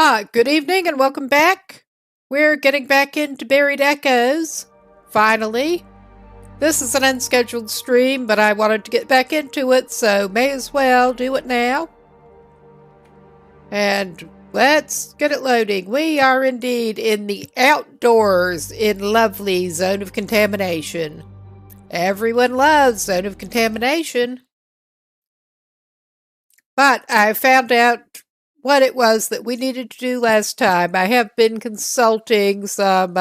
Good evening and welcome back. We're getting back into Buried Echoes, finally. This is an unscheduled stream, but I wanted to get back into it, so may as well do it now. And let's get it loading. We are indeed in the outdoors in lovely Zone of Contamination. Everyone loves Zone of Contamination. But I found out what it was that we needed to do last time. I have been consulting some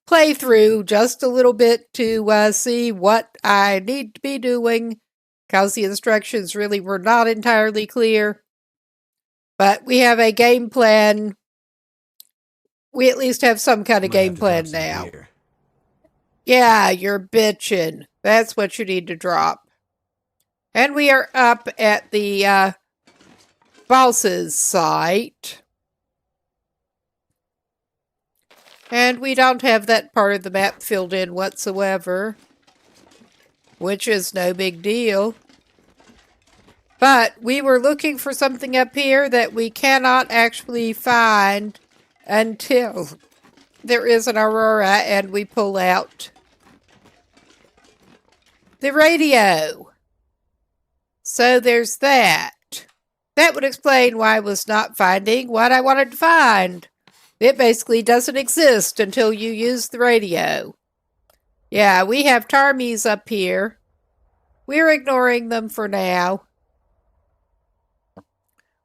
playthrough just a little bit to see what I need to be doing, because the instructions really were not entirely clear. But we have a game plan. We at least have some kind of game plan now. Yeah, you're bitching. That's what you need to drop. And we are up at the boss's site. And we don't have that part of the map filled in whatsoever, which is no big deal. But we were looking for something up here that we cannot actually find until there is an aurora and we pull out the radio. So there's that. That would explain why I was not finding what I wanted to find. It basically doesn't exist until you use the radio. Yeah, we have Tarmies up here. We're ignoring them for now.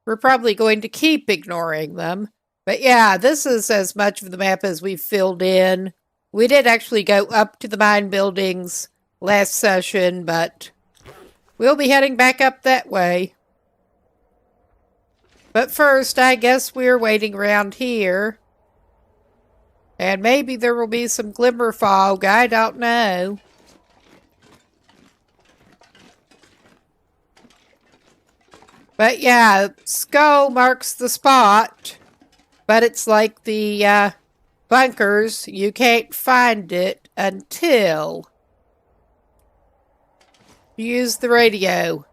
We're probably going to keep ignoring them. But yeah, this is as much of the map as we've filled in. We did actually go up to the mine buildings last session, but we'll be heading back up that way. But first, I guess we're waiting around here. And maybe there will be some glimmer fog, I don't know. But yeah, skull marks the spot. But it's like the bunkers, you can't find it until you use the radio.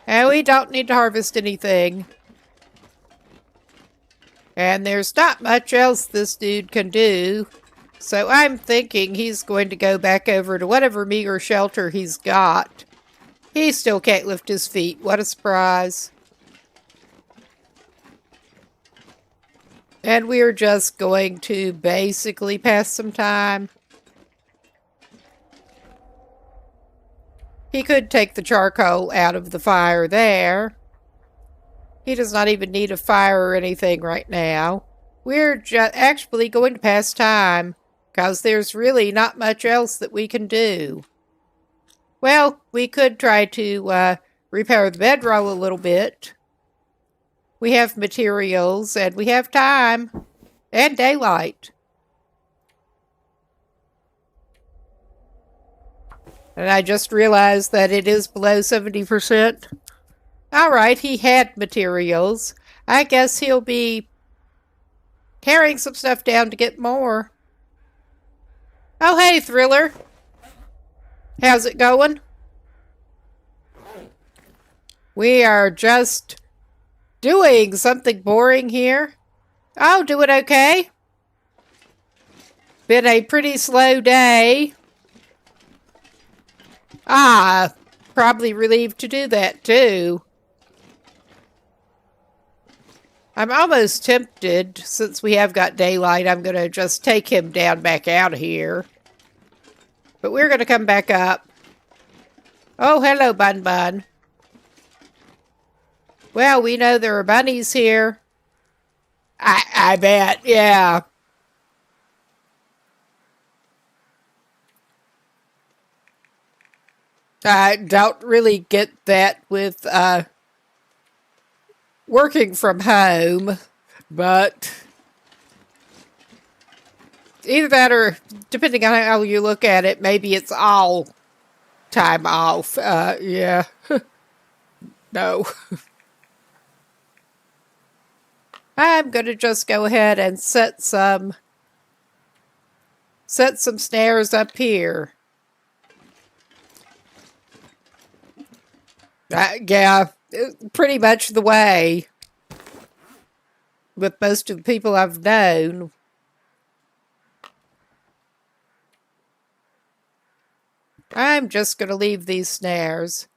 And we don't need to harvest anything. And there's not much else this dude can do. So I'm thinking he's going to go back over to whatever meager shelter he's got. He still can't lift his feet. What a surprise. And we're just going to basically pass some time. He could take the charcoal out of the fire there. He does not even need a fire or anything right now. We're actually going to pass time, because there's really not much else that we can do. Well, we could try to repair the bedroll a little bit. We have materials, and we have time, and daylight. And I just realized that it is below 70%. Alright, he had materials. I guess he'll be tearing some stuff down to get more. Oh, hey, Thriller. How's it going? We are just doing something boring here. Oh, doing okay. Been a pretty slow day. Probably relieved to do that too. I'm almost tempted, since we have got daylight, I'm going to just take him down back out of here. But we're going to come back up. Oh, hello, Bun Bun. Well, we know there are bunnies here. I bet, yeah. I don't really get that with working from home, but either that or, depending on how you look at it, maybe it's all time off. Yeah. No. I'm going to just go ahead and set some snares up here. Yeah, pretty much the way. with most of the people I've known. I'm just going to leave these snares.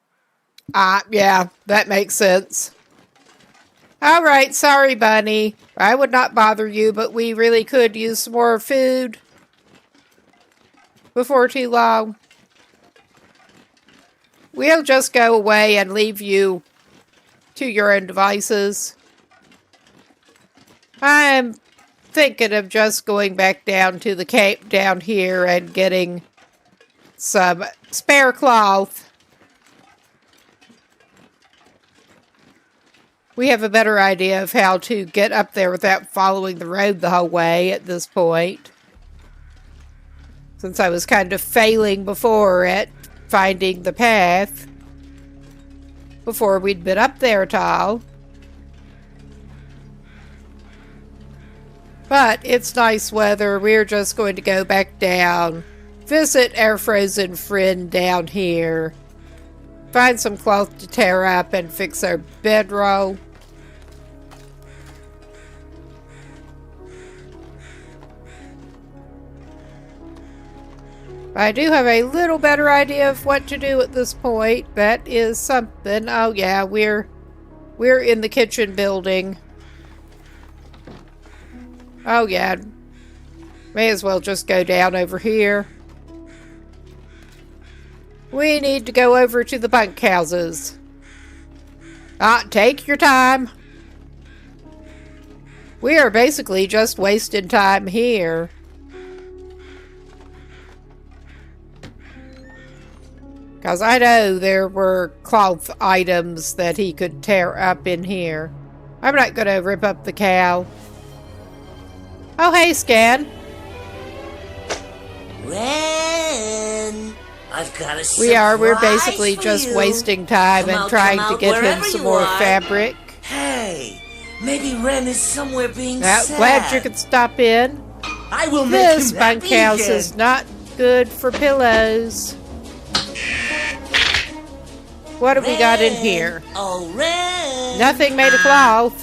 Yeah, that makes sense. All right, sorry, Bunny. I would not bother you, but we really could use some more food before too long. We'll just go away and leave you to your own devices. I'm thinking of just going back down to the cape down here and getting some spare cloth. We have a better idea of how to get up there without following the road the whole way at this point. Since I was kind of failing before at finding the path before we'd been up there at all. But it's nice weather. We're just going to go back down, visit our frozen friend down here, find some cloth to tear up and fix our bedroll. I do have a little better idea of what to do at this point. That is something. Oh yeah, we're in the kitchen building. Oh yeah. May as well just go down over here. We need to go over to the bunkhouses. Take your time. We are basically just wasting time here. Because I know there were cloth items that he could tear up in here. I'm not going to rip up the cow. Oh, hey, Scan. Ren, I've got a surprise. We're basically just wasting time and trying to get him some more fabric. Hey, maybe Ren is somewhere being sad. Glad you could stop in. I will make this him happy bunkhouse again. is not good for pillows. What have we got in here? Oh, Ren. Nothing made of cloth.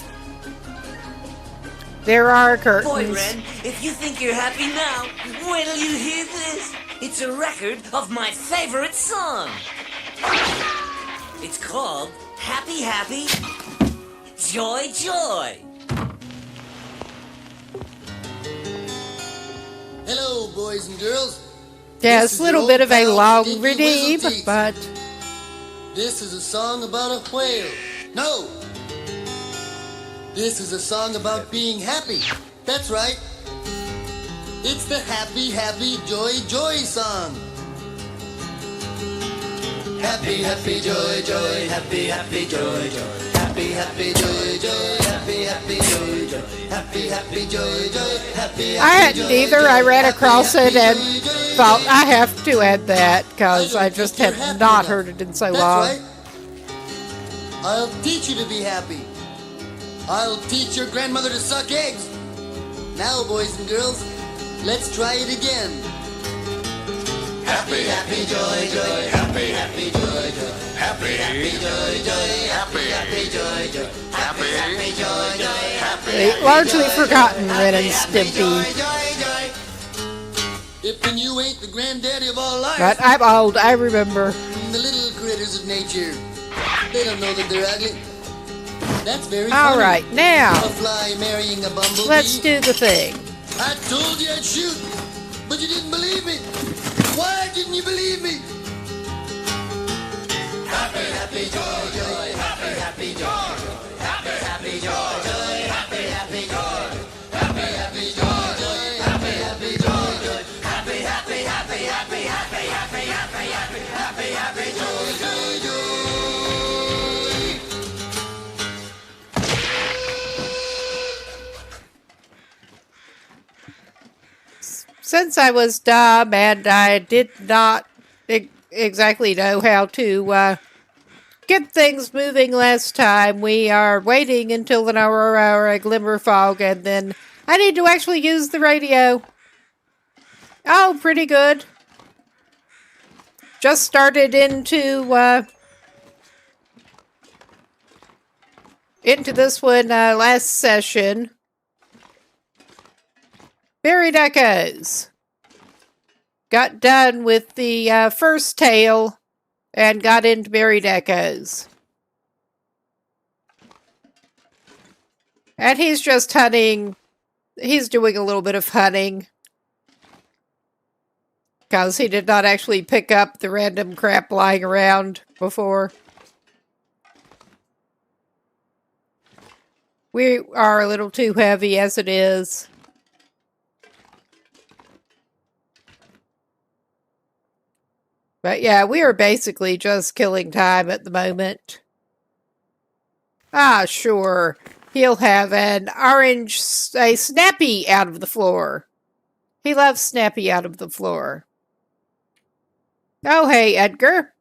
There are curtains. Boy, Ren, if you think you're happy now, wait till you hear this. It's a record of my favorite song. It's called Happy Happy, Joy Joy. Hello, boys and girls. Yeah, This it's is a little the bit of a old long Dinky redeem, Whistle Teeth. but This is a song about a whale. No! This is a song about being happy. That's right. It's the Happy, Happy, Joy, Joy song. Happy, happy, joy, joy, happy, happy, joy, joy. Happy, happy, joy, joy, happy, happy, joy, joy. Happy, happy, joy, joy, happy, happy, I hadn't joy, either. joy. I ran Happy, across happy, it and joy, joy, thought joy. I have to add that because I don't just think have you're happy not enough. heard it in so That's long. right. I'll teach you to be happy. I'll teach your grandmother to suck eggs. Now, boys and girls, let's try it again. Happy, happy, joy, joy. Happy, happy, joy, joy. Happy, happy, joy, joy. Happy, happy, joy, joy. Happy, happy, joy, joy. Happy, They largely forgotten Ren and Stimpy. If and you ain't the granddaddy of all life, But I'm old, I remember. the little critters of nature, they don't know that they're ugly. That's very All funny. right, now, A fly marrying a bumblebee. let's do the thing. I told you I'd shoot, but you didn't believe me. Why didn't you believe me? Happy, happy, joy, joy. Happy, happy, joy, joy. Happy, happy, joy, joy. Happy, happy, joy. Happy, happy, joy, joy. Happy, happy, joy, joy. Happy, happy, happy, happy, happy, happy, happy, happy, happy, happy, joy, joy, joy. Since I was dumb and I did not exactly know how to get things moving last time, we are waiting until an aurora or a glimmer fog, and then I need to actually use the radio. Oh, pretty good. Just started into this one last session. Buried echoes. Got done with the first tale and got into buried echoes. And he's just hunting. He's doing a little bit of hunting. Because he did not actually pick up the random crap lying around before. We are a little too heavy as it is. But yeah, we are basically just killing time at the moment. Ah, sure. He'll have a snappy out of the floor. He loves snappy out of the floor. Oh, hey, Edgar.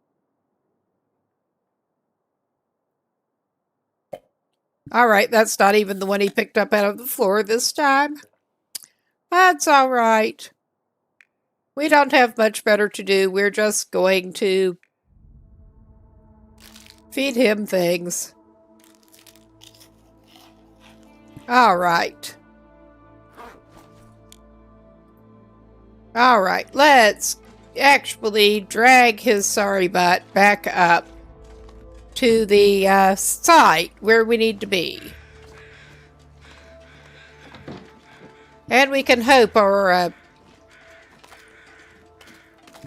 All right, that's not even the one he picked up out of the floor this time. That's all right. We don't have much better to do. We're just going to feed him things. All right. All right, let's actually drag his sorry butt back up to the site where we need to be. And we can hope, or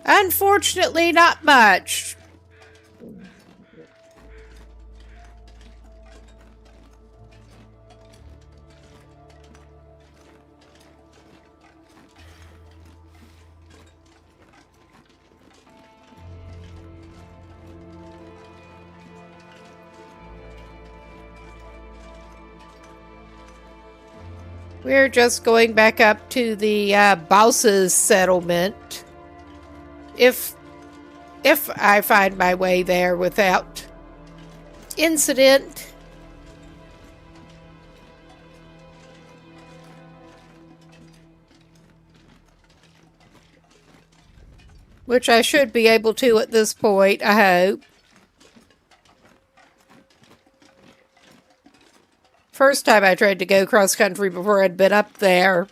unfortunately not much. We're just going back up to the boss's settlement. If I find my way there without incident. Which I should be able to at this point, I hope. First time I tried to go cross country before I'd been up there,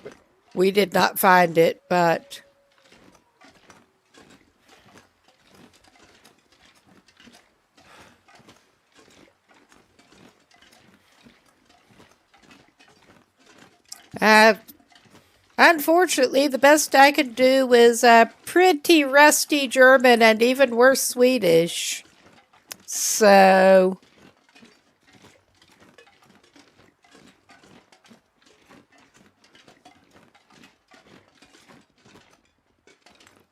we did not find it, but unfortunately, the best I could do is pretty rusty German and even worse Swedish. So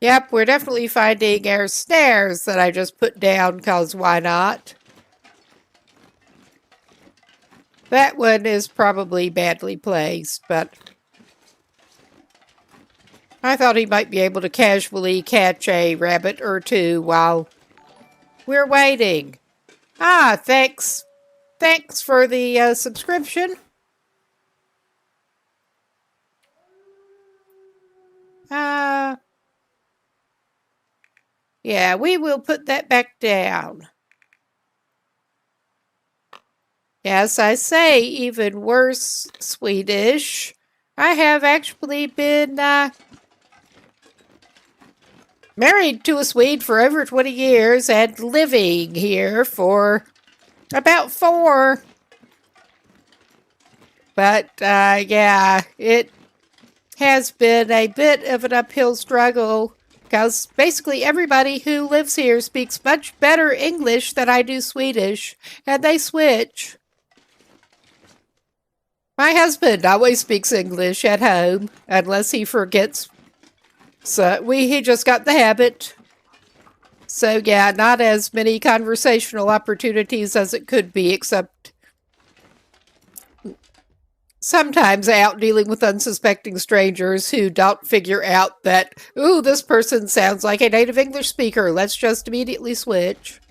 yep, we're definitely finding our snares that I just put down, because why not? That one is probably badly placed, but I thought he might be able to casually catch a rabbit or two while we're waiting. Ah, thanks. Thanks for the subscription. Yeah, we will put that back down. As I say, even worse Swedish. I have actually been married to a Swede for over 20 years and living here for about 4. But yeah, it has been a bit of an uphill struggle. Because basically everybody who lives here speaks much better English than I do Swedish, and they switch. My husband always speaks English at home, unless he forgets. So he just got the habit. So yeah, not as many conversational opportunities as it could be, except sometimes out dealing with unsuspecting strangers who don't figure out that, ooh, this person sounds like a native English speaker. Let's just immediately switch.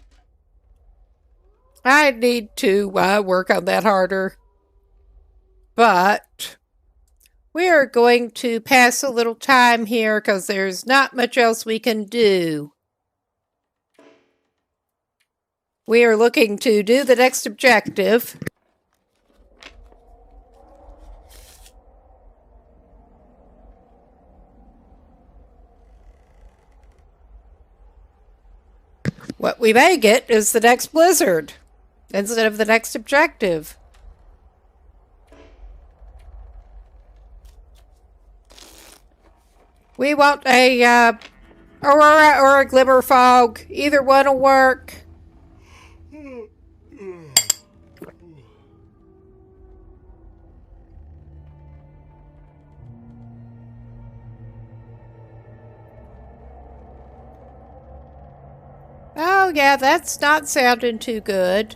I need to work on that harder. But we are going to pass a little time here because there's not much else we can do. We are looking to do the next objective. What we may get is the next blizzard instead of the next objective. We want a aurora or a glimmer fog. Either one will work. Oh, yeah, that's not sounding too good.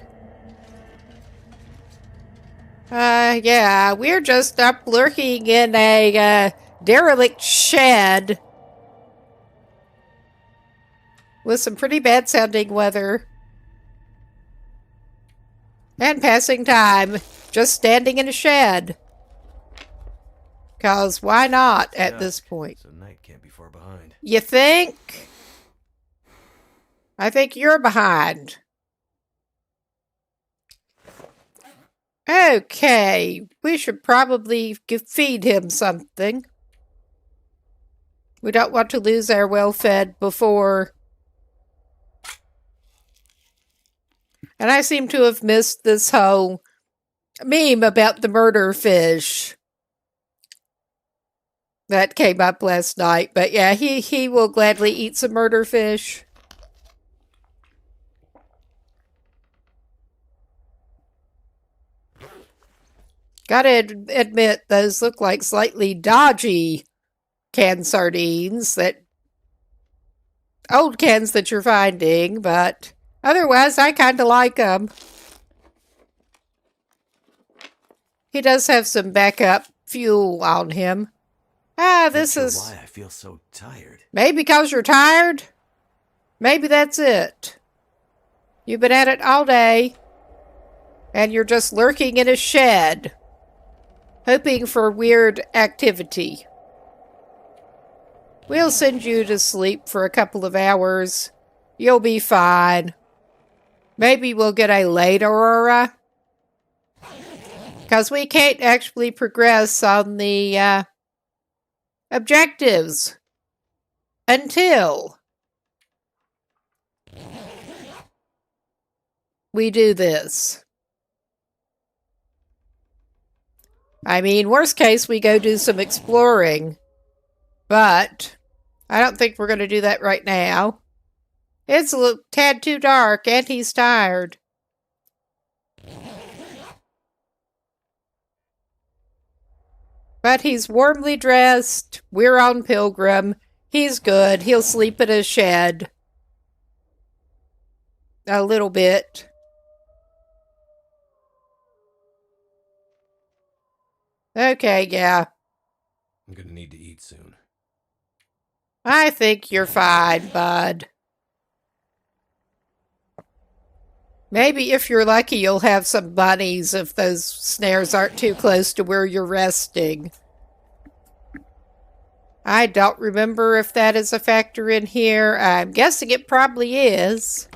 Yeah, we're just up lurking in a derelict shed with some pretty bad sounding weather. And passing time, just standing in a shed. 'Cause why not at this point? So night can't be far behind. You think? I think you're behind. Okay, we should probably feed him something. We don't want to lose our well-fed before. And I seem to have missed this whole meme about the murder fish that came up last night. But yeah, he will gladly eat some murder fish. Gotta admit, those look like slightly dodgy canned sardines, that old cans that you're finding, but otherwise I kind of like them. He does have some backup fuel on him. This is why I feel so tired. maybe because you're tired. Maybe that's it. You've been at it all day, and you're just lurking in a shed, hoping for weird activity. We'll send you to sleep for a couple of hours. You'll be fine. Maybe we'll get a late aurora. Because we can't actually progress on the objectives until we do this. I mean, worst case, we go do some exploring. But I don't think we're going to do that right now. It's a little tad too dark, and he's tired. But he's warmly dressed. We're on Pilgrim. He's good. He'll sleep in a shed. A little bit. Okay, yeah. I'm gonna need to eat soon. I think you're fine, bud. Maybe if you're lucky, you'll have some bunnies if those snares aren't too close to where you're resting. I don't remember if that is a factor in here. I'm guessing it probably is.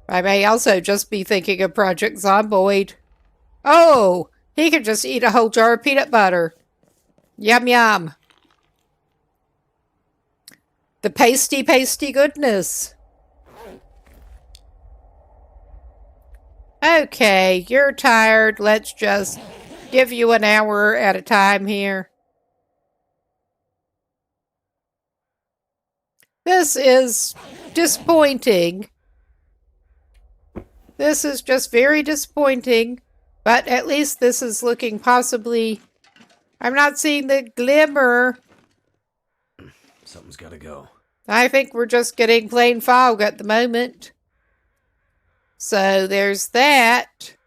I may also just be thinking of Project Zomboid. Oh, he could just eat a whole jar of peanut butter. Yum, yum. The pasty goodness. Okay, you're tired. Let's just give you an hour at a time here. This is disappointing. This is just very disappointing. But at least this is looking possibly... I'm not seeing the glimmer. Something's gotta go. I think we're just getting plain fog at the moment. So there's that.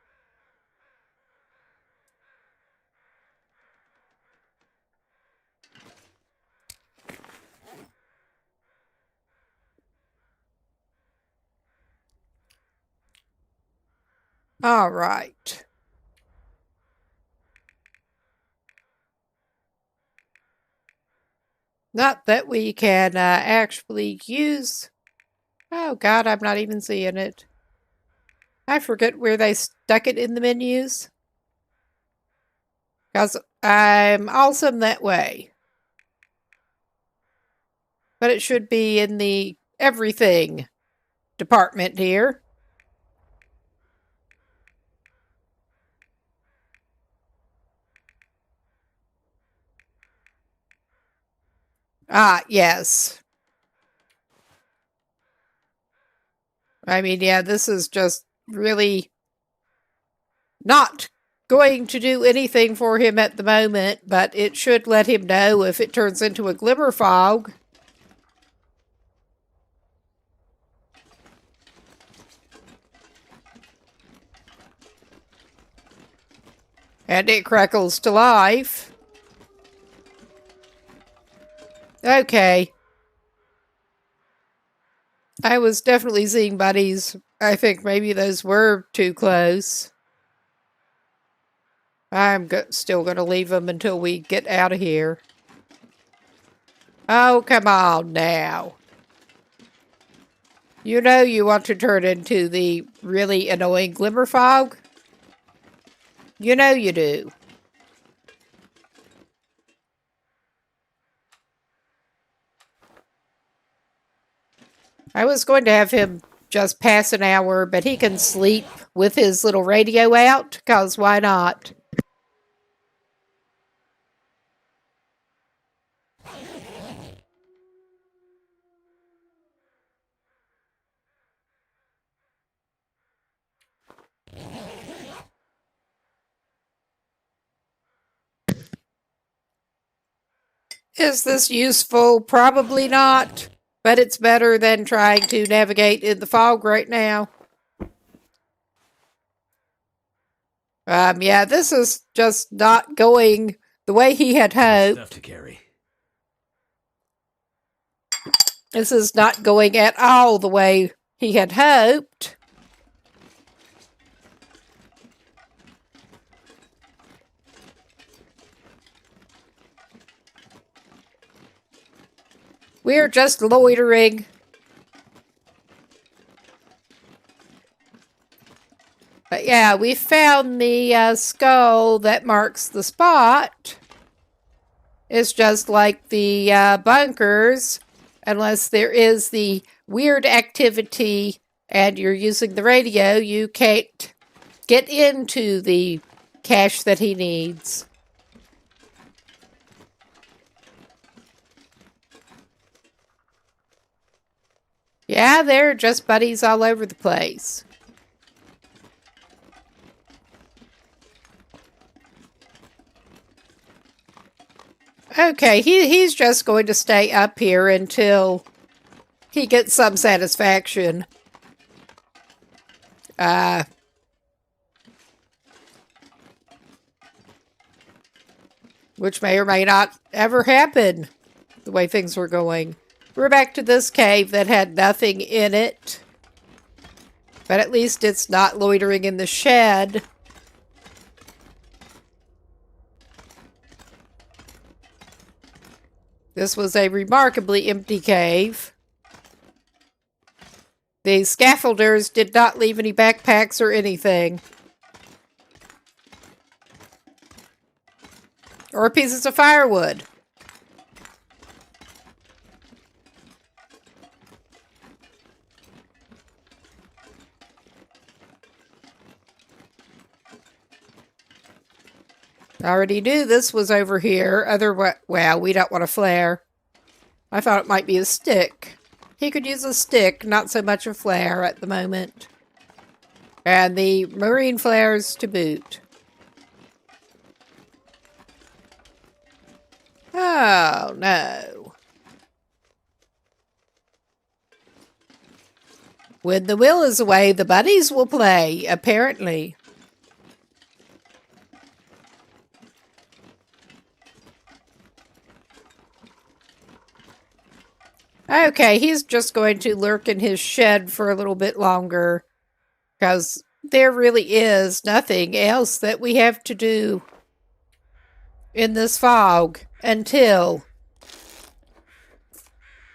All right. Not that we can actually use... Oh, God, I'm not even seeing it. I forget where they stuck it in the menus. Because I'm awesome that way. But it should be in the everything department here. Ah, yes. I mean, yeah, this is just really not going to do anything for him at the moment, but it should let him know if it turns into a glimmer fog. And it crackles to life. Okay. I was definitely seeing buddies. I think maybe those were too close. I'm still going to leave them until we get out of here. Oh, come on now. You know you want to turn into the really annoying glimmer fog? You know you do. I was going to have him just pass an hour, but he can sleep with his little radio out, because why not? Is this useful? Probably not, but it's better than trying to navigate in the fog right now. Yeah, this is just not going the way he had hoped. Stuff to carry. This is not going at all the way he had hoped. We're just loitering. But yeah, we found the skull that marks the spot. It's just like the bunkers, unless there is the weird activity and you're using the radio, you can't get into the cache that he needs. Yeah, they're just buddies all over the place. Okay, he's just going to stay up here until he gets some satisfaction. Which may or may not ever happen, the way things were going. We're back to this cave that had nothing in it. But at least it's not loitering in the shed. This was a remarkably empty cave. The scaffolders did not leave any backpacks or anything. Or pieces of firewood. I already knew this was over here. Well, we don't want a flare. I thought it might be a stick. He could use a stick, not so much a flare at the moment. And the marine flares to boot. Oh, no. When the will is away, the buddies will play, apparently. Okay, he's just going to lurk in his shed for a little bit longer, because there really is nothing else that we have to do in this fog until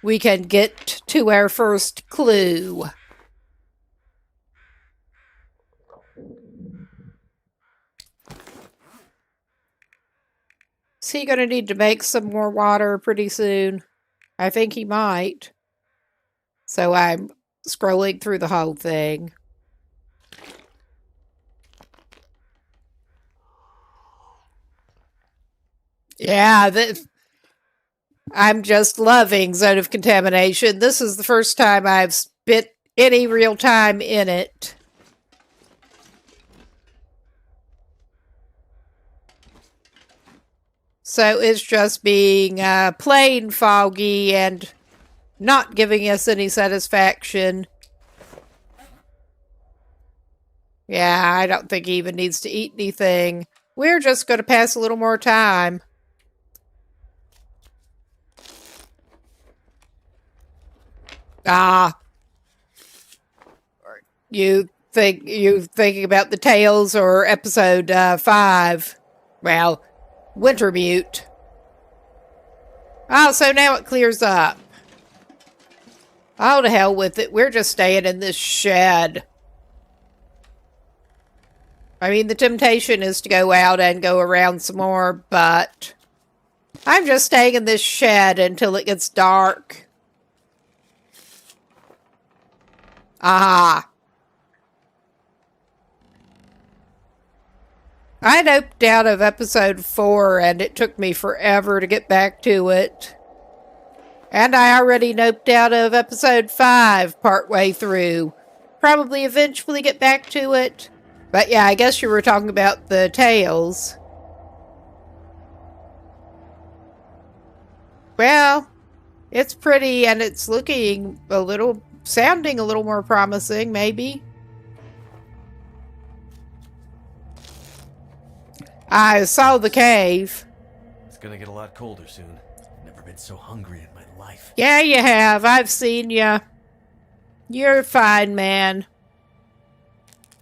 we can get to our first clue. Is he going to need to make some more water pretty soon? I think he might. So I'm scrolling through the whole thing. Yeah, I'm just loving Zone of Contamination. This is the first time I've spent any real time in it. So it's just being plain foggy and not giving us any satisfaction. Yeah, I don't think he even needs to eat anything. We're just going to pass a little more time. Ah. You thinking about the Tales or episode 5? Well, Wintermute. Oh, so now it clears up. Oh, to hell with it. We're just staying in this shed. I mean, the temptation is to go out and go around some more, but I'm just staying in this shed until it gets dark. Ah. I noped out of episode 4 and it took me forever to get back to it. And I already noped out of episode 5 partway through. Probably eventually get back to it. But yeah, I guess you were talking about the Tales. Well, it's pretty and it's looking sounding a little more promising, maybe. I saw the cave. It's gonna get a lot colder soon. Never been so hungry in my life. Yeah, you have. I've seen you. You're fine, man.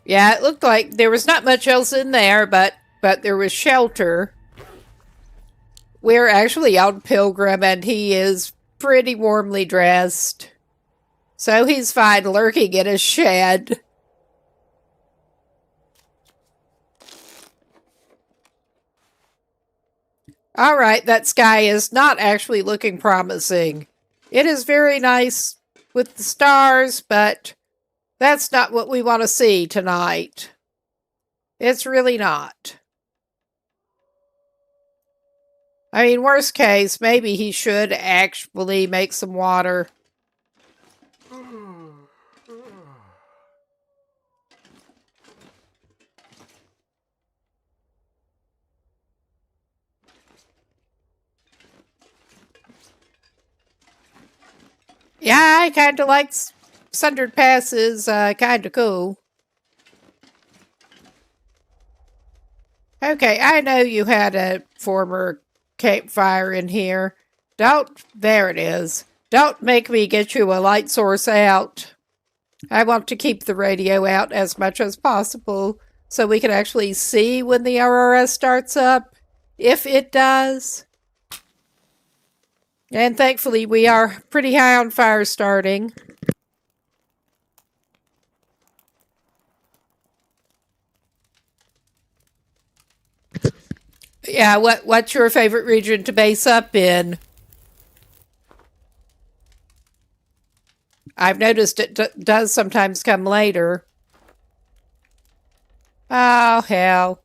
Yeah, it looked like there was not much else in there, but there was shelter. We're actually on Pilgrim, and he is pretty warmly dressed. So he's fine lurking in a shed. All right, that sky is not actually looking promising. It is very nice with the stars, but that's not what we want to see tonight. It's really not. I mean, worst case, maybe he should actually make some water. Yeah, I kind of like Sundered Passes, kind of cool. Okay, I know you had a former campfire in here. There it is. Don't make me get you a light source out. I want to keep the radio out as much as possible so we can actually see when the RRS starts up, if it does. And thankfully, we are pretty high on fire starting. Yeah, what's your favorite region to base up in? I've noticed it does sometimes come later. Oh, hell.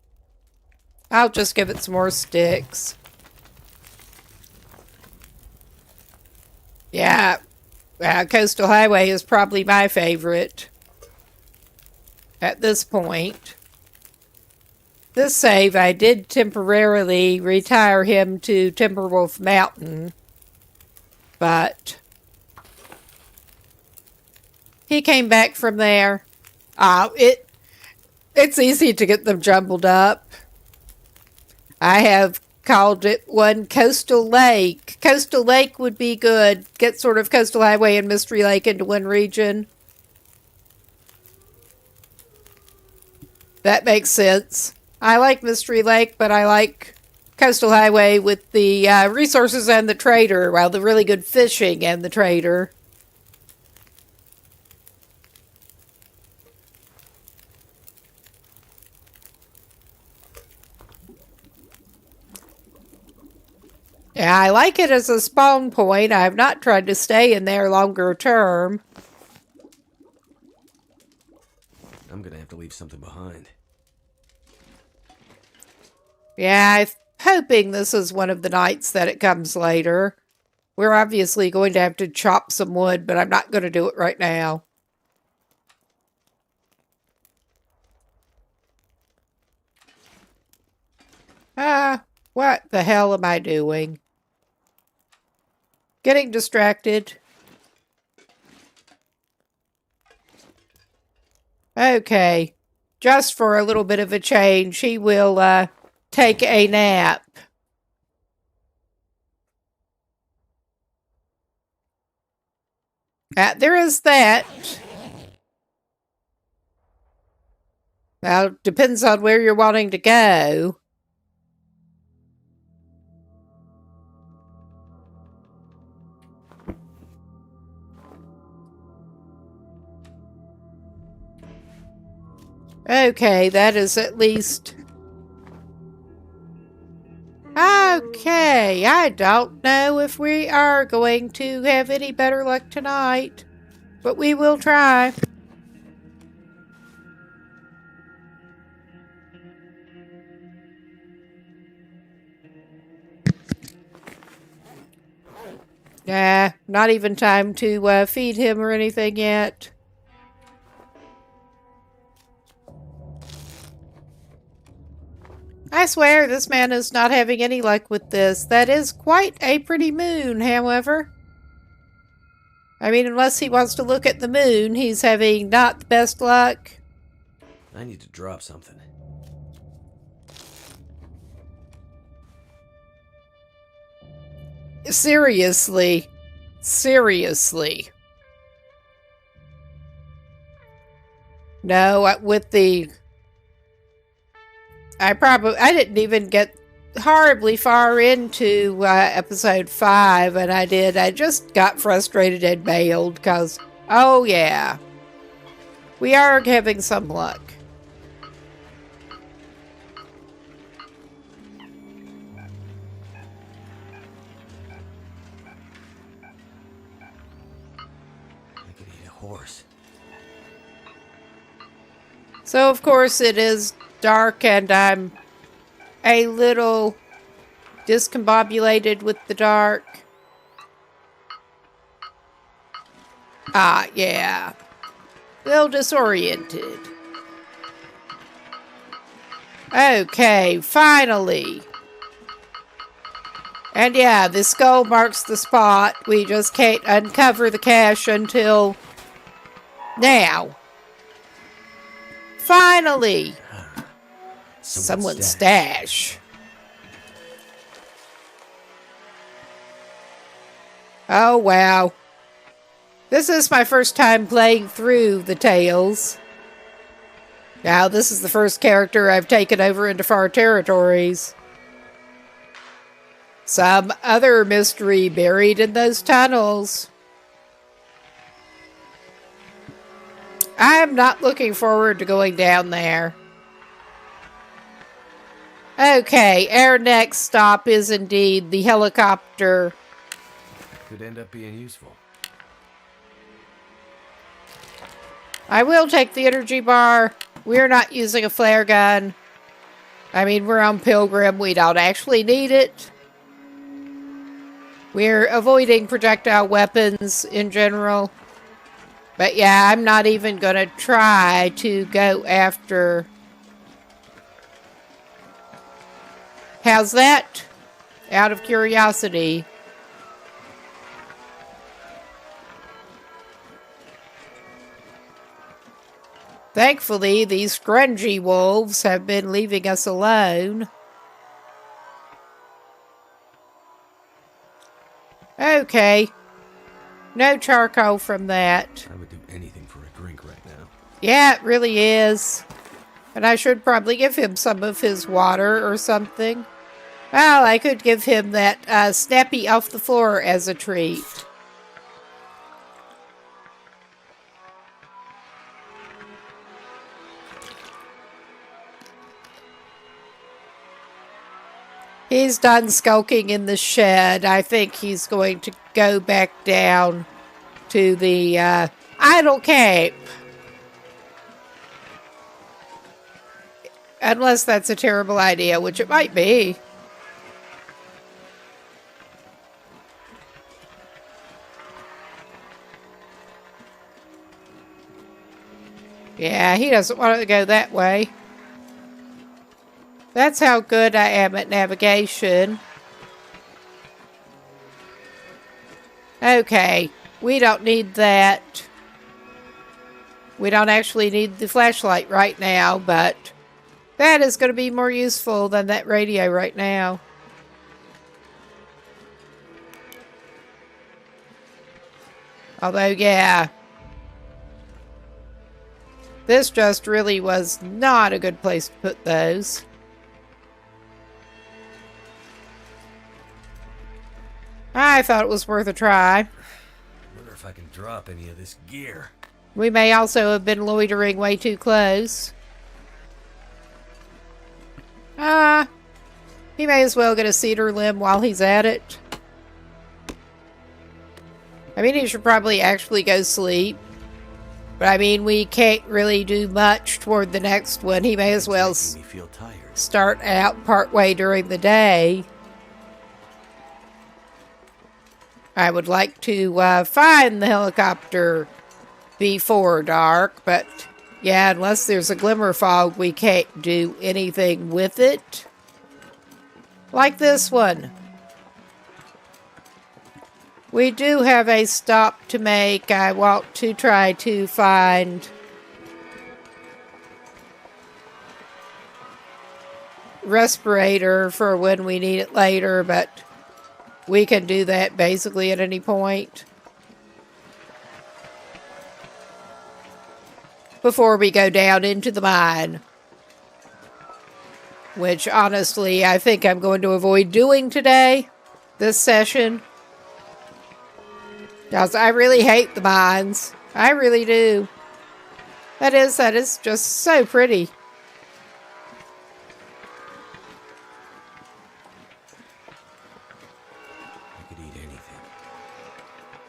I'll just give it some more sticks. Yeah, Coastal Highway is probably my favorite at this point. This save, I did temporarily retire him to Timberwolf Mountain, but he came back from there. It's easy to get them jumbled up. I have called it one Coastal Lake. Coastal Lake would be good. Get sort of Coastal Highway and Mystery Lake into one region. That makes sense. I like Mystery Lake, but I like Coastal Highway with the resources and the trader, well, the really good fishing and the trader. Yeah, I like it as a spawn point. I have not tried to stay in there longer term. I'm gonna have to leave something behind. Yeah, I'm hoping this is one of the nights that it comes later. We're obviously going to have to chop some wood, but I'm not going to do it right now. What the hell am I doing? Getting distracted. Okay. Just for a little bit of a change, he will take a nap. There is that. Well, depends on where you're wanting to go. Okay, that is at least... Okay, I don't know if we are going to have any better luck tonight, but we will try. Nah, not even time to feed him or anything yet. I swear, this man is not having any luck with this. That is quite a pretty moon, however. I mean, unless he wants to look at the moon, he's having not the best luck. I need to drop something. Seriously. Seriously. No, with the... I didn't even get horribly far into episode 5, and I just got frustrated and bailed, because, oh yeah, we are having some luck. I could eat a horse. So, of course, it is dark, and I'm a little discombobulated with the dark. Yeah. A little disoriented. Okay, finally. And yeah, the skull marks the spot. We just can't uncover the cache until now. Finally! Someone's stash. Oh, wow. This is my first time playing through the Tales. Now, this is the first character I've taken over into far territories. Some other mystery buried in those tunnels. I'm not looking forward to going down there. Okay, our next stop is indeed the helicopter. Could end up being useful. I will take the energy bar. We're not using a flare gun. I mean, we're on Pilgrim. We don't actually need it. We're avoiding projectile weapons in general. But yeah, I'm not even going to try to go after... How's that? Out of curiosity. Thankfully, these grungy wolves have been leaving us alone. Okay. No charcoal from that. I would do anything for a drink right now. Yeah, it really is. And I should probably give him some of his water or something. Well, I could give him that snappy off the floor as a treat. He's done skulking in the shed. I think he's going to go back down to the idle cape. Unless that's a terrible idea, which it might be. Yeah, he doesn't want to go that way. That's how good I am at navigation. Okay, we don't need that. We don't actually need the flashlight right now, but that is going to be more useful than that radio right now. Although, yeah, this just really was not a good place to put those. I thought it was worth a try. Wonder if I can drop any of this gear. We may also have been loitering way too close. He may as well get a cedar limb while he's at it. I mean, he should probably actually go sleep. But I mean, we can't really do much toward the next one. He may as well Making me feel tired. start out partway during the day. I would like to find the helicopter before dark, but yeah, unless there's a glimmer fog, we can't do anything with it. Like this one. We do have a stop to make. I want to try to find respirator for when we need it later, but we can do that basically at any point. Before we go down into the mine. Which, honestly, I think I'm going to avoid doing today, this session. Because I really hate the mines. I really do. That is just so pretty. I could eat anything.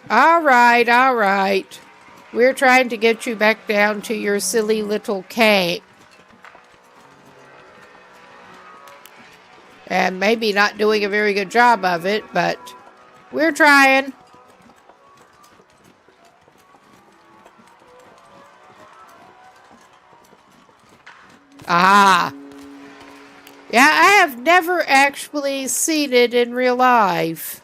All right. We're trying to get you back down to your silly little cave. And maybe not doing a very good job of it, but we're trying. Ah. Yeah, I have never actually seen it in real life.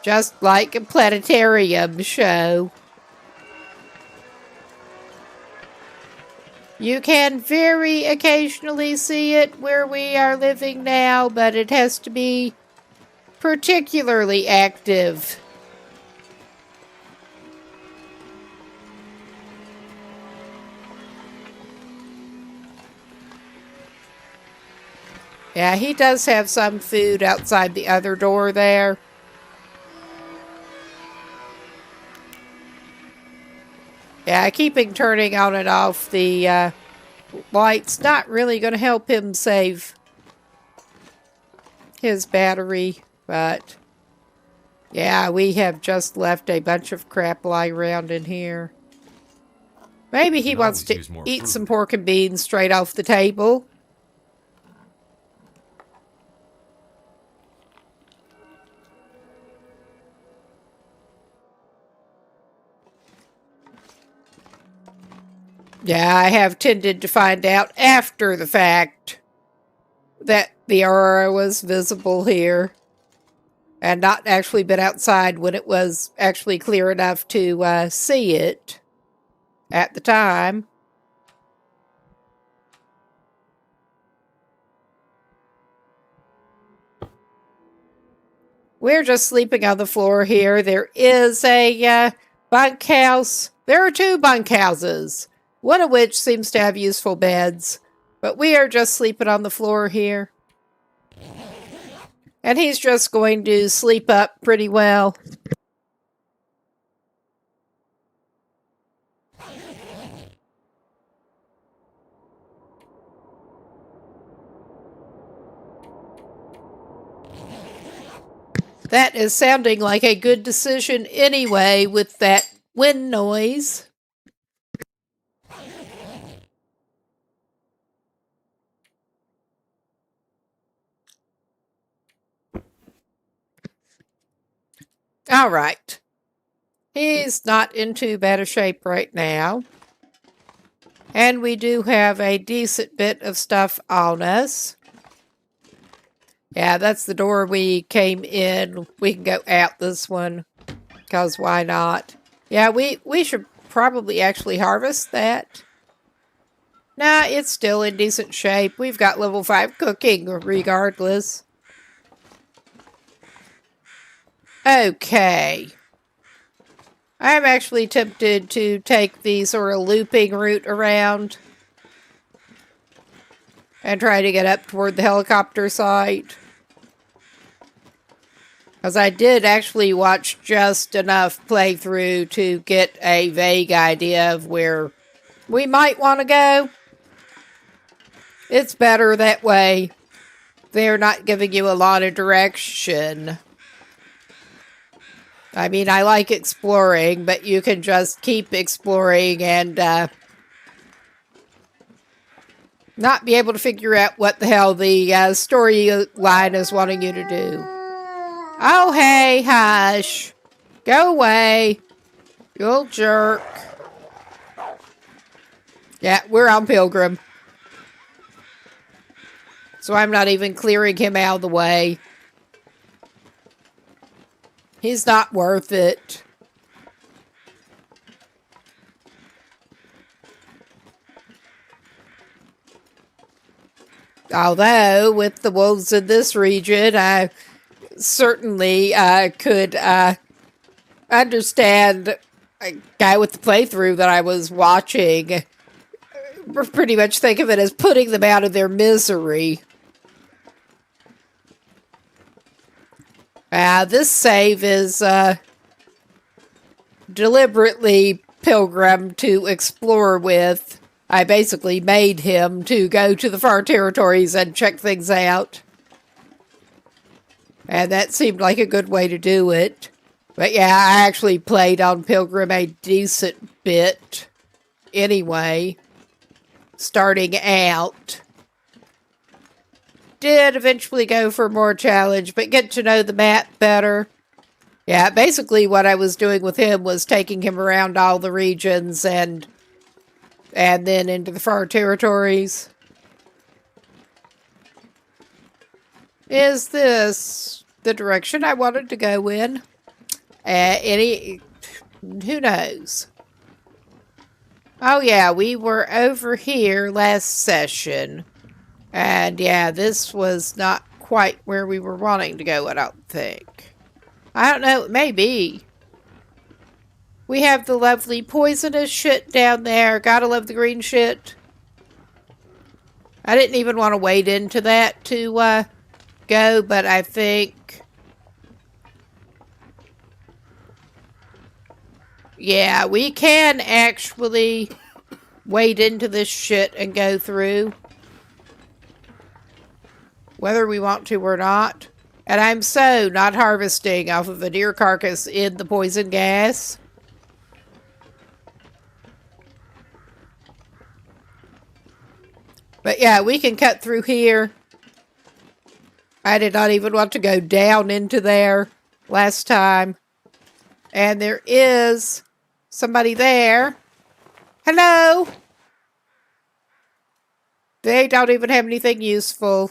Just like a planetarium show. You can very occasionally see it where we are living now, but it has to be particularly active. Yeah, he does have some food outside the other door there. Yeah, keeping turning on and off the light's not really going to help him save his battery, but yeah, we have just left a bunch of crap lying around in here. Maybe he wants to eat some pork and beans straight off the table. Yeah, I have tended to find out after the fact that the aurora was visible here and not actually been outside when it was actually clear enough to see it at the time. We're just sleeping on the floor here. There is a bunkhouse. There are two bunkhouses. One of which seems to have useful beds. But we are just sleeping on the floor here. And he's just going to sleep up pretty well. That is sounding like a good decision anyway with that wind noise. All right. He's not in too bad a shape right now. And we do have a decent bit of stuff on us. Yeah, that's the door we came in. We can go out this one, because why not? Yeah, we should probably actually harvest that. Nah, it's still in decent shape. We've got level 5 cooking regardless. Okay. I'm actually tempted to take the sort of looping route around and try to get up toward the helicopter site. Because I did actually watch just enough playthrough to get a vague idea of where we might want to go. It's better that way. They're not giving you a lot of direction. I mean, I like exploring, but you can just keep exploring and not be able to figure out what the hell the storyline is wanting you to do. Oh, hey, hush. Go away. You old jerk. Yeah, we're on Pilgrim. So I'm not even clearing him out of the way. He's not worth it. Although, with the wolves in this region, I certainly could understand a guy with the playthrough that I was watching. Pretty much think of it as putting them out of their misery. This save is deliberately Pilgrim to explore with. I basically made him to go to the far territories and check things out. And that seemed like a good way to do it. But yeah, I actually played on Pilgrim a decent bit anyway, starting out. Did eventually go for more challenge, but get to know the map better. Yeah, basically what I was doing with him was taking him around all the regions and then into the far territories. Is this the direction I wanted to go in? Who knows? Oh yeah, we were over here last session. And yeah, this was not quite where we were wanting to go, I don't think. I don't know, it may be. We have the lovely poisonous shit down there. Gotta love the green shit. I didn't even want to wade into that to go, but I think... yeah, we can actually wade into this shit and go through. Whether we want to or not. And I'm so not harvesting off of a deer carcass in the poison gas. But yeah, we can cut through here. I did not even want to go down into there last time. And there is somebody there. Hello? They don't even have anything useful.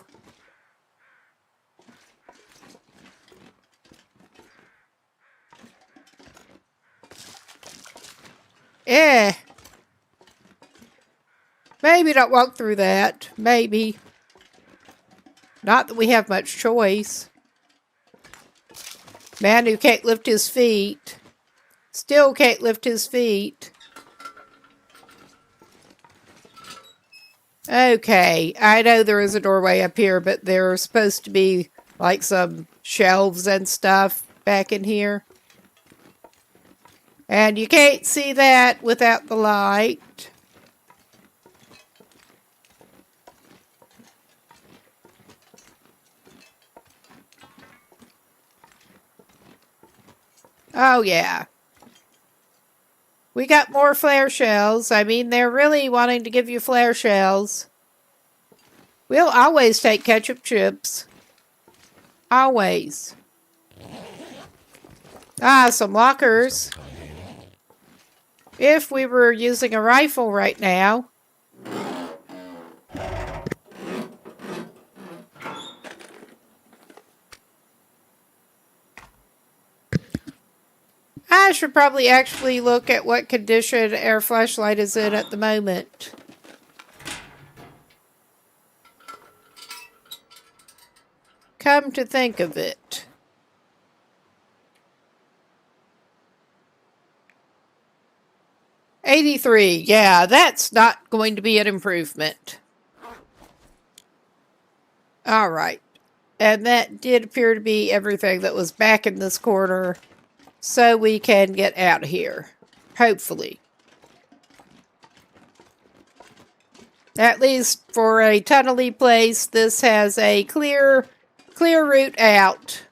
Eh. Maybe don't walk through that. Maybe. Not that we have much choice. Man who can't lift his feet. Still can't lift his feet. Okay, I know there is a doorway up here, but there are supposed to be like some shelves and stuff back in here. And you can't see that without the light. Oh, yeah. We got more flare shells. I mean, they're really wanting to give you flare shells. We'll always take ketchup chips. Always. Ah, some lockers. If we were using a rifle right now. I should probably actually look at what condition our flashlight is in at the moment. Come to think of it. $83. Yeah, that's not going to be an improvement. All right. And that did appear to be everything that was back in this corner. So we can get out of here. Hopefully. At least for a tunnely place, this has a clear route out.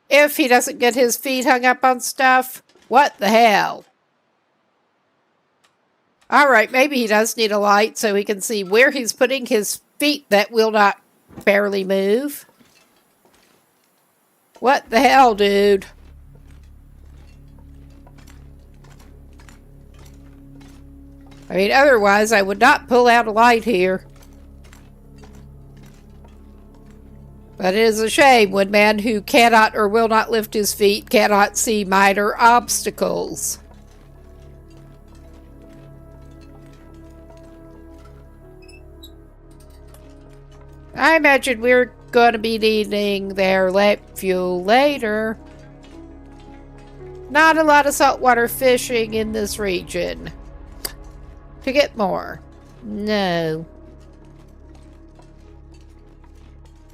If he doesn't get his feet hung up on stuff, what the hell? Alright, maybe he does need a light so he can see where he's putting his feet that will not barely move. What the hell, dude? I mean, otherwise I would not pull out a light here. But it is a shame when man who cannot or will not lift his feet cannot see minor obstacles. I imagine we're going to be needing their lamp fuel later. Not a lot of saltwater fishing in this region. To get more. No.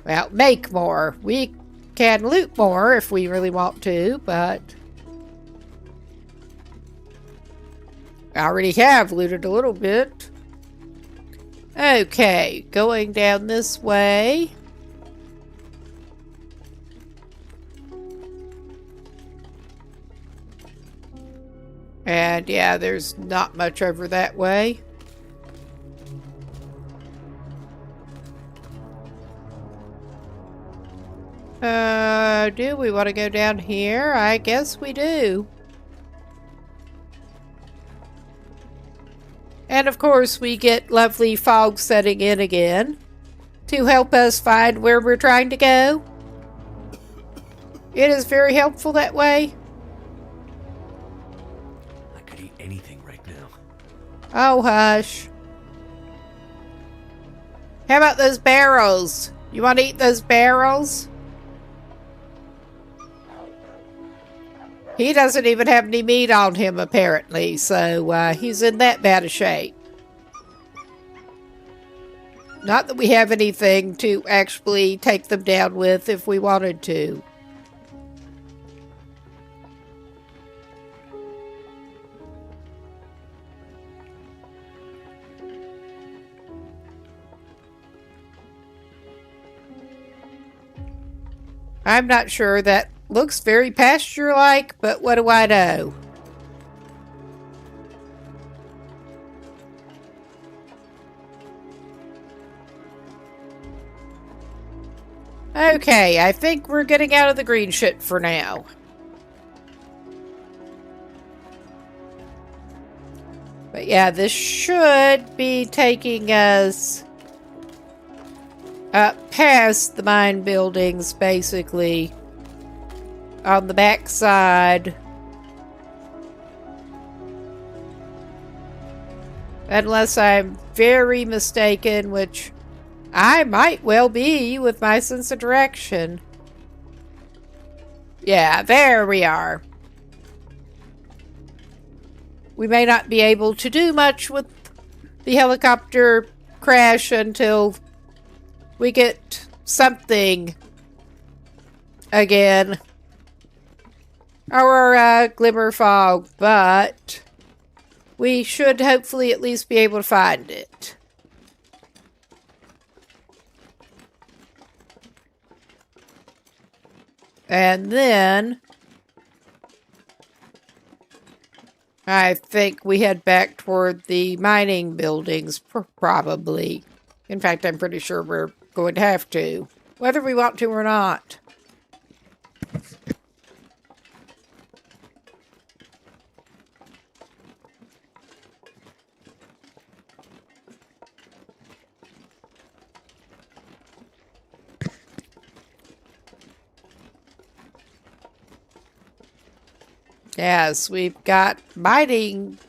Well, make more. We can loot more if we really want to, but I already have looted a little bit. Okay, going down this way. And yeah, there's not much over that way. Do we want to go down here? I guess we do. And of course we get lovely fog setting in again to help us find where we're trying to go. It is very helpful that way. I could eat anything right now. Oh, hush. How about those barrels? You want to eat those barrels? He doesn't even have any meat on him, apparently, so he's in that bad a shape. Not that we have anything to actually take them down with if we wanted to. I'm not sure. That looks very pasture-like, but what do I know? Okay, I think we're getting out of the green shit for now. But yeah, this should be taking us past the mine buildings, basically, on the back side. Unless I'm very mistaken, which I might well be with my sense of direction. Yeah, there we are. We may not be able to do much with the helicopter crash until we get something again. Or glimmer fog, but we should hopefully at least be able to find it. And then I think we head back toward the mining buildings, probably. In fact, I'm pretty sure we're going to have to, whether we want to or not. Yes, we've got mining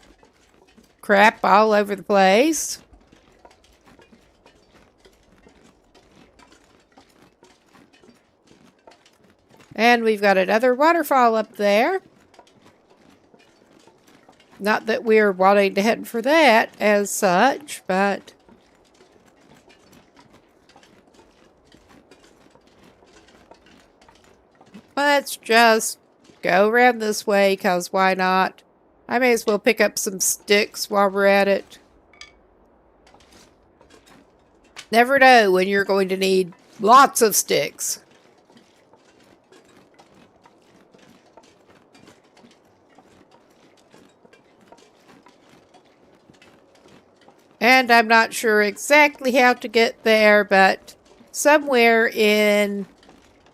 crap all over the place. And we've got another waterfall up there. Not that we're wanting to head for that as such, but let's just go around this way, because why not? I may as well pick up some sticks while we're at it. Never know when you're going to need lots of sticks. And I'm not sure exactly how to get there, but somewhere in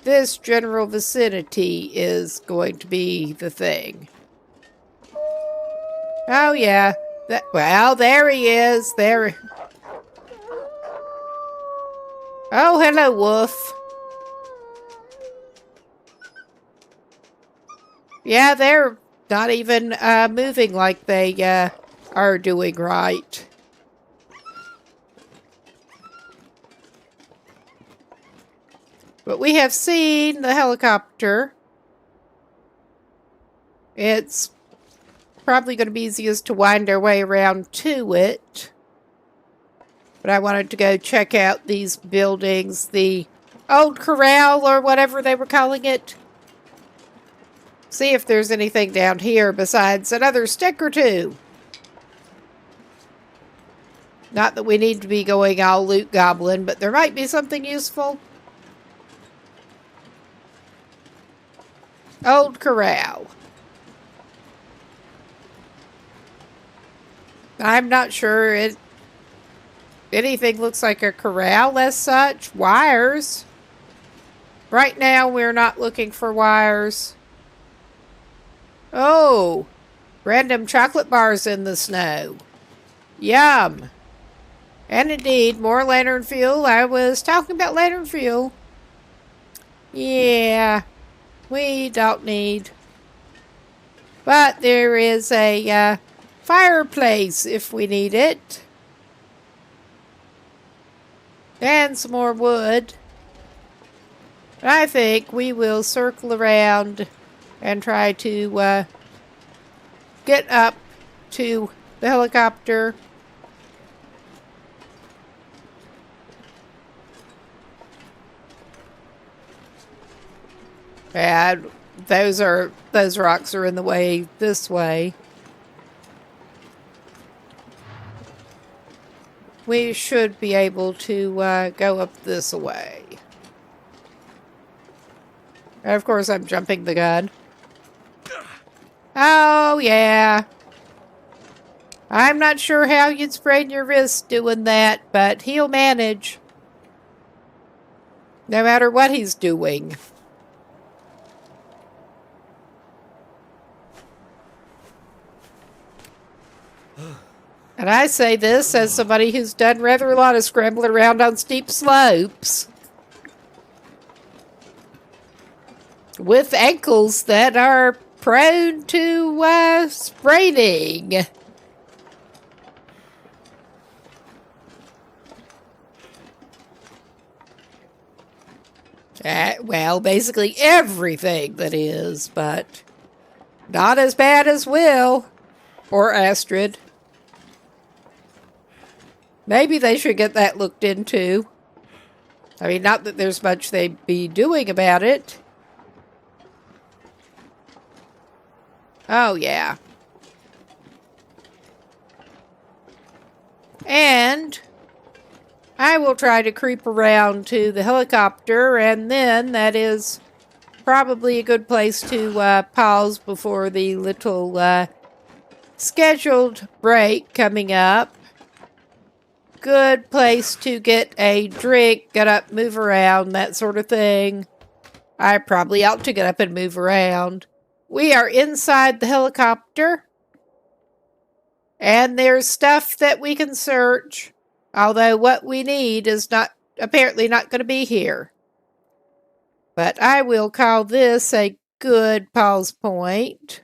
this general vicinity is going to be the thing. Oh, yeah. Well, there he is. There. Oh, hello, Wolf. Yeah, they're not even moving like they are doing right. But we have seen the helicopter. It's probably going to be easiest to wind our way around to it. But I wanted to go check out these buildings, the old corral or whatever they were calling it. See if there's anything down here besides another stick or two. Not that we need to be going all loot goblin, but there might be something useful. Old corral. I'm not sure anything looks like a corral as such. Wires. Right now we're not looking for wires. Oh, random chocolate bars in the snow. Yum. And indeed, more lantern fuel. I was talking about lantern fuel. Yeah. We don't need. But there is a fireplace if we need it. And some more wood. I think we will circle around and try to get up to the helicopter. And those rocks are in the way this way. We should be able to go up this way. And of course, I'm jumping the gun. Oh, yeah. I'm not sure how you'd sprain your wrist doing that, but he'll manage. No matter what he's doing. And I say this as somebody who's done rather a lot of scrambling around on steep slopes. With ankles that are prone to spraining. Well, basically everything that is, but not as bad as Will or Astrid. Maybe they should get that looked into. I mean, not that there's much they'd be doing about it. Oh, yeah. And I will try to creep around to the helicopter, and then that is Probably a good place to pause before the little scheduled break coming up. Good place to get a drink, get up, move around, that sort of thing. I probably ought to get up and move around. We are inside the helicopter, and there's stuff that we can search, although what we need is apparently not going to be here. But I will call this a good pause point.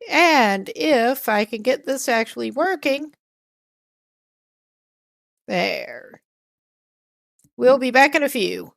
And if I can get this actually working, there. We'll be back in a few.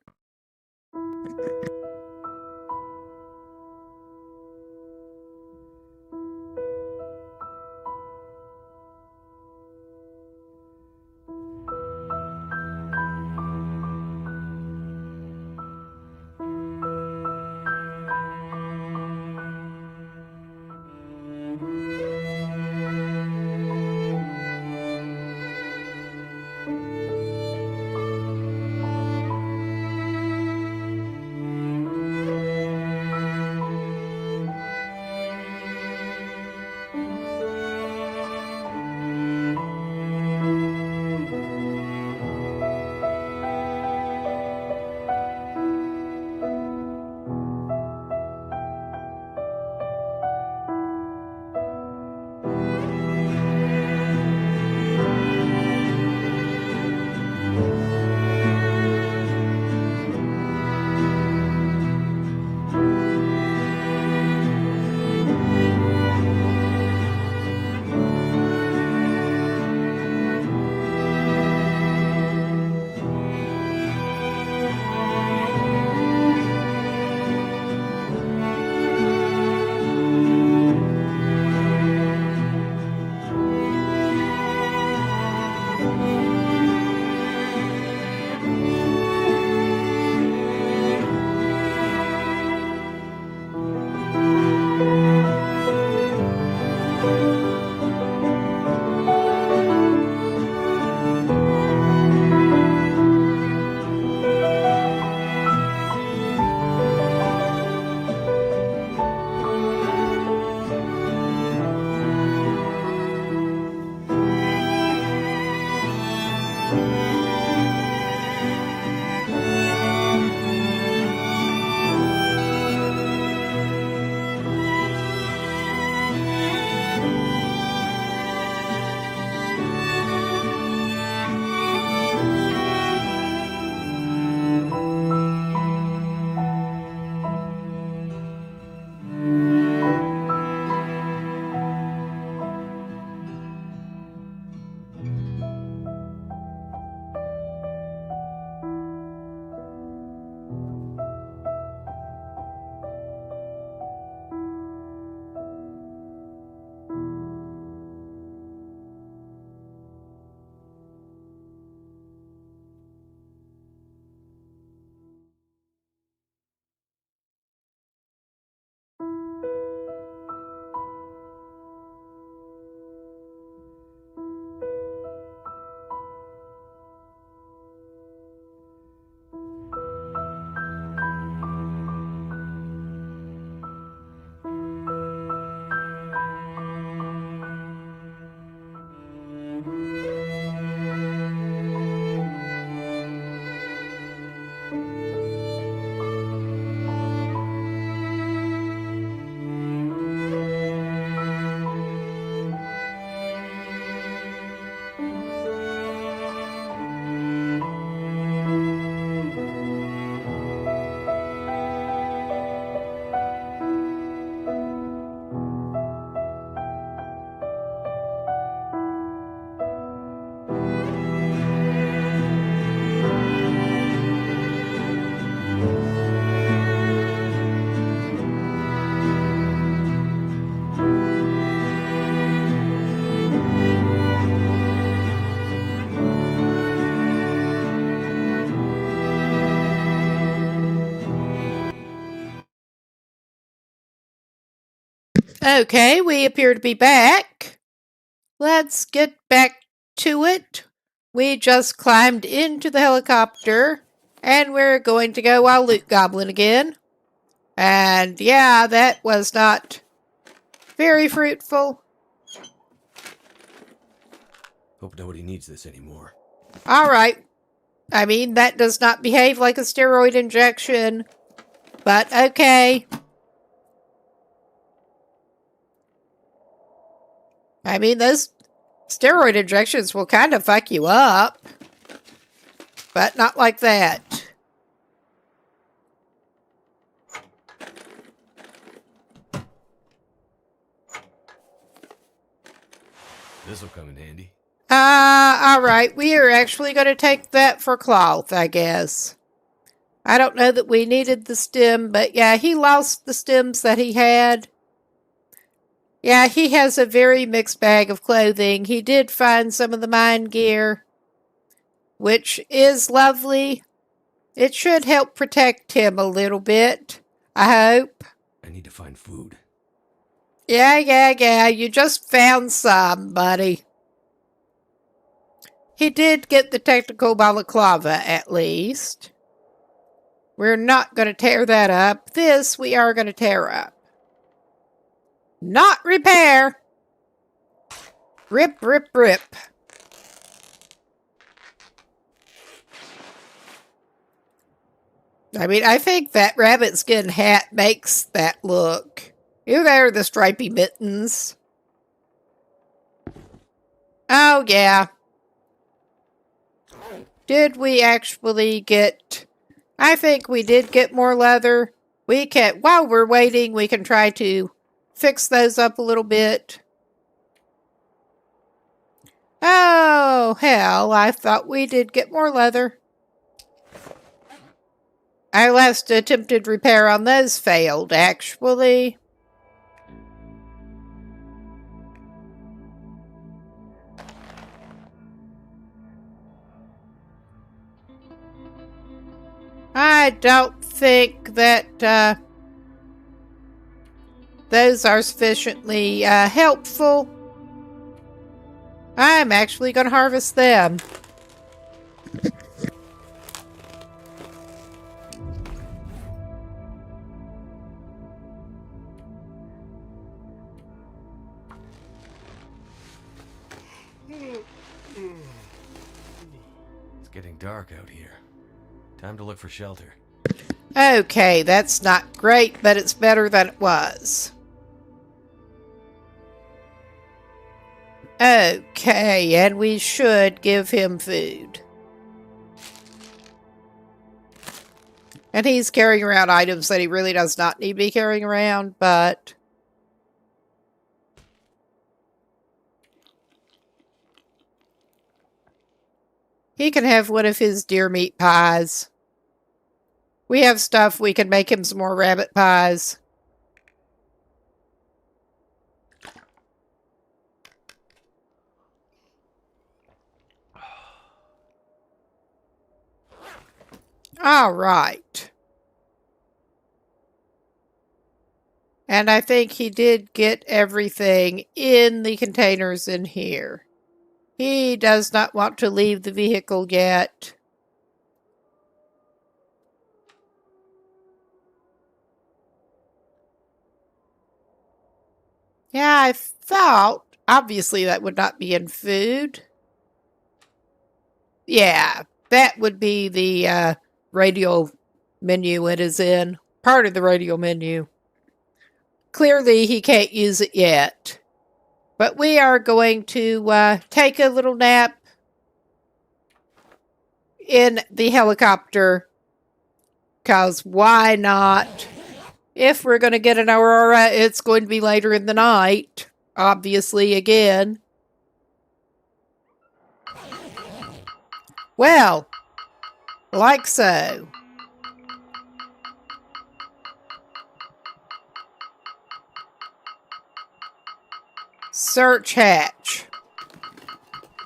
Okay, we appear to be back. Let's get back to it. We just climbed into the helicopter And we're going to go wild loot goblin again. And yeah, that was not very fruitful. Hope nobody needs this anymore. Alright. I mean, that does not behave like a steroid injection. But okay. I mean, those steroid injections will kind of fuck you up. But not like that. This'll come in handy. Alright. We are actually going to take that for cloth, I guess. I don't know that we needed the stem, but yeah, he lost the stems that he had. Yeah, he has a very mixed bag of clothing. He did find some of the mine gear, which is lovely. It should help protect him a little bit, I hope. I need to find food. Yeah. You just found some, buddy. He did get the technical balaclava, at least. We're not going to tear that up. This we are going to tear up. Not repair. Rip. I mean, I think that rabbit skin hat makes that look. You there, the stripy mittens. Oh, yeah. Did we actually get... I think we did get more leather. We can... While we're waiting, we can try to fix those up a little bit. Oh, hell. I thought we did get more leather. Our last attempted repair on those failed, actually. I don't think that those are sufficiently helpful. I'm actually going to harvest them. It's getting dark out here. Time to look for shelter. Okay, that's not great, but it's better than it was. Okay, and we should give him food. And he's carrying around items that he really does not need to be carrying around, but... he can have one of his deer meat pies. We have stuff we can make him some more rabbit pies. All right. And I think he did get everything in the containers in here. He does not want to leave the vehicle yet. Yeah, I thought, obviously that would not be in food. Yeah, that would be the radio menu it is in. Part of the radio menu. Clearly he can't use it yet. But we are going to take a little nap in the helicopter. Because why not? If we're going to get an aurora, it's going to be later in the night. Obviously, again. Well, like so. Search hatch.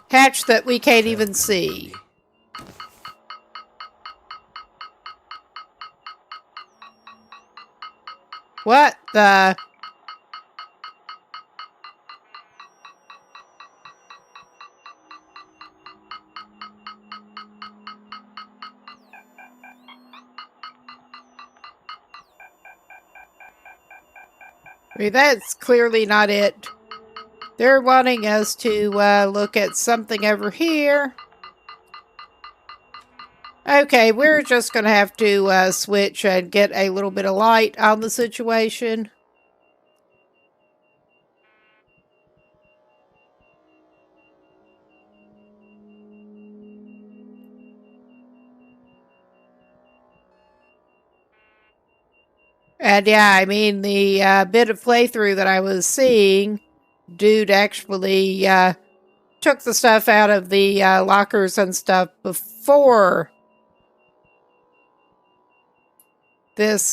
Hatch that we can't even see. What the... I mean, that's clearly not it. They're wanting us to look at something over here. Okay, we're just going to have to switch and get a little bit of light on the situation. And yeah, I mean, the bit of playthrough that I was seeing, dude actually took the stuff out of the lockers and stuff before the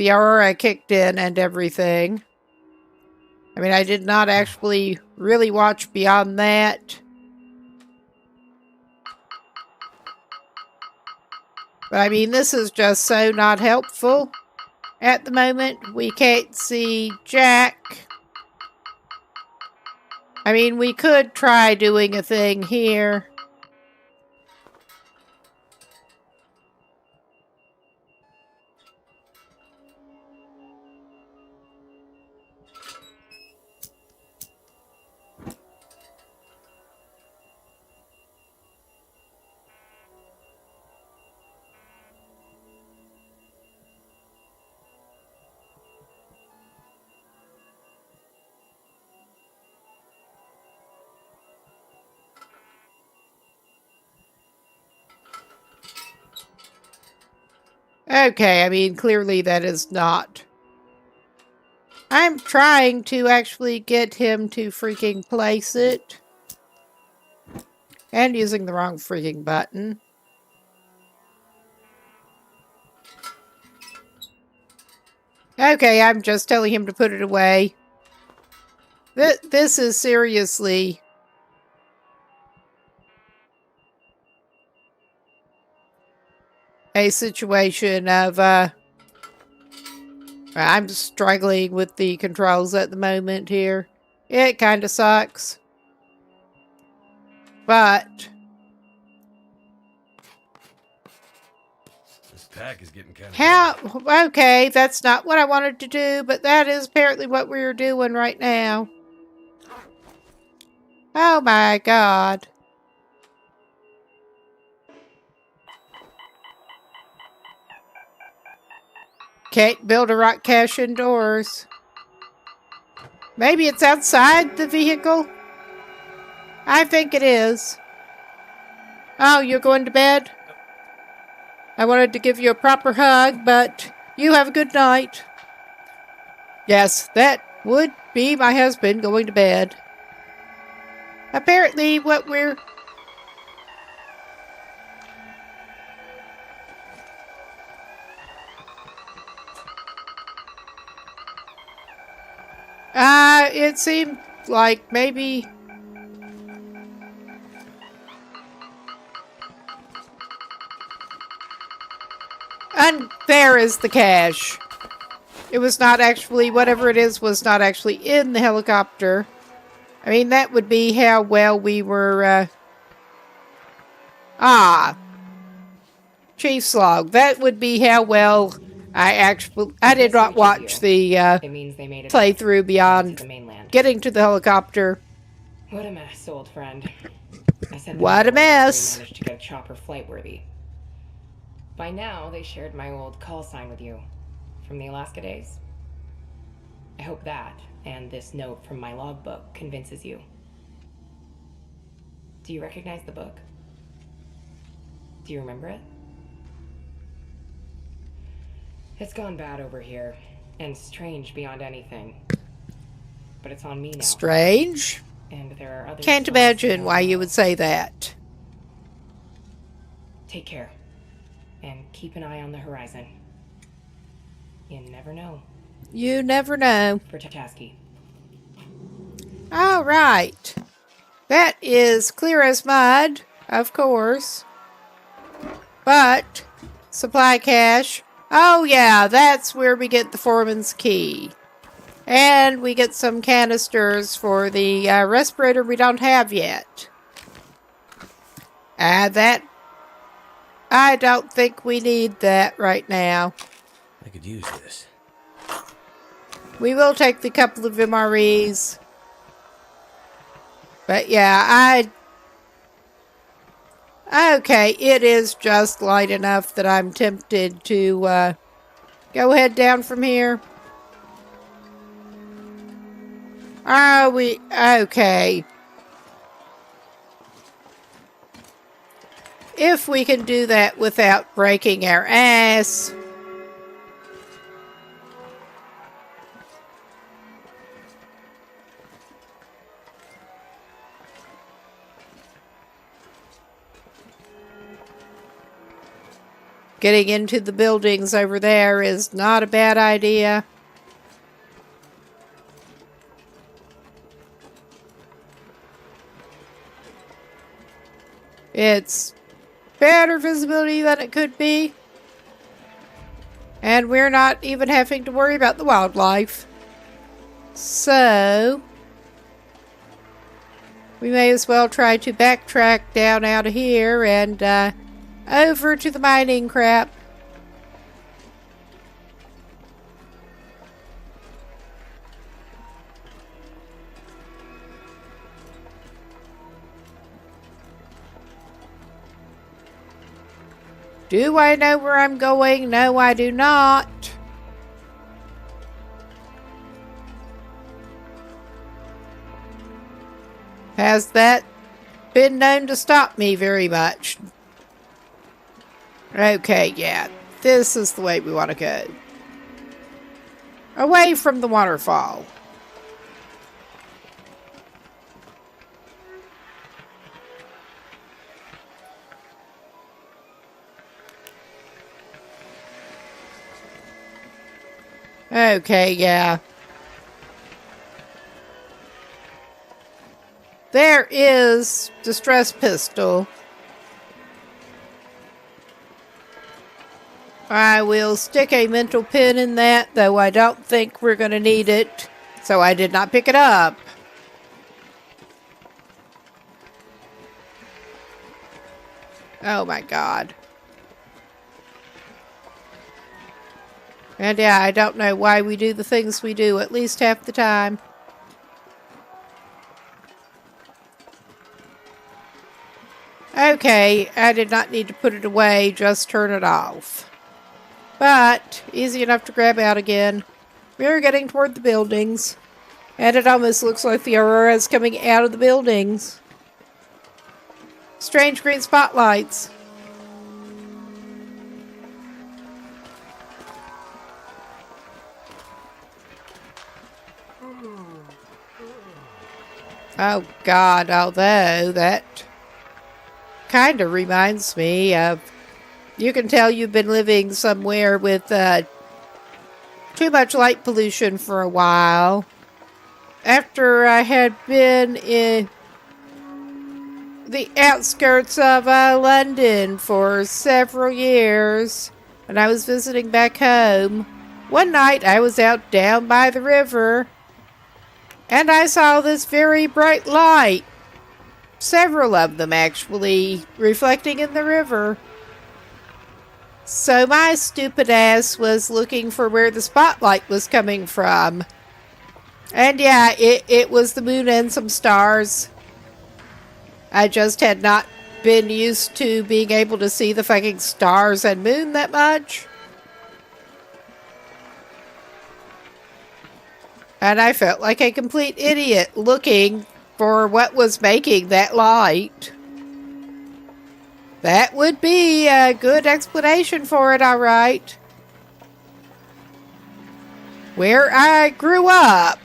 Aurora kicked in and everything. I mean, I did not actually really watch beyond that. But I mean, this is just so not helpful. At the moment, we can't see Jack. I mean, we could try doing a thing here. Okay, I mean, clearly that is not. I'm trying to actually get him to freaking place it. And using the wrong freaking button. Okay, I'm just telling him to put it away. This is seriously a situation of, I'm struggling with the controls at the moment here. It kind of sucks. But This pack is getting kind of how? Okay, that's not what I wanted to do, but that is apparently what we're doing right now. Oh my god. Can't build a rock cache indoors. Maybe it's outside the vehicle? I think it is. Oh, you're going to bed? I wanted to give you a proper hug, but you have a good night. Yes, that would be my husband going to bed. Apparently what we're... it seemed like maybe... And there is the cache. It was not actually, whatever it is, was not actually in the helicopter. I mean, that would be how well we were, Chief's log. That would be how well I did not watch the, It means they made it playthrough to beyond the mainland. getting to the helicopter. What a mess, old friend. I sent them What a reports before mess. we managed to get a chopper flight worthy. By now, they shared my old call sign with you from the Alaska days. I hope that, and this note from my logbook, convinces you. Do you recognize the book? Do you remember it? It's gone bad over here, and strange beyond anything. But it's on me now. Strange? And there are other Can't souls imagine who why don't you know. would say that. Take care. And keep an eye on the horizon. You never know. You never know. For Tasky. All right. That is clear as mud, of course. But, supply cache. Oh yeah, that's where we get the foreman's key. And we get some canisters for the respirator we don't have yet. That... I don't think we need that right now. I could use this. We will take the couple of MREs. But yeah, okay, it is just light enough that I'm tempted to go ahead down from here. Are we? Okay. If we can do that without breaking our ass. Getting into the buildings over there is not a bad idea. It's better visibility than it could be. And we're not even having to worry about the wildlife. So, we may as well try to backtrack down out of here and over to the mining crap. Do I know where I'm going? No, I do not. Has that been known to stop me very much? Okay, yeah. This is the way we want to go. Away from the waterfall. Okay, yeah. There is distress pistol. I will stick a mental pin in that, though I don't think we're going to need it, so I did not pick it up. Oh my god. And yeah, I don't know why we do the things we do at least half the time. Okay, I did not need to put it away, just turn it off. But, easy enough to grab out again. We're getting toward the buildings. And it almost looks like the aurora is coming out of the buildings. Strange green spotlights. Oh god, although that kind of reminds me of, you can tell you've been living somewhere with too much light pollution for a while. After I had been in the outskirts of London for several years, and I was visiting back home, one night I was out down by the river, and I saw this very bright light. Several of them, actually, reflecting in the river. So my stupid ass was looking for where the spotlight was coming from. And yeah, it was the moon and some stars. I just had not been used to being able to see the fucking stars and moon that much. And I felt like a complete idiot looking for what was making that light. That would be a good explanation for it, all right. Where I grew up.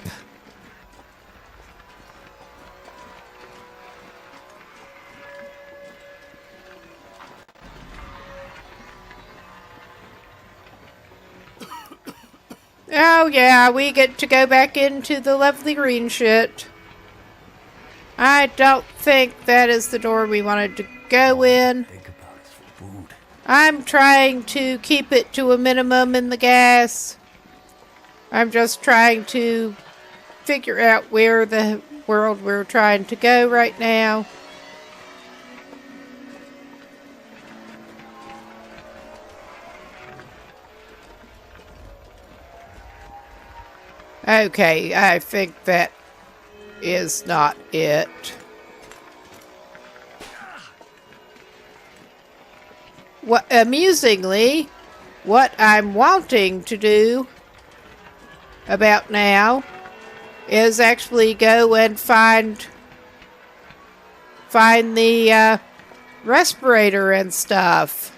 Oh yeah, we get to go back into the lovely green shit. I don't think that is the door we wanted to go in. Think about is food. I'm trying to keep it to a minimum in the gas. I'm just trying to figure out where the world we're trying to go right now. Okay, I think that is not it. What, amusingly, what I'm wanting to do about now is actually go and find the respirator and stuff.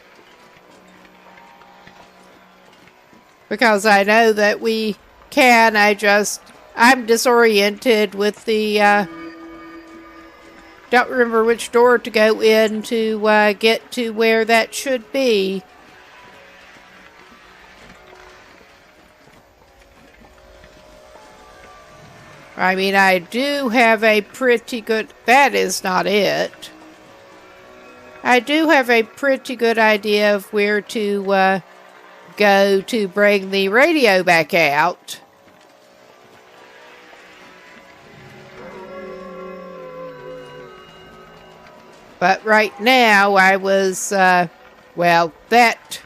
Because I know that we can, I'm disoriented with the, don't remember which door to go in to get to where that should be. I mean, I do have a pretty good, that is not it. I do have a pretty good idea of where to go to bring the radio back out. But right now I was, well, that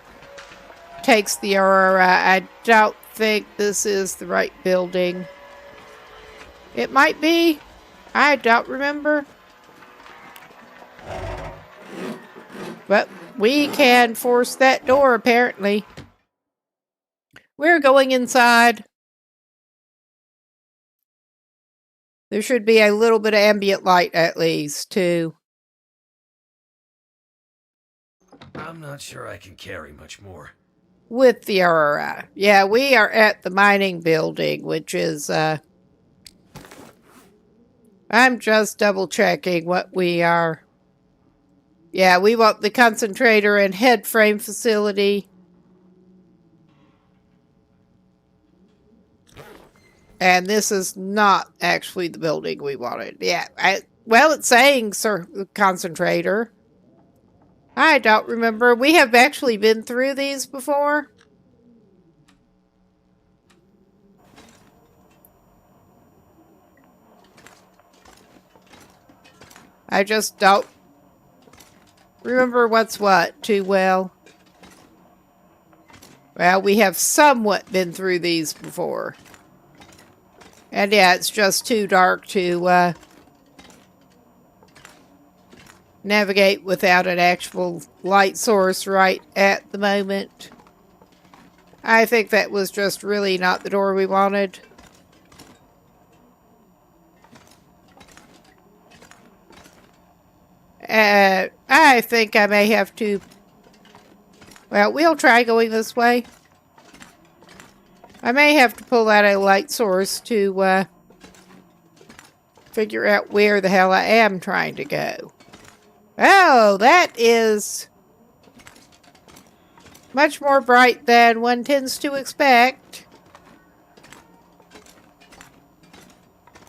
takes the aurora. I don't think this is the right building. It might be. I don't remember. But we can force that door, apparently. We're going inside. There should be a little bit of ambient light, at least, too. I'm not sure I can carry much more. With the aurora. Yeah, we are at the mining building, which is, I'm just double checking what we are. Yeah, we want the concentrator and head frame facility. And this is not actually the building we wanted. Yeah, well, it's saying concentrator. I don't remember. We have actually been through these before. I just don't remember what's what too well. Well, we have somewhat been through these before. And yeah, it's just too dark to navigate without an actual light source right at the moment. I think that was just really not the door we wanted. I think I may have to... Well, we'll try going this way. I may have to pull out a light source to figure out where the hell I am trying to go. Oh, that is much more bright than one tends to expect.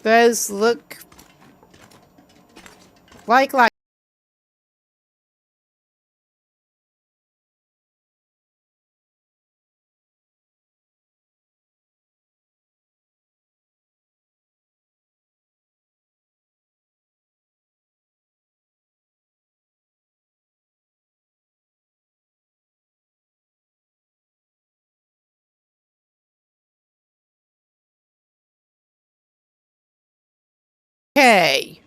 Those look like light. Okay.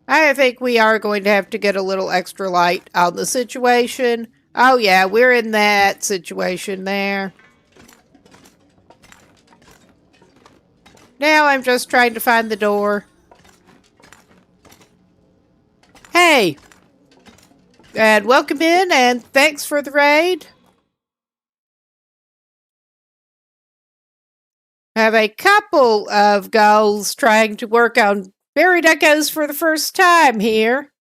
I think we are going to have to get a little extra light on the situation. Oh yeah, we're in that situation there. Now I'm just trying to find the door. Hey! And welcome in, and thanks for the raid. I have a couple of goals trying to work on buried echoes for the first time here.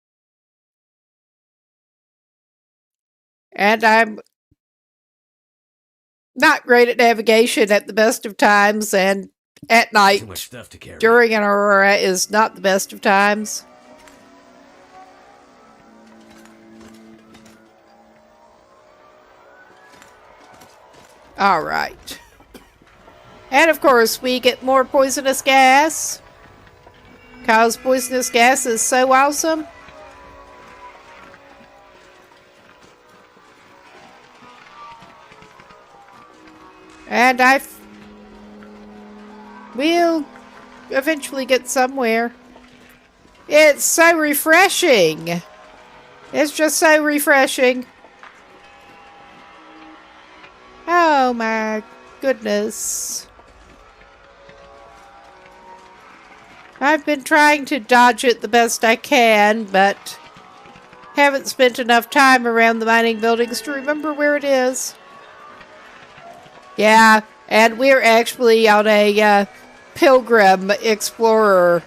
And I'm not great at navigation at the best of times, and at night Too much stuff to carry. during an aurora is not the best of times. All right. And of course, we get more poisonous gas. Because poisonous gas is so awesome. And We'll eventually get somewhere. It's so refreshing. It's just so refreshing. Oh my goodness. I've been trying to dodge it the best I can, but haven't spent enough time around the mining buildings to remember where it is. Yeah, and we're actually on a pilgrim explorer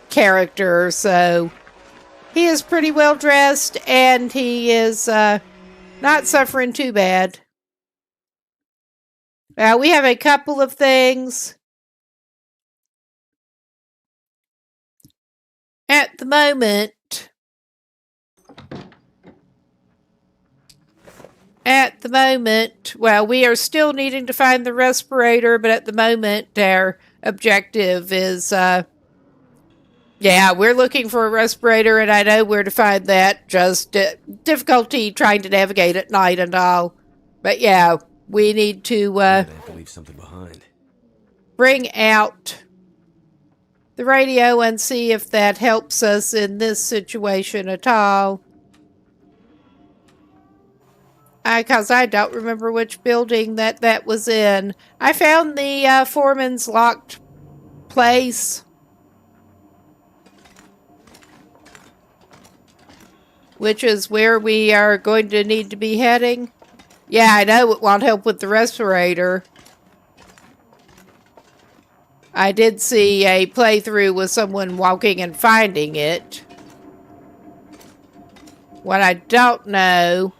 character, so he is pretty well dressed and he is not suffering too bad. We have a couple of things. At the moment, well, we are still needing to find the respirator, but at the moment, our objective is, we're looking for a respirator, and I know where to find that. Just difficulty trying to navigate at night and all. But yeah, we need to, I have to leave something behind. bring out the radio and see if that helps us in this situation at all. Because I don't remember which building that was in. I found the foreman's locked place, which is where we are going to need to be heading. Yeah, I know it won't help with the respirator. I did see a playthrough with someone walking and finding it. What I don't know,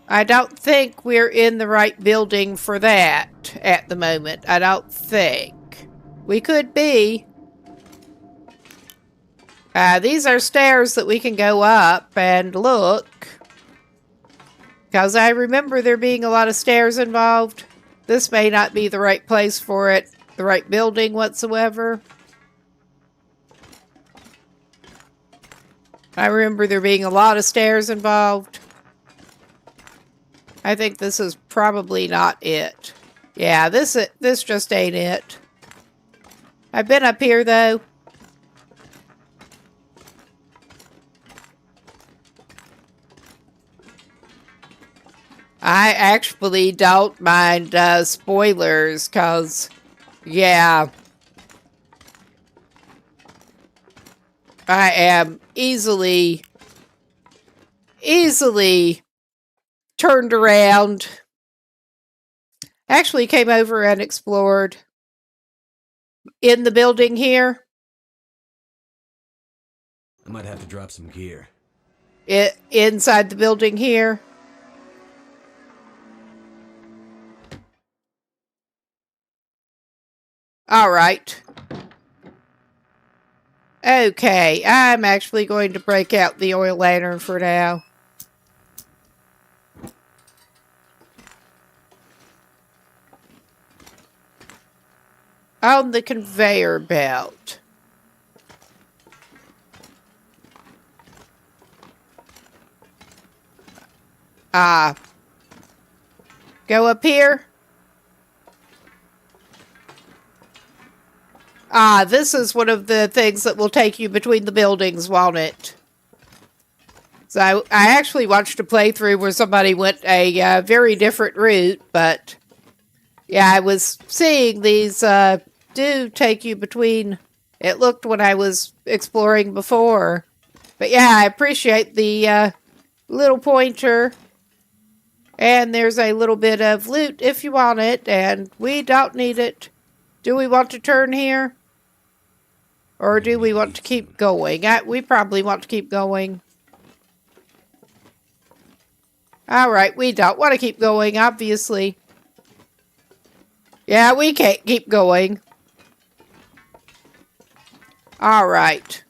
I don't think we're in the right building for that at the moment. I don't think. We could be. These are stairs that we can go up and look. Because I remember there being a lot of stairs involved. This may not be the right place for it, the right building whatsoever. I remember there being a lot of stairs involved. I think this is probably not it. Yeah, this just ain't it. I've been up here though. I actually don't mind spoilers, because, yeah, I am easily turned around. Actually came over and explored in the building here. I might have to drop some gear. Inside the building here. All right. Okay, I'm actually going to break out the oil lantern for now. On the conveyor belt. Go up here. This is one of the things that will take you between the buildings, won't it? So I actually watched a playthrough where somebody went a very different route, but yeah, I was seeing these do take you between, it looked when I was exploring before. But yeah, I appreciate the little pointer. And there's a little bit of loot if you want it, and we don't need it. Do we want to turn here? Or do we want to keep going? We probably want to keep going. Alright, we don't want to keep going, obviously. Yeah, we can't keep going. Alright.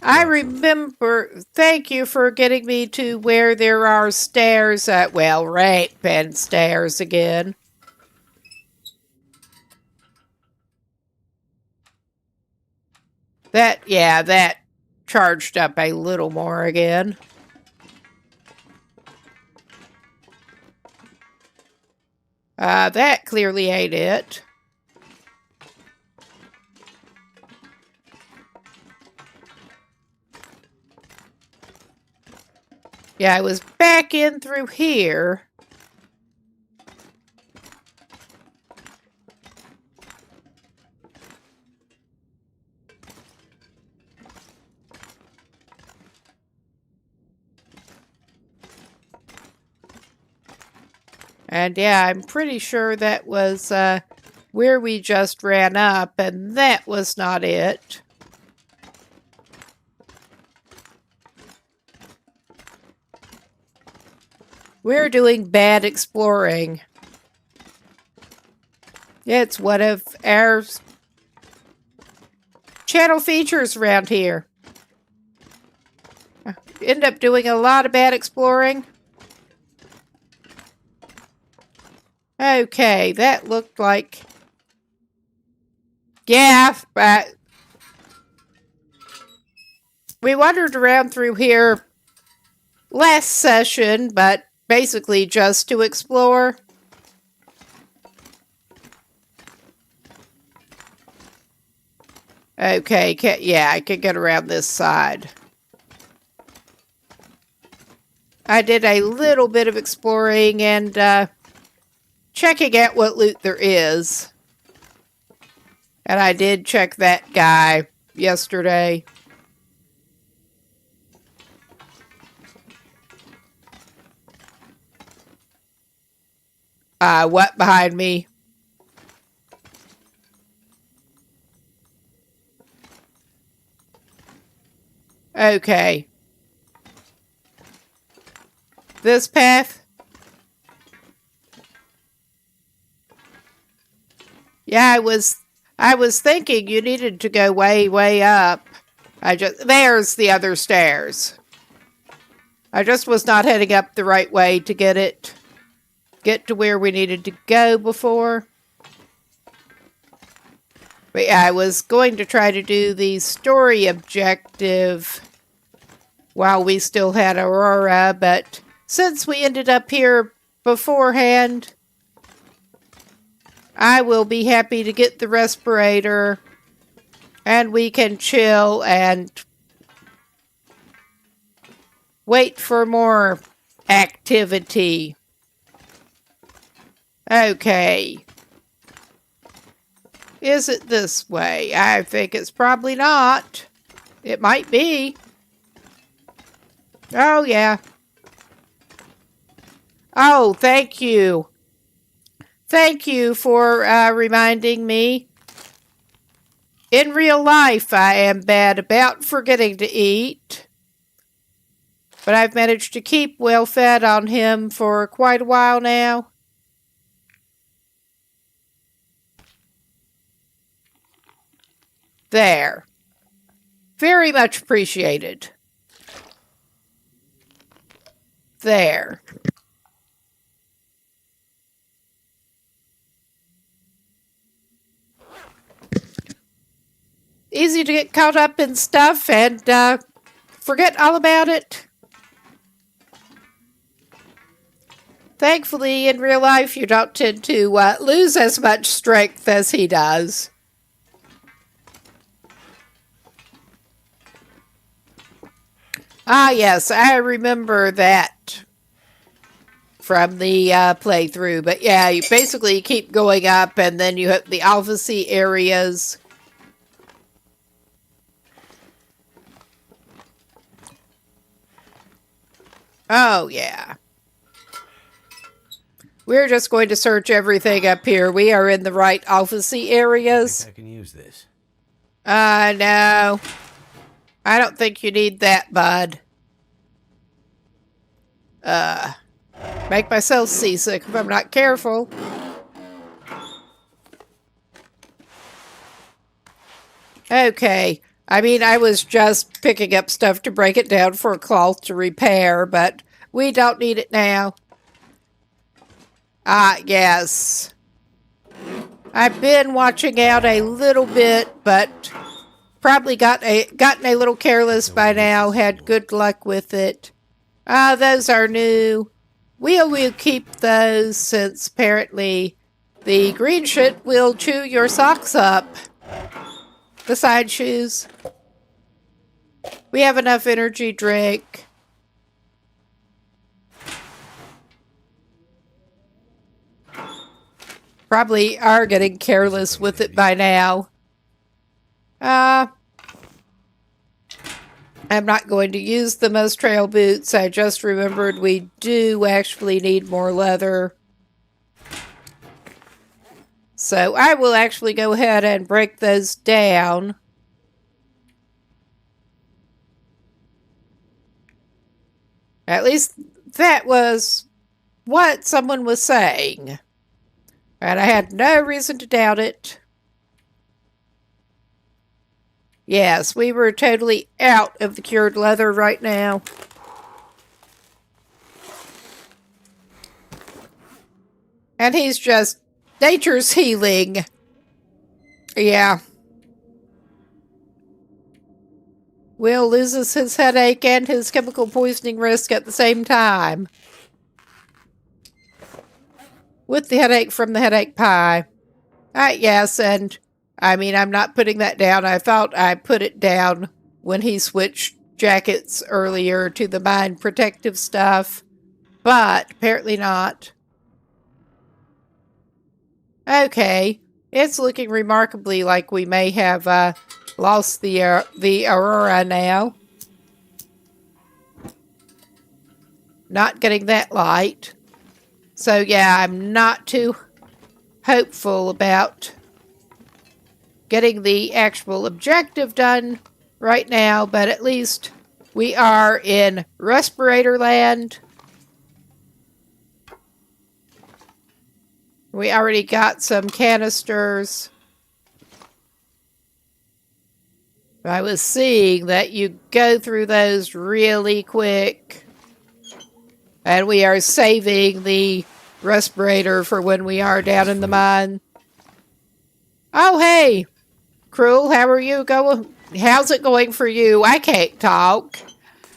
I remember, thank you for getting me to where there are stairs at, well, ramp and stairs again. That charged up a little more again. That clearly ain't it. Yeah, I was back in through here. And yeah, I'm pretty sure that was where we just ran up, and that was not it. We're doing bad exploring. It's one of our channel features around here. End up doing a lot of bad exploring. Okay, that looked like... Yeah, but... We wandered around through here last session, but basically just to explore. Okay, yeah, I can get around this side. I did a little bit of exploring and checking out what loot there is. And I did check that guy yesterday. What behind me? Okay. This path? Yeah, I was thinking you needed to go way up. There's the other stairs. I just was not heading up the right way to get to where we needed to go before. But yeah, I was going to try to do the story objective while we still had Aurora, but since we ended up here beforehand, I will be happy to get the respirator and we can chill and wait for more activity. Okay. Is it this way? I think it's probably not. It might be. Oh, yeah. Oh, thank you. Thank you for reminding me. In real life, I am bad about forgetting to eat. But I've managed to keep well fed on him for quite a while now. There. Very much appreciated. There. Easy to get caught up in stuff and forget all about it. Thankfully, in real life, you don't tend to lose as much strength as he does. Ah, yes, I remember that from the playthrough. But yeah, you basically keep going up, and then you hit the office-y areas. Oh, yeah. We're just going to search everything up here. We are in the right office-y areas. I can use this. No. I don't think you need that, bud. Make myself seasick if I'm not careful. Okay. I mean, I was just picking up stuff to break it down for a cloth to repair, but we don't need it now. Yes. I've been watching out a little bit, but probably gotten a little careless by now. Had good luck with it. Those are new. We will keep those since apparently the green shit will chew your socks up. The side shoes. We have enough energy drink. Probably are getting careless with it by now. I'm not going to use the most trail boots. I just remembered we do actually need more leather. So I will actually go ahead and break those down. At least that was what someone was saying. And I had no reason to doubt it. Yes, we were totally out of the cured leather right now. And he's just nature's healing. Yeah. Will loses his headache and his chemical poisoning risk at the same time. With the headache from the headache pie. Yes, and I mean, I'm not putting that down. I thought I put it down when he switched jackets earlier to the mind protective stuff, but apparently not. Okay, it's looking remarkably like we may have lost the aurora now. Not getting that light. So yeah, I'm not too hopeful about getting the actual objective done right now, but at least we are in respirator land. We already got some canisters. I was seeing that you go through those really quick. And we are saving the respirator for when we are down in the mine. Oh, hey! Cruel, how are you going? How's it going for you? I can't talk.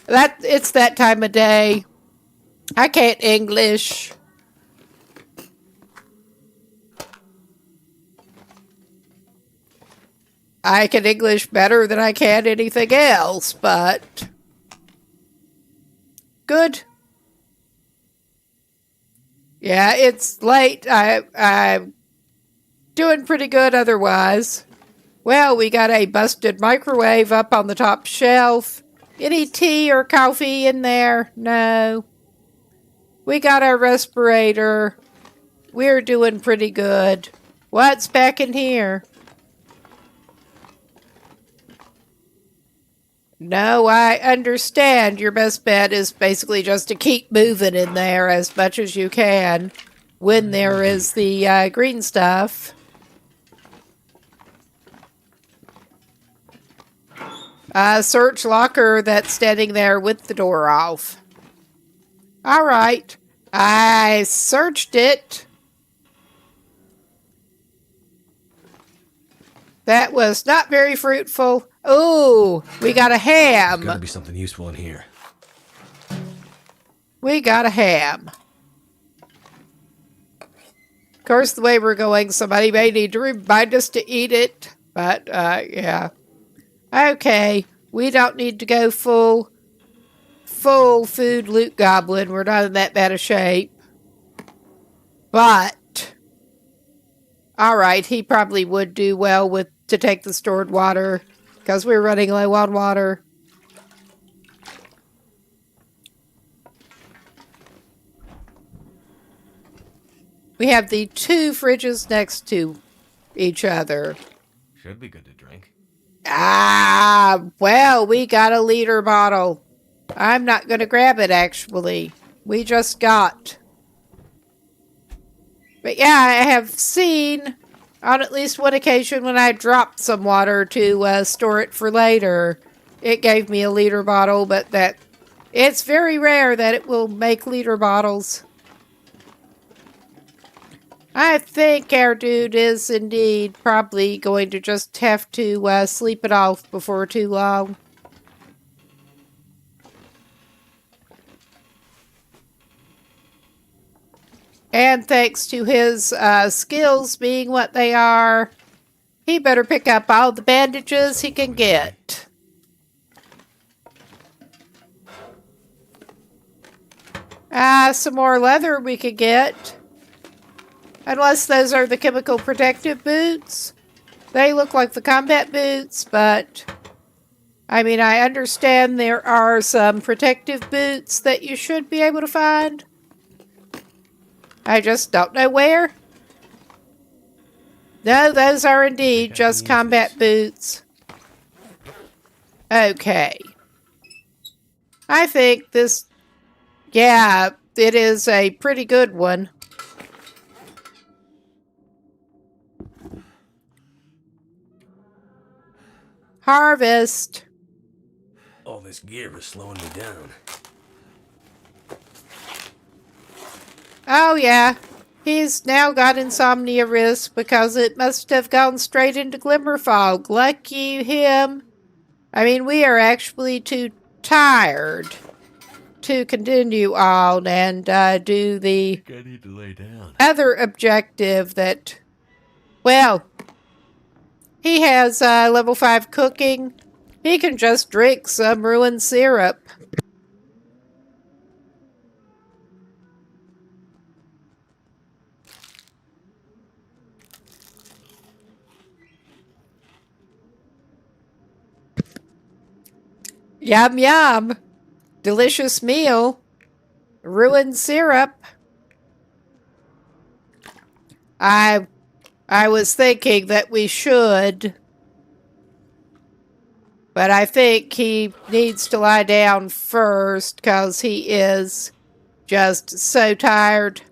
It's that time of day. I can't English. I can English better than I can anything else, but good. Yeah, it's late. I'm doing pretty good otherwise. Well, we got a busted microwave up on the top shelf. Any tea or coffee in there? No. We got our respirator. We're doing pretty good. What's back in here? No, I understand. Your best bet is basically just to keep moving in there as much as you can when there is the green stuff. Search locker that's standing there with the door off. All right. I searched it. That was not very fruitful. Ooh, we got a ham. There's gotta be something useful in here. We got a ham. Of course, the way we're going, somebody may need to remind us to eat it. But, yeah. Okay, we don't need to go full food loot goblin. We're not in that bad a shape. But, alright, he probably would do well to take the stored water, because we're running low on water. We have the two fridges next to each other. Should be good to drink. Well, we got a liter bottle. I'm not going to grab it, actually. We just got. But yeah, I have seen on at least one occasion when I dropped some water to store it for later, it gave me a liter bottle, but it's very rare that it will make liter bottles. I think our dude is indeed probably going to just have to sleep it off before too long. And thanks to his skills being what they are, he better pick up all the bandages he can get. Some more leather we could get. Unless those are the chemical protective boots. They look like the combat boots, but I mean, I understand there are some protective boots that you should be able to find. I just don't know where. No, those are indeed just combat boots. Okay. I think this, yeah, it is a pretty good one. Harvest. All this gear is slowing me down. Oh, yeah. He's now got insomnia risk because it must have gone straight into glimmer fog. Lucky him. I mean, we are actually too tired to continue on and do the I need to lay down. other objective that, well, he has level 5 cooking. He can just drink some ruined syrup. Yum yum. Delicious meal. Ruined syrup. I was thinking that we should, but I think he needs to lie down first because he is just so tired.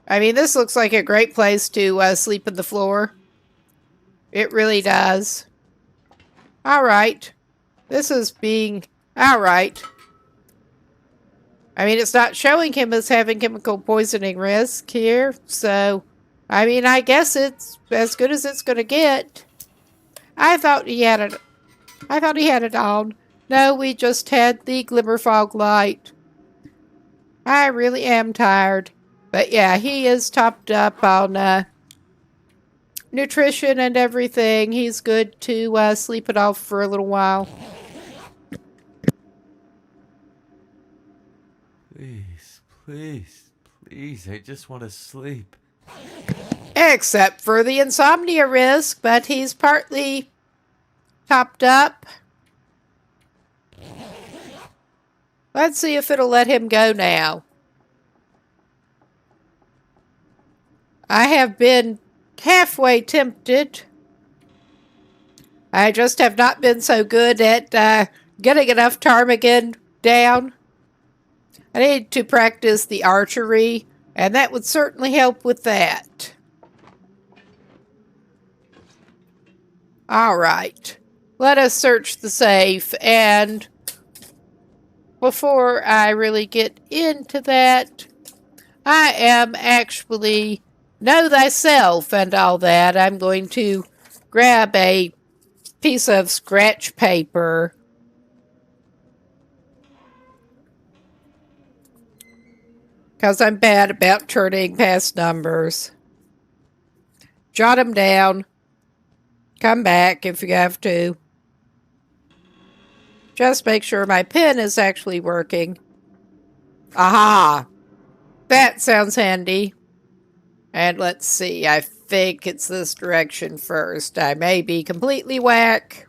I mean, this looks like a great place to sleep on the floor. It really does. All right. This is being... All right. I mean, it's not showing him as having chemical poisoning risk here, so... I mean, I guess it's as good as it's going to get. I thought he had it on. No, we just had the glimmer fog light. I really am tired. But yeah, he is topped up on nutrition and everything. He's good to sleep it off for a little while. Please, please, please, I just want to sleep. Except for the insomnia risk, but he's partly topped up. Let's see if it'll let him go now. I have been halfway tempted. I just have not been so good at getting enough ptarmigan down. I need to practice the archery, and that would certainly help with that. All right. Let us search the safe, and before I really get into that, I am actually know thyself and all that. I'm going to grab a piece of scratch paper because I'm bad about turning past numbers. Jot them down. Come back if you have to. Just make sure my pen is actually working. Aha! That sounds handy. And let's see, I think it's this direction first. I may be completely whack.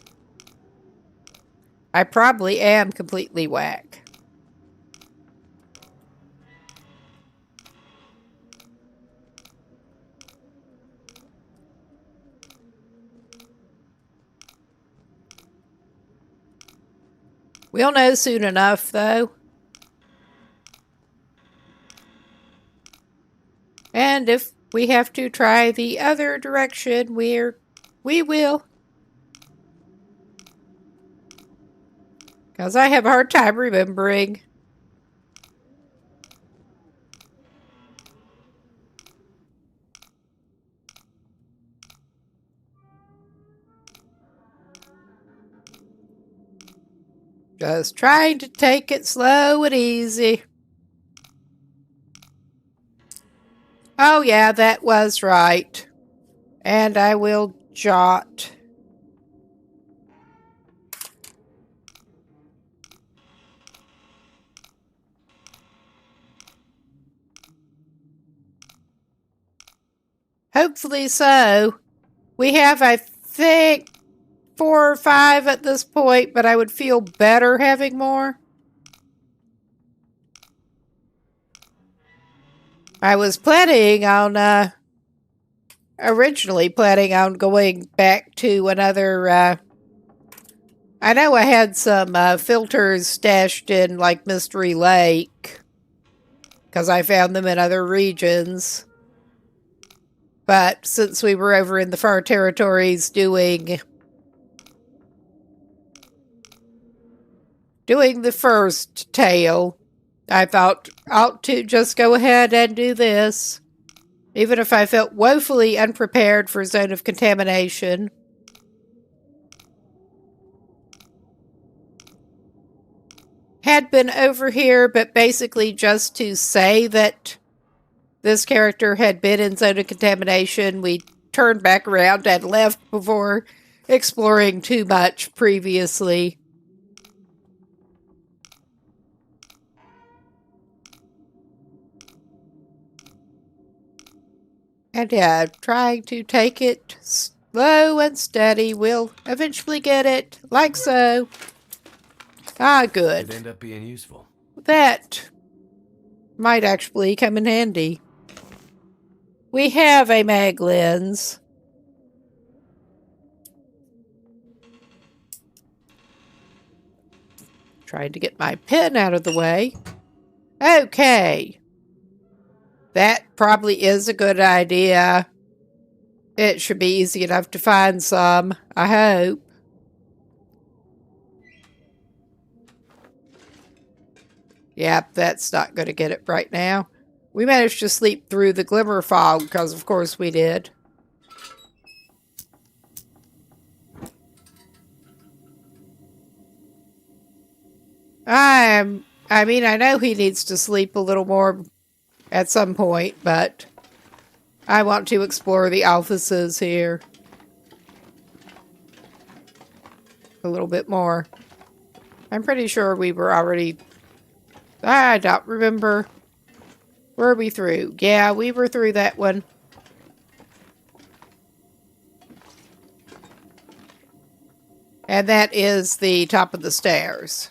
I probably am completely whack. We'll know soon enough, though. And if we have to try the other direction, we will. Because I have a hard time remembering. Just trying to take it slow and easy. Oh yeah, that was right. And I will jot. Hopefully so. We have, I think, 4 or 5 at this point, but I would feel better having more. I was originally planning on going back to another, I know I had some filters stashed in, like, Mystery Lake, because I found them in other regions. But since we were over in the far territories doing the first tale, I thought I ought to just go ahead and do this, even if I felt woefully unprepared for Zone of Contamination. Had been over here, but basically just to say that this character had been in Zone of Contamination. We turned back around and left before exploring too much previously. And yeah, trying to take it slow and steady. We'll eventually get it, like so. Ah, good. Could end up being useful. That might actually come in handy. We have a mag lens. Trying to get my pen out of the way. Okay. That probably is a good idea. It should be easy enough to find some, I hope. Yep, that's not going to get it right now. We managed to sleep through the glimmer fog, because of course we did. I mean, I know he needs to sleep a little more at some point, but I want to explore the offices here a little bit more. I'm pretty sure we were already... I don't remember. Were we through? Yeah, we were through that one. And that is the top of the stairs.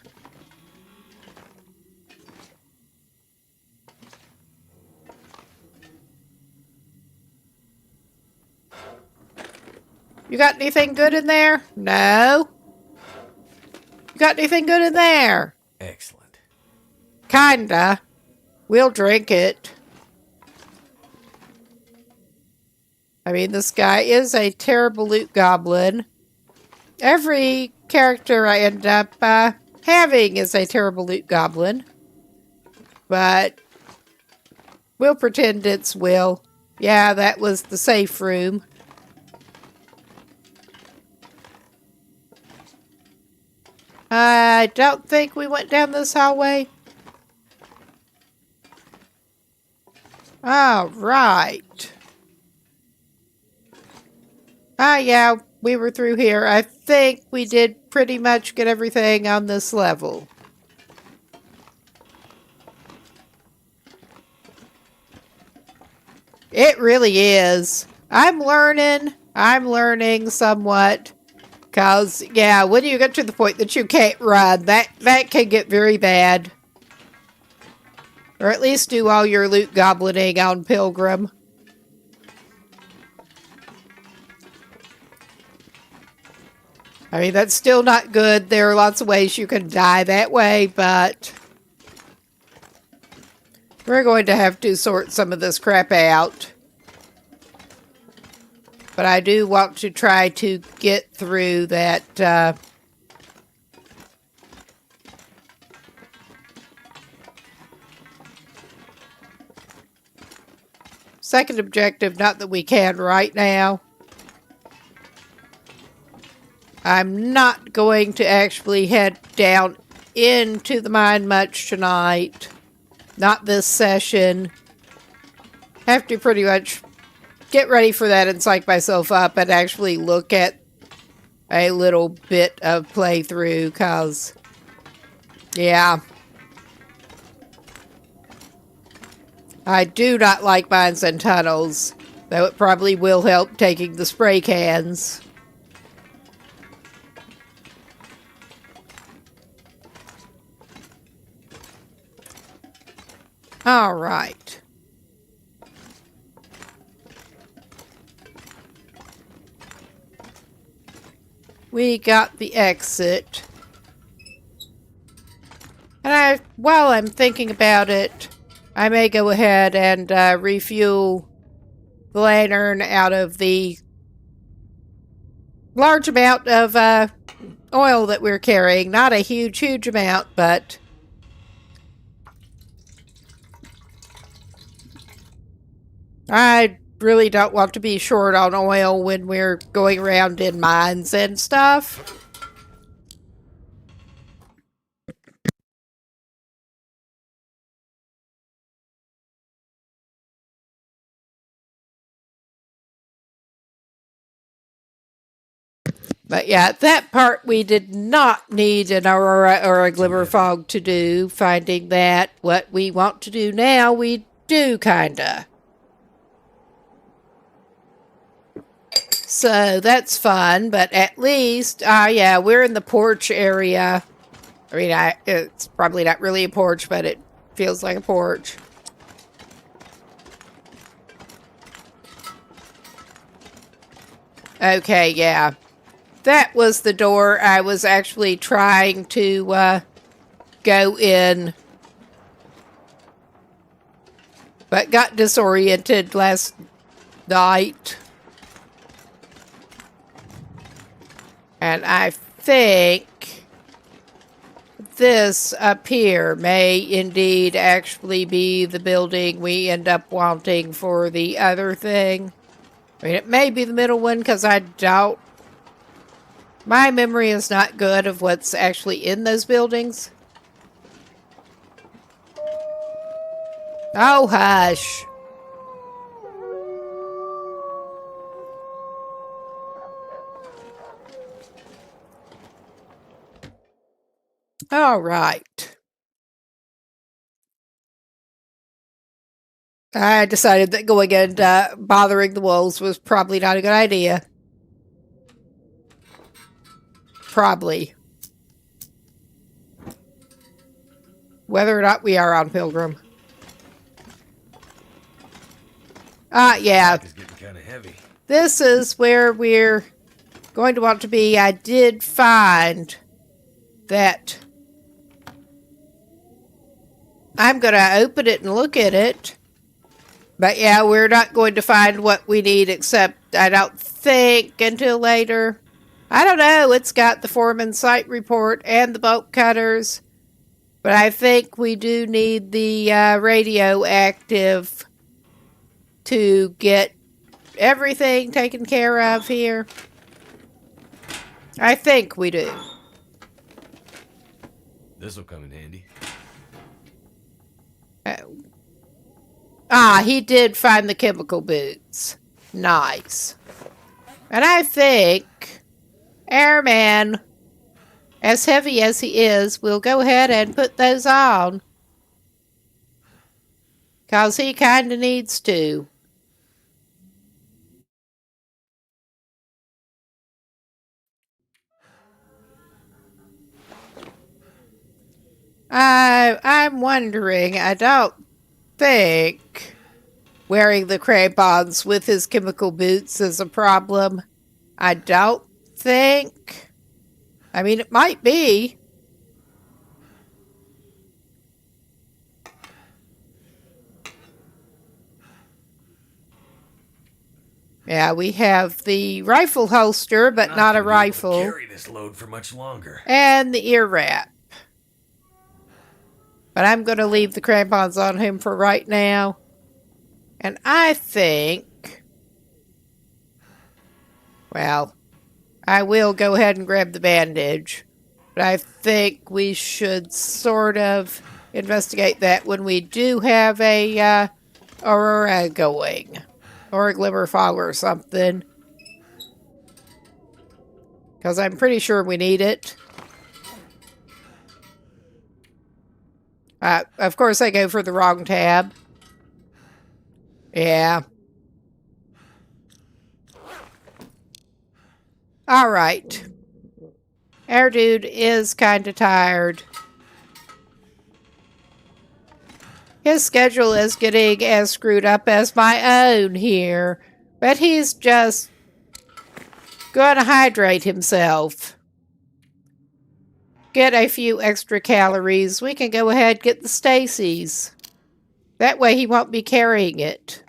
You got anything good in there? No. You got anything good in there? Excellent. Kinda. We'll drink it. I mean, this guy is a terrible loot goblin. Every character I end up having is a terrible loot goblin. But we'll pretend it's Will. Yeah, that was the safe room. I don't think we went down this hallway. All right. Yeah, we were through here. I think we did pretty much get everything on this level. It really is. I'm learning somewhat. Because, yeah, when you get to the point that you can't run, that can get very bad. Or at least do all your loot goblining on Pilgrim. I mean, that's still not good. There are lots of ways you can die that way, but we're going to have to sort some of this crap out. But I do want to try to get through that second objective. Not that we can right now. I'm not going to actually head down into the mine much tonight. Not this session. Have to pretty much get ready for that and psych myself up and actually look at a little bit of playthrough, because, yeah. I do not like mines and tunnels, though it probably will help taking the spray cans. All right. We got the exit. And while I'm thinking about it, I may go ahead and refuel the lantern out of the large amount of oil that we're carrying. Not a huge amount, but I really don't want to be short on oil when we're going around in mines and stuff. But yeah, that part we did not need an aurora or a glimmer fog to do. Finding that what we want to do now, we do kinda. So that's fun, but at least, yeah, we're in the porch area. I mean, it's probably not really a porch, but it feels like a porch. Okay, yeah. That was the door I was actually trying to go in, but got disoriented last night. And I think this up here may indeed actually be the building we end up wanting for the other thing. I mean, it may be the middle one, because I doubt... My memory is not good of what's actually in those buildings. Oh, hush. All right. I decided that going and bothering the wolves was probably not a good idea. Probably. Whether or not we are on Pilgrim. Yeah. It's getting kind of heavy. This is where we're going to want to be. I did find that I'm going to open it and look at it. But yeah, we're not going to find what we need, except I don't think until later. I don't know. It's got the foreman's site report and the bolt cutters. But I think we do need the radioactive to get everything taken care of here. I think we do. This'll come in handy. He did find the chemical boots. Nice. And I think Airman, as heavy as he is, will go ahead and put those on. 'Cause he kind of needs to. I'm wondering, I don't think wearing the crampons with his chemical boots is a problem. I don't think. I mean, it might be. Yeah, we have the rifle holster, but not a rifle. Carry this load for much longer. And the ear wrap. But I'm going to leave the crampons on him for right now. And I think... Well, I will go ahead and grab the bandage. But I think we should sort of investigate that when we do have a aurora going. Or a glimmer fog or something. Because I'm pretty sure we need it. Of course, I go for the wrong tab. Yeah. Alright. Our dude is kind of tired. His schedule is getting as screwed up as my own here. But he's just going to hydrate himself. Get a few extra calories. We can go ahead and get the Stacy's. That way he won't be carrying it.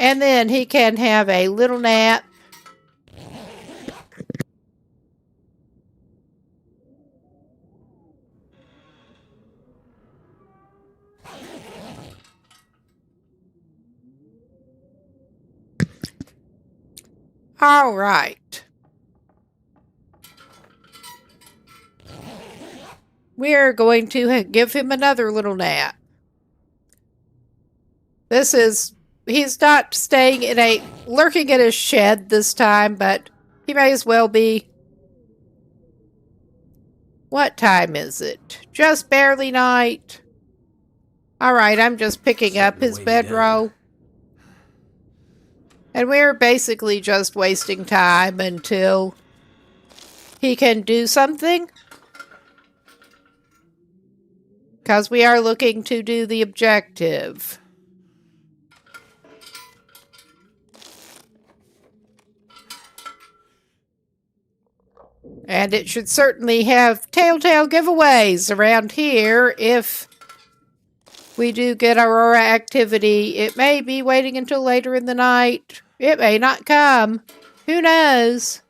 And then he can have a little nap. All right. We're going to give him another little nap. He's not staying lurking in a shed this time, but he may as well be. What time is it? Just barely night. All right, I'm just picking up his bedroll. And we're basically just wasting time until he can do something. Because we are looking to do the objective. And it should certainly have telltale giveaways around here if we do get aurora activity. It may be waiting until later in the night. It may not come. Who knows?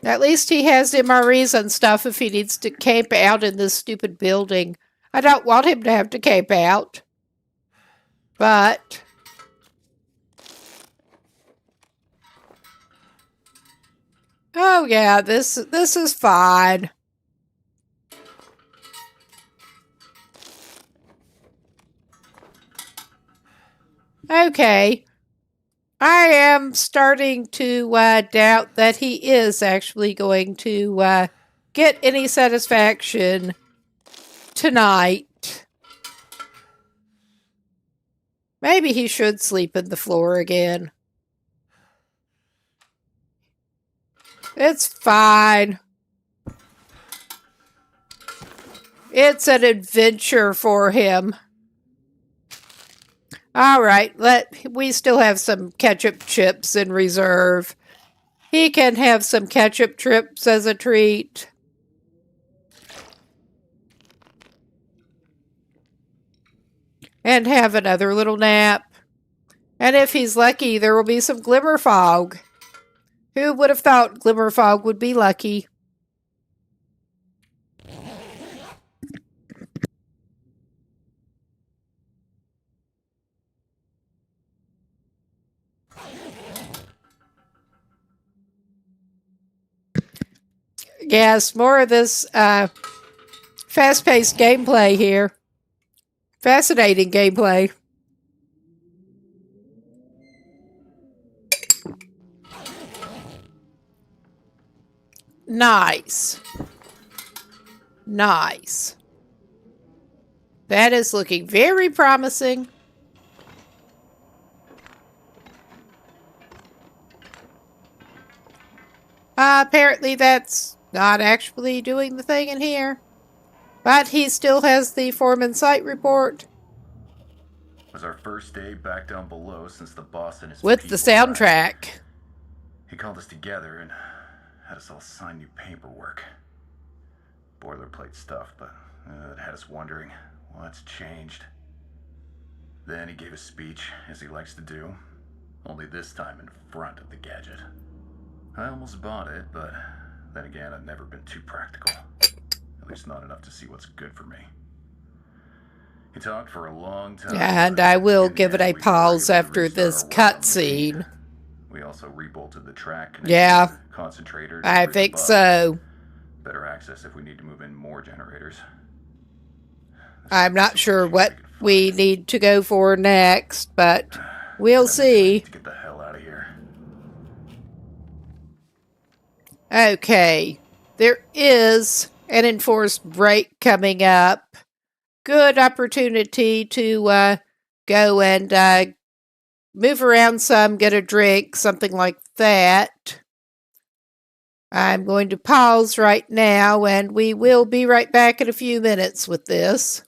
At least he has MREs and stuff if he needs to camp out in this stupid building. I don't want him to have to camp out. But oh yeah, this is fine. Okay. I am starting to doubt that he is actually going to get any satisfaction tonight. Maybe he should sleep in the floor again. It's fine. It's an adventure for him. All right, we still have some ketchup chips in reserve. He can have some ketchup chips as a treat. And have another little nap. And if he's lucky, there will be some glimmer fog. Who would have thought glimmer fog would be lucky? Yes, more of this fast-paced gameplay here. Fascinating gameplay. Nice. Nice. That is looking very promising. Apparently that's not actually doing the thing in here. But he still has the foreman site report. It was our first day back down below since the boss and his with the soundtrack. He called us together and had us all sign new paperwork. Boilerplate stuff, but it had us wondering what's changed. Then he gave a speech, as he likes to do, only this time in front of the gadget. I almost bought it, but then again, I've never been too practical. At least not enough to see what's good for me. He talked for a long time. And I will give it a pause after this cutscene. We also rebolted the track Yeah, connecting the concentrator to I the ridge think above. so. Better access if we need to move in more generators. I'm not sure what we Find. need to go for next, but we'll And that means we need see. to get the hell out of here. Okay, there is an enforced break coming up. Good opportunity to go and move around some, get a drink, something like that. I'm going to pause right now, and we will be right back in a few minutes with this.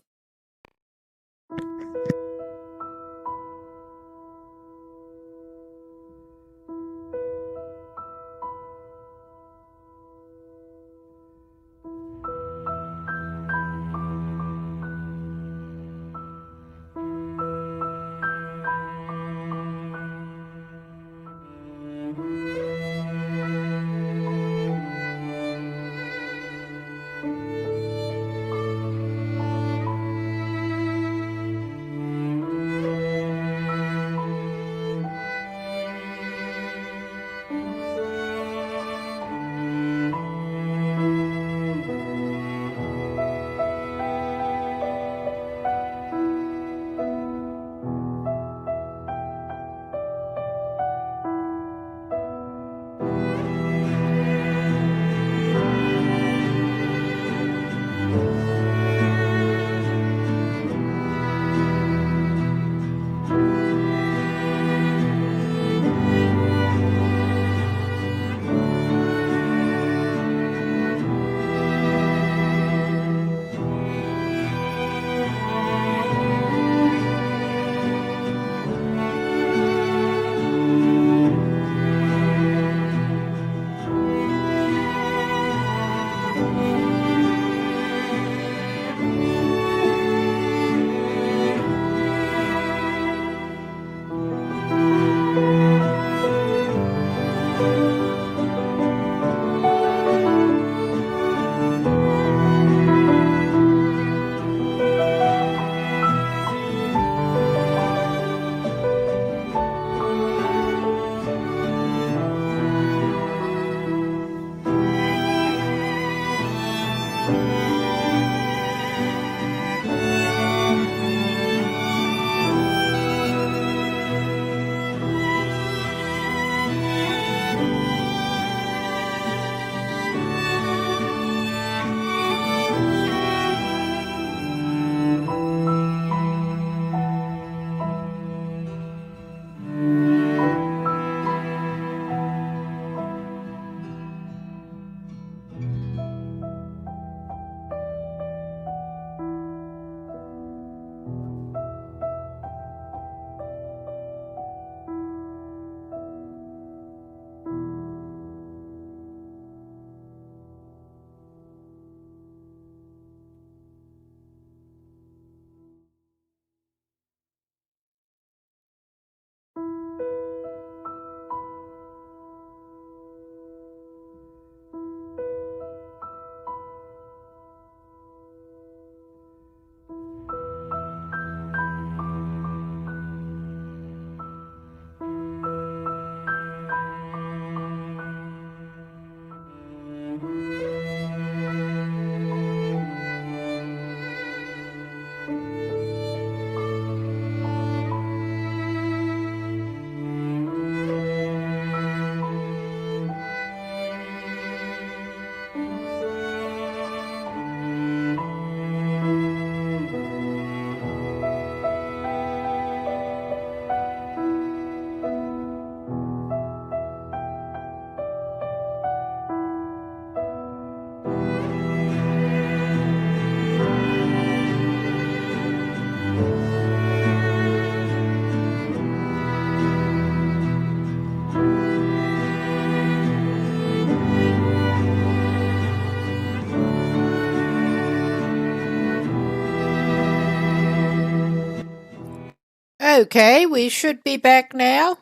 Okay, we should be back now.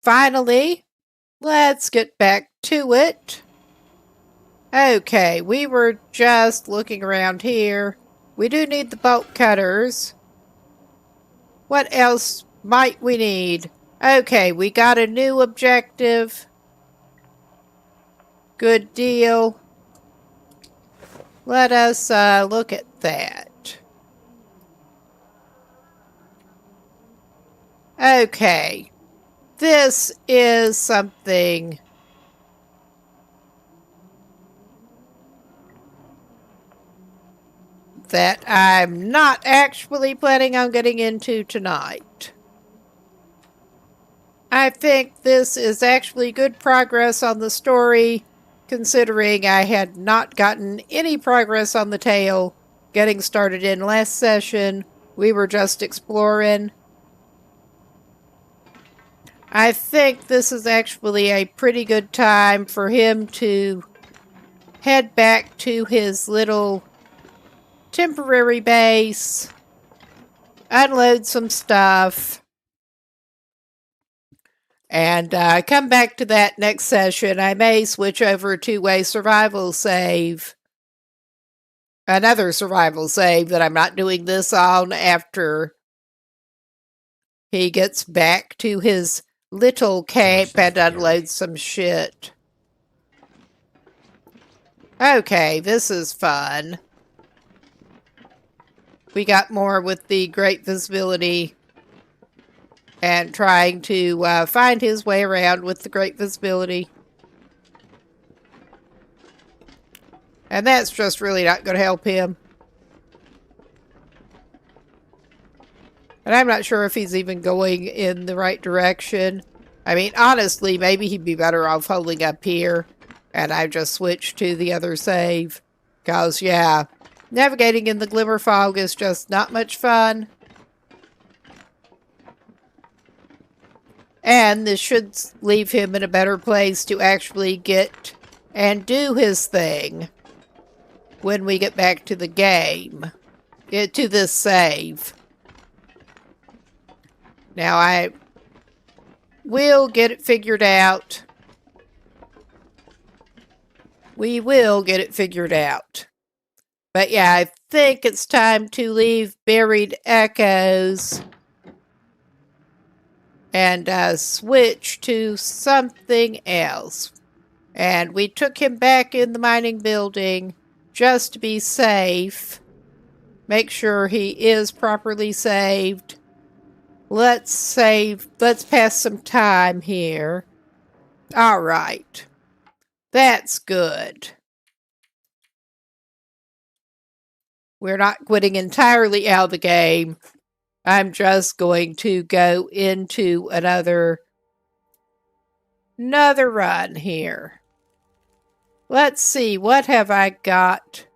Finally, let's get back to it. Okay, we were just looking around here. We do need the bolt cutters. What else might we need? Okay, we got a new objective. Good deal. Let us look at that. Okay. This is something that I'm not actually planning on getting into tonight. I think this is actually good progress on the story, considering I had not gotten any progress on the tale getting started in last session. We were just exploring. I think this is actually a pretty good time for him to head back to his little temporary base, unload some stuff, and come back to that next session. I may switch over to a survival save. Another survival save that I'm not doing this on after he gets back to his little camp and unloads some shit. Okay, this is fun. We got more with the great visibility and trying to find his way around with the great visibility. And that's just really not going to help him. And I'm not sure if he's even going in the right direction. I mean, honestly, maybe he'd be better off holding up here. And I just switched to the other save. Because, yeah, navigating in the glimmer fog is just not much fun. And this should leave him in a better place to actually get and do his thing when we get back to the game. To this save. Now, I will get it figured out. We will get it figured out. But yeah, I think it's time to leave Buried Echoes and switch to something else. And we took him back in the mining building just to be safe. Make sure he is properly saved. Let's pass some time here. All right. That's good. We're not quitting entirely out of the game. I'm just going to go into another run here. Let's see, what have I got?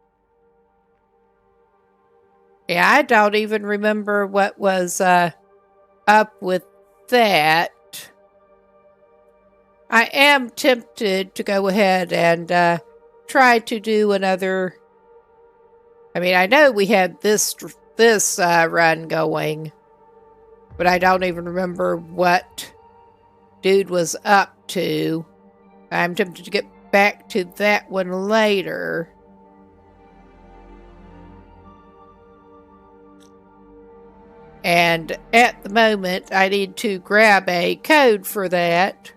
Yeah, I don't even remember what was up with that. I am tempted to go ahead and try to do another. I mean, I know we had this run going, but I don't even remember what dude was up to. I'm tempted to get back to that one later. And at the moment, I need to grab a code for that,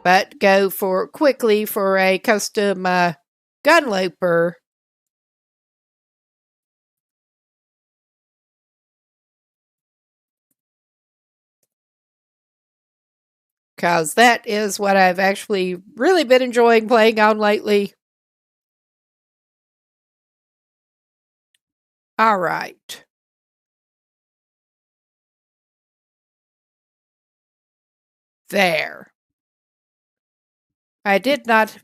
but go quickly for a custom gunlooper. Because that is what I've actually really been enjoying playing on lately. All right. There. I did not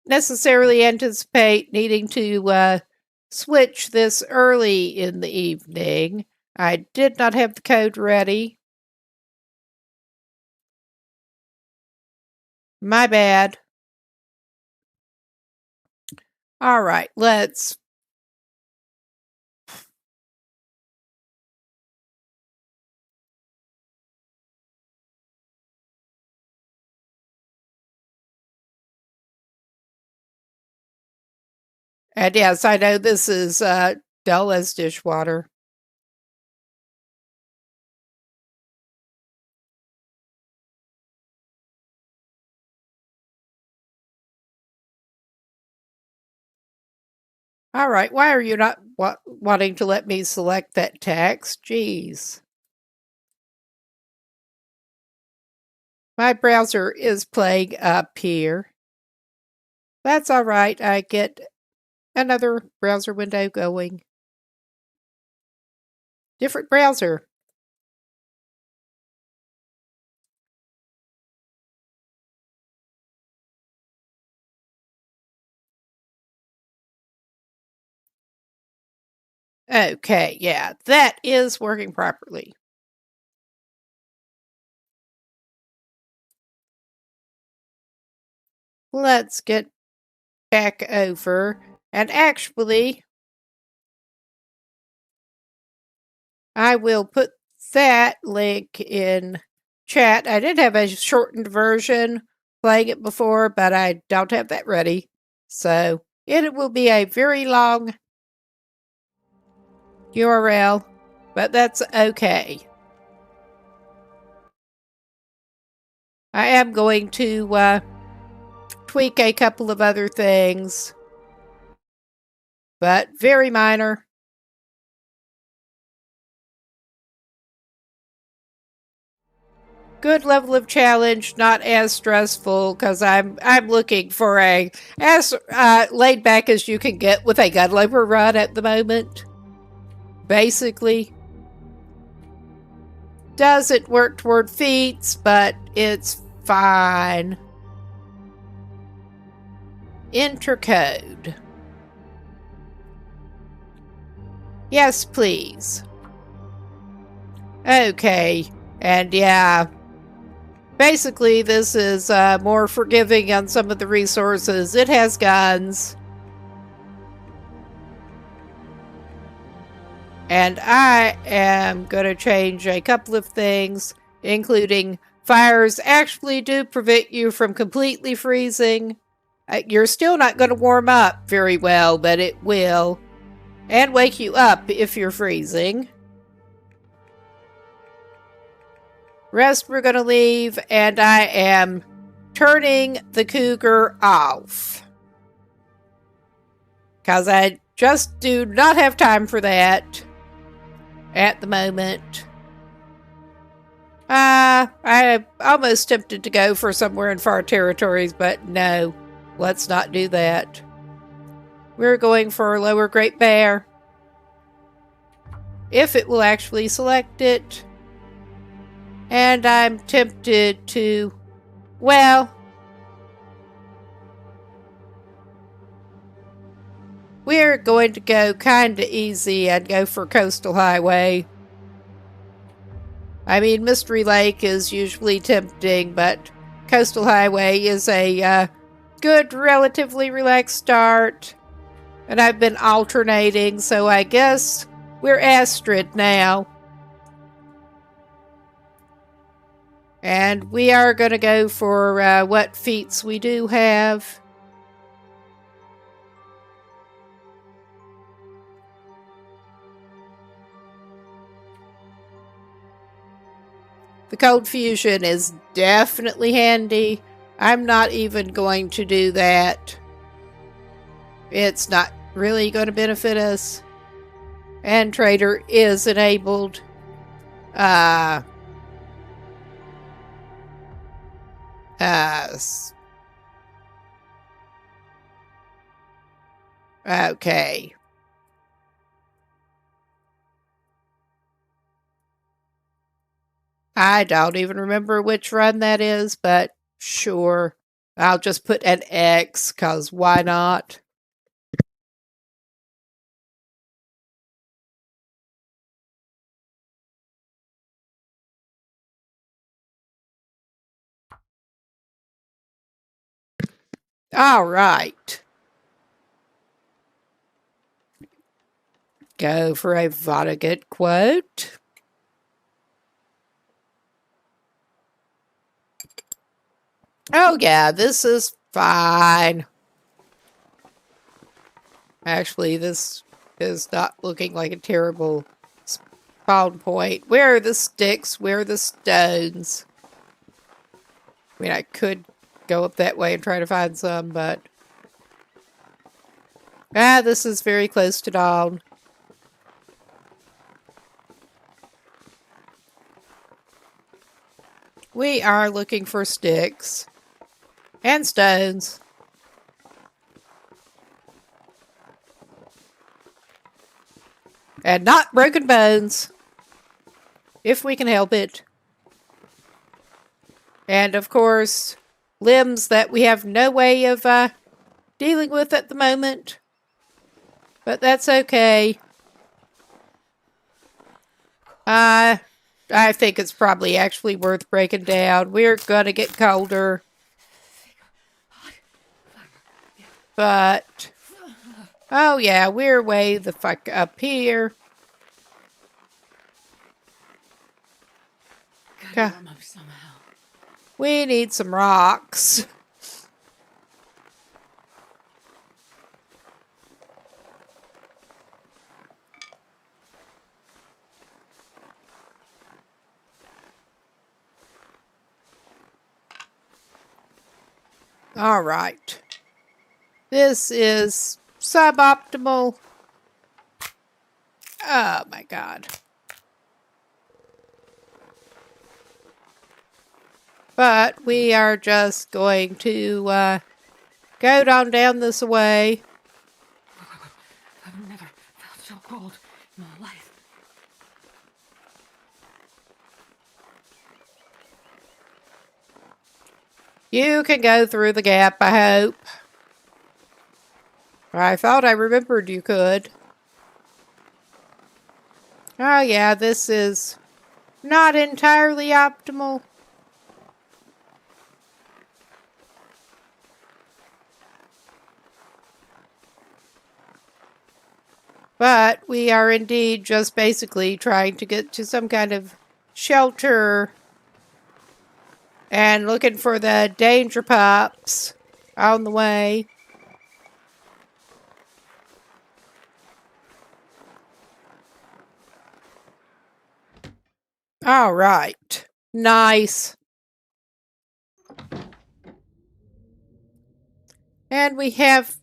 necessarily anticipate needing to switch this early in the evening. I did not have the code ready. My bad. All right, let's. And yes, I know this is dull as dishwater. All right, why are you not wanting to let me select that text? Jeez. My browser is playing up here. That's all right. I get another browser window going. Different browser. Okay, yeah, that is working properly. Let's get back over. And actually, I will put that link in chat. I did have a shortened version playing it before, but I don't have that ready. So it will be a very long URL, but that's okay. I am going to tweak a couple of other things, but very minor. Good level of challenge, not as stressful because I'm looking for a as laid back as you can get with a gunlover run at the moment. Basically, doesn't work toward feats, but it's fine. Enter code. Yes, please. Okay, and yeah. Basically, this is more forgiving on some of the resources. It has guns. And I am going to change a couple of things, including fires actually do prevent you from completely freezing. You're still not going to warm up very well, but it will. And wake you up if you're freezing. Rest we're going to leave, and I am turning the cougar off. Because I just do not have time for that at the moment. I'm almost tempted to go for somewhere in far territories, but no, let's not do that. We're going for Lower Great Bear. If it will actually select it. And I'm tempted to, well, we're going to go kind of easy and go for Coastal Highway. I mean, Mystery Lake is usually tempting, but Coastal Highway is a good, relatively relaxed start. And I've been alternating, so I guess we're Astrid now. And we are going to go for what feats we do have. The Cold Fusion is definitely handy. I'm not even going to do that. It's not really going to benefit us. And Trader is enabled. Okay. I don't even remember which run that is, but sure. I'll just put an X, because why not? All right. Go for a Vonnegut quote. Oh, yeah, this is fine. Actually, this is not looking like a terrible spawn point. Where are the sticks? Where are the stones? I mean, I could go up that way and try to find some, but Ah, this is very close to dawn. We are looking for sticks and stones. And not broken bones, if we can help it. And of course, limbs that we have no way of dealing with at the moment. But that's okay. I think it's probably actually worth breaking down. We're gonna get colder. But, oh yeah, we're way the fuck up here. Gotta warm up somehow. We need some rocks. All right. This is suboptimal. Oh my god. But we are just going to go down this way. I've never felt so cold in my life. You can go through the gap, I hope. I thought I remembered you could. Oh yeah, this is not entirely optimal. But we are indeed just basically trying to get to some kind of shelter and looking for the danger pups on the way. All right. Nice. And we have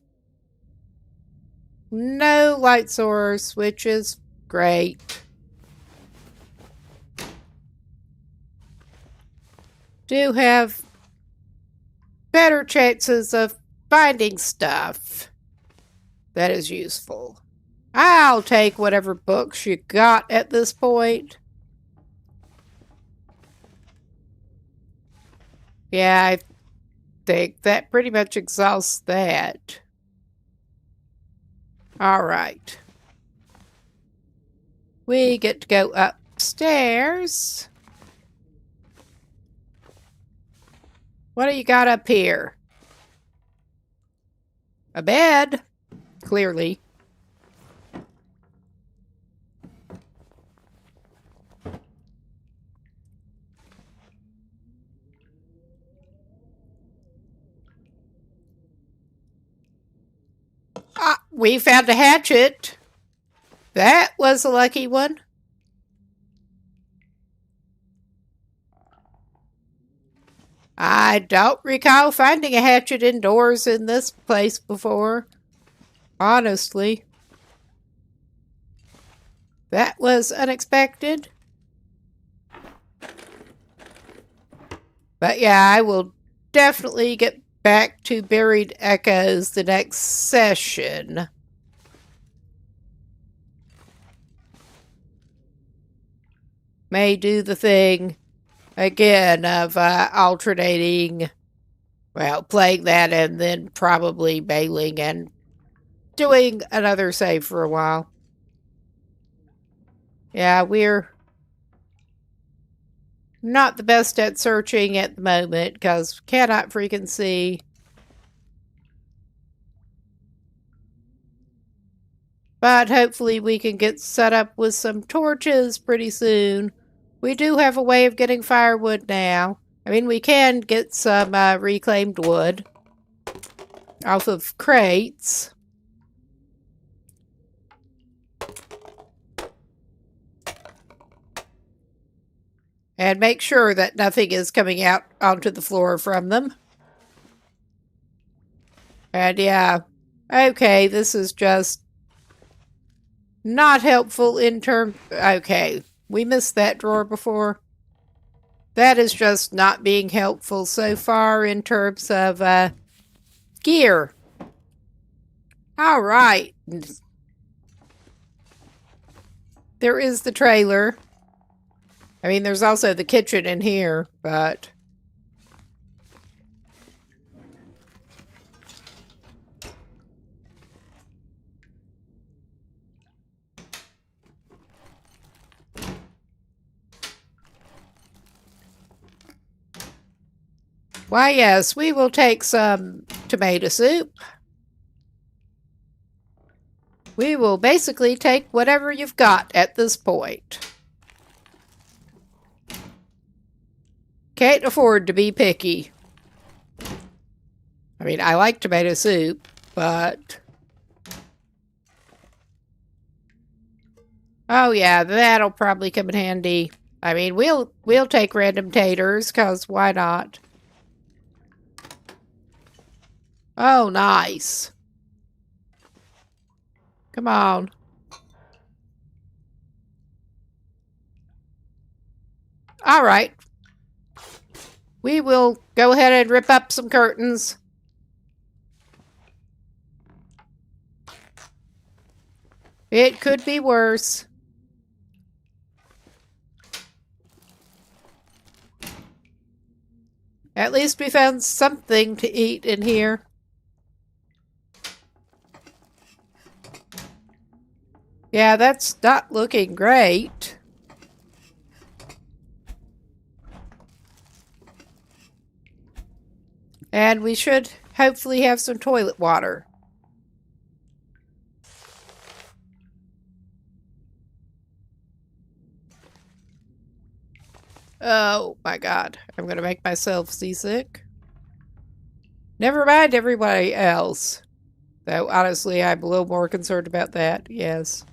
no light source, which is great. Do have better chances of finding stuff that is useful. I'll take whatever books you got at this point. Yeah, I think that pretty much exhausts that. All right. We get to go upstairs. What do you got up here? A bed, clearly. Ah, we found a hatchet. That was a lucky one. I don't recall finding a hatchet indoors in this place before. Honestly. That was unexpected. But yeah, I will definitely get back to Buried Echoes the next session. May do the thing again of alternating, well, playing that and then probably bailing and doing another save for a while. Yeah, we're not the best at searching at the moment because cannot freaking see. But hopefully we can get set up with some torches pretty soon. We do have a way of getting firewood now. I mean, we can get some reclaimed wood off of crates. And make sure that nothing is coming out onto the floor from them. And yeah, Okay, this is just not helpful in terms... Okay, we missed that drawer before. That is just not being helpful so far in terms of gear. All right. There is the trailer. I mean, there's also the kitchen in here, but... Why, yes, we will take some tomato soup. We will basically take whatever you've got at this point. Can't afford to be picky. I mean, I like tomato soup, but... Oh yeah, that'll probably come in handy. I mean, we'll take random taters, 'cause why not? Oh, nice. Come on. All right. We will go ahead and rip up some curtains. It could be worse. At least we found something to eat in here. Yeah, that's not looking great. And we should hopefully have some toilet water. Oh my god, I'm gonna make myself seasick. Never mind everybody else. Though honestly, I'm a little more concerned about that, yes.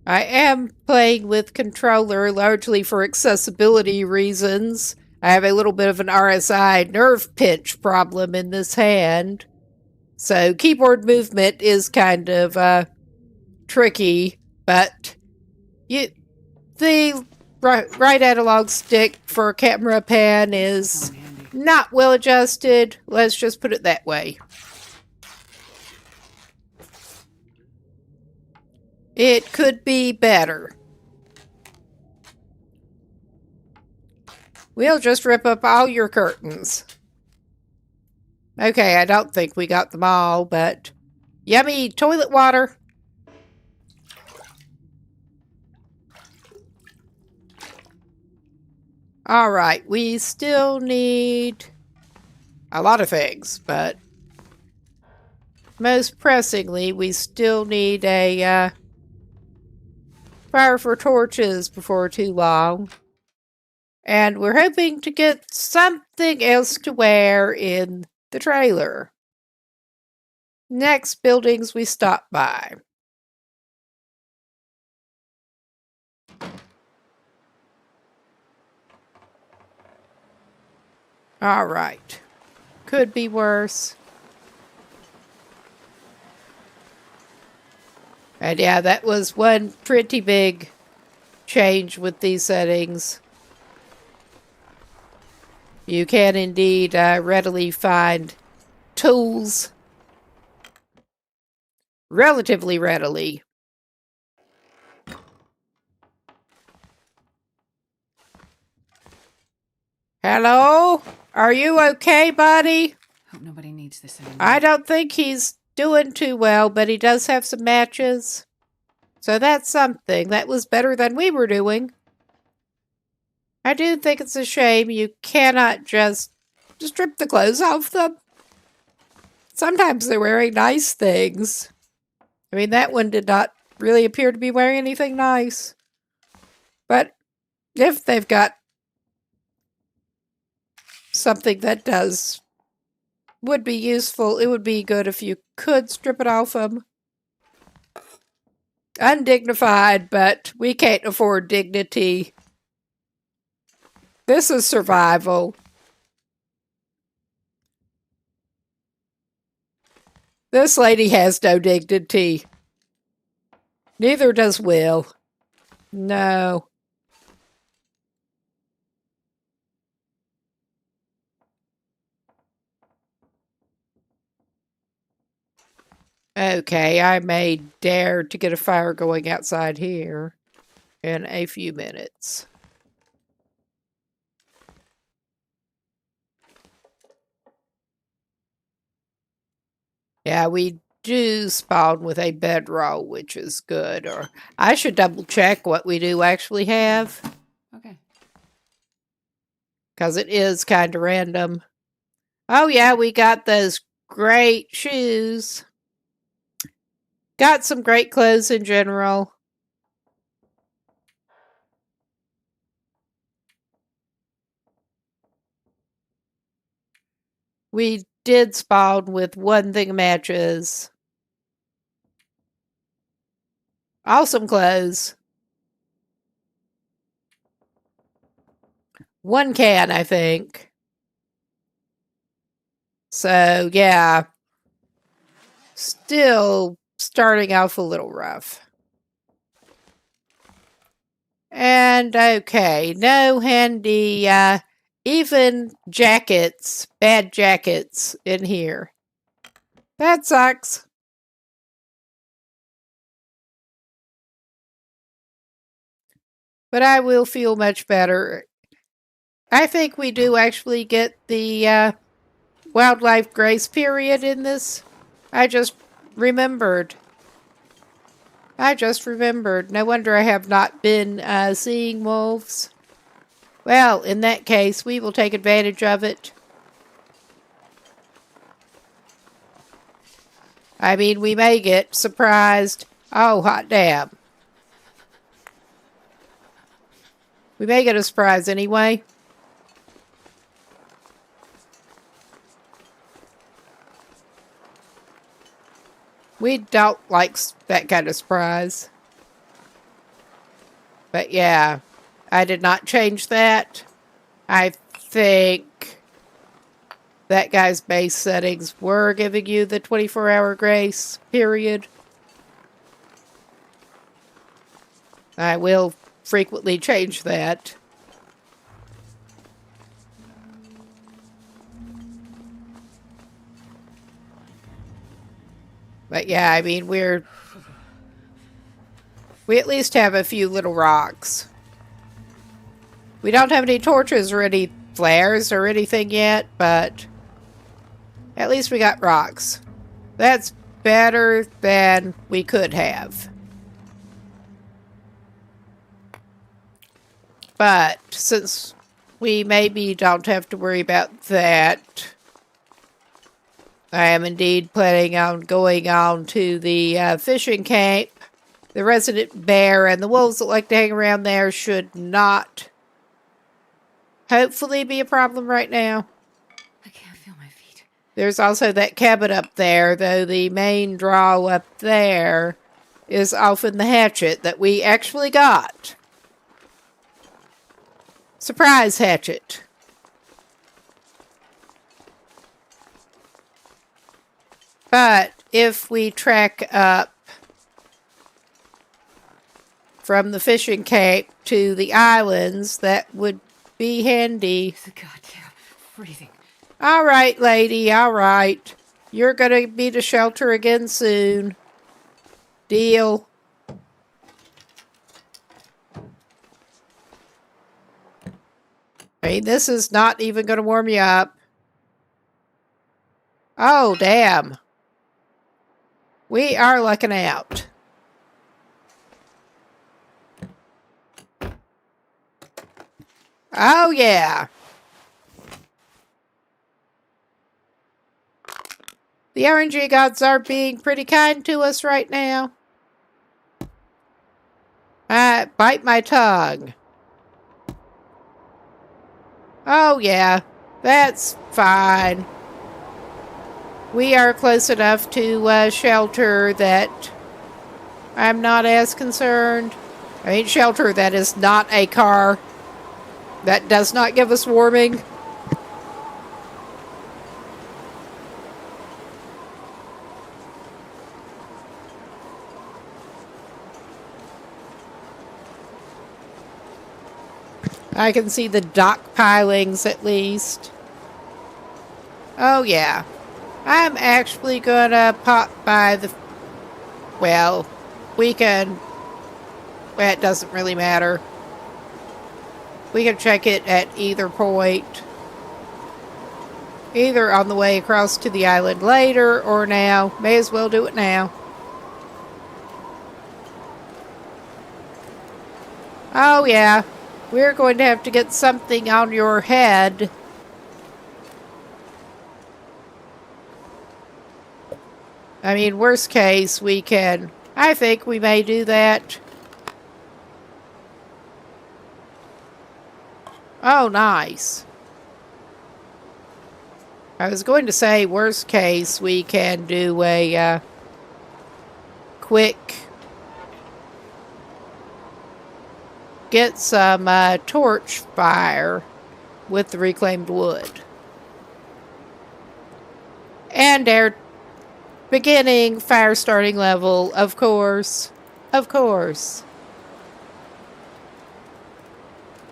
I am playing with controller largely for accessibility reasons. I have a little bit of an RSI nerve pinch problem in this hand. So keyboard movement is kind of tricky, but the right analog stick for camera pan is not well adjusted. Let's just put it that way. It could be better. We'll just rip up all your curtains. Okay, I don't think we got them all, but yummy toilet water. All right, we still need a lot of things, but most pressingly, we still need a fire for torches before too long. And we're hoping to get something else to wear in the trailer. Next buildings we stop by. All right. Could be worse. And yeah, that was one pretty big change with these settings. You can indeed readily find tools. Relatively readily. Hello? Are you okay, buddy? Hope nobody needs this anymore. I don't think he's doing too well, but he does have some matches. So that's something. That was better than we were doing. I do think it's a shame you cannot just strip the clothes off them. Sometimes they're wearing nice things. I mean, that one did not really appear to be wearing anything nice. But if they've got something that would be useful, it would be good if you could strip it off them. Undignified, but we can't afford dignity. This is survival. This lady has no dignity. Neither does Will. No. Okay, I may dare to get a fire going outside here in a few minutes. Yeah, we do spawn with a bedroll, which is good. Or I should double check what we do actually have, Okay. because it is kind of random. Oh yeah, we got those great shoes. Got some great clothes in general. We did spawn with one thing of matches. Awesome clothes. One can, I think. So, yeah. Still starting off a little rough. And, okay, no handy, even jackets, bad jackets in here. That sucks. But I will feel much better. I think we do actually get the wildlife grace period in this. I just remembered. No wonder I have not been seeing wolves. Well, in that case, we will take advantage of it. I mean, we may get surprised. Oh, hot damn. We may get a surprise anyway. We don't like that kind of surprise. But yeah, I did not change that. I think that guy's base settings were giving you the 24-hour grace period. I will frequently change that. But yeah, I mean, we at least have a few little rocks. We don't have any torches or any flares or anything yet, but at least we got rocks. That's better than we could have. But since we maybe don't have to worry about that, I am indeed planning on going on to the fishing camp. The resident bear and the wolves that like to hang around there should not, hopefully, be a problem right now. I can't feel my feet. There's also that cabin up there, though the main draw up there is often the hatchet that we actually got. Surprise hatchet. But if we track up from the fishing camp to the islands, that would be handy. It's a goddamn freezing. All right, lady, all right. You're going to be to shelter again soon. Deal. I mean, this is not even going to warm you up. Oh, damn. We are lucking out. Oh, yeah. The RNG gods are being pretty kind to us right now. I bite my tongue. Oh, yeah. That's fine. We are close enough to shelter that I'm not as concerned. I mean, shelter that is not a car. That does not give us warming. I can see the dock pilings at least. Oh yeah. I'm actually gonna pop by the... Well, we can... Well, it doesn't really matter. We can check it at either point. Either on the way across to the island later or now. May as well do it now. Oh yeah. We're going to have to get something on your head. I mean, worst case, we can... I think we may do that. Oh, nice. I was going to say, worst case, we can do a quick... Get some torch fire with the reclaimed wood. And our beginning fire starting level, of course. Of course.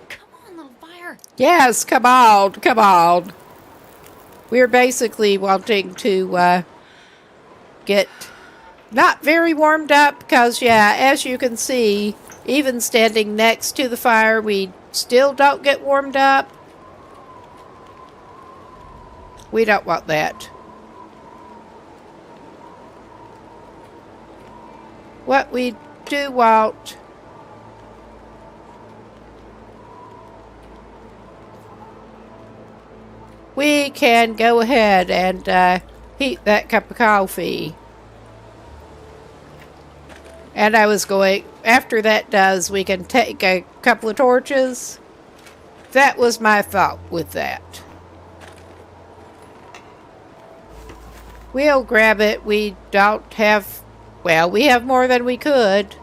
Come on, little fire. Yes, come on, come on. We're basically wanting to get not very warmed up because, yeah, as you can see, even standing next to the fire, we still don't get warmed up. We don't want that. What we do want... We can go ahead and heat that cup of coffee. And I was going... After that does, we can take a couple of torches. That was my thought with that. We'll grab it. We don't have... Well, we have more than we could.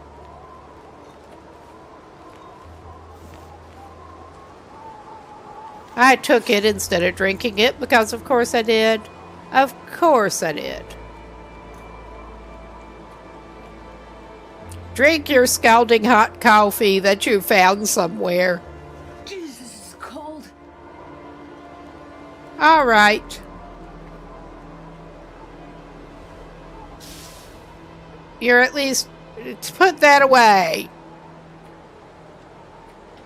I took it instead of drinking it because of course I did. Of course I did. Drink your scalding hot coffee that you found somewhere. Jesus, this is cold. All right. You're at least... Put that away.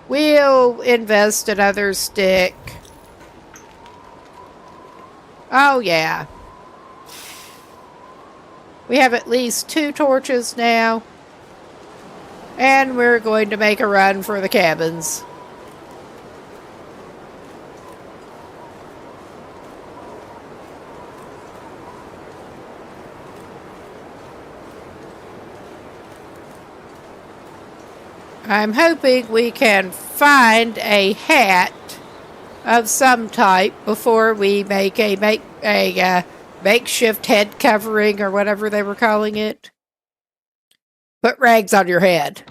We'll invest another stick. Oh, yeah. We have at least 2 torches now. And we're going to make a run for the cabins. I'm hoping we can find a hat of some type before we make a makeshift head covering or whatever they were calling it. Put rags on your head.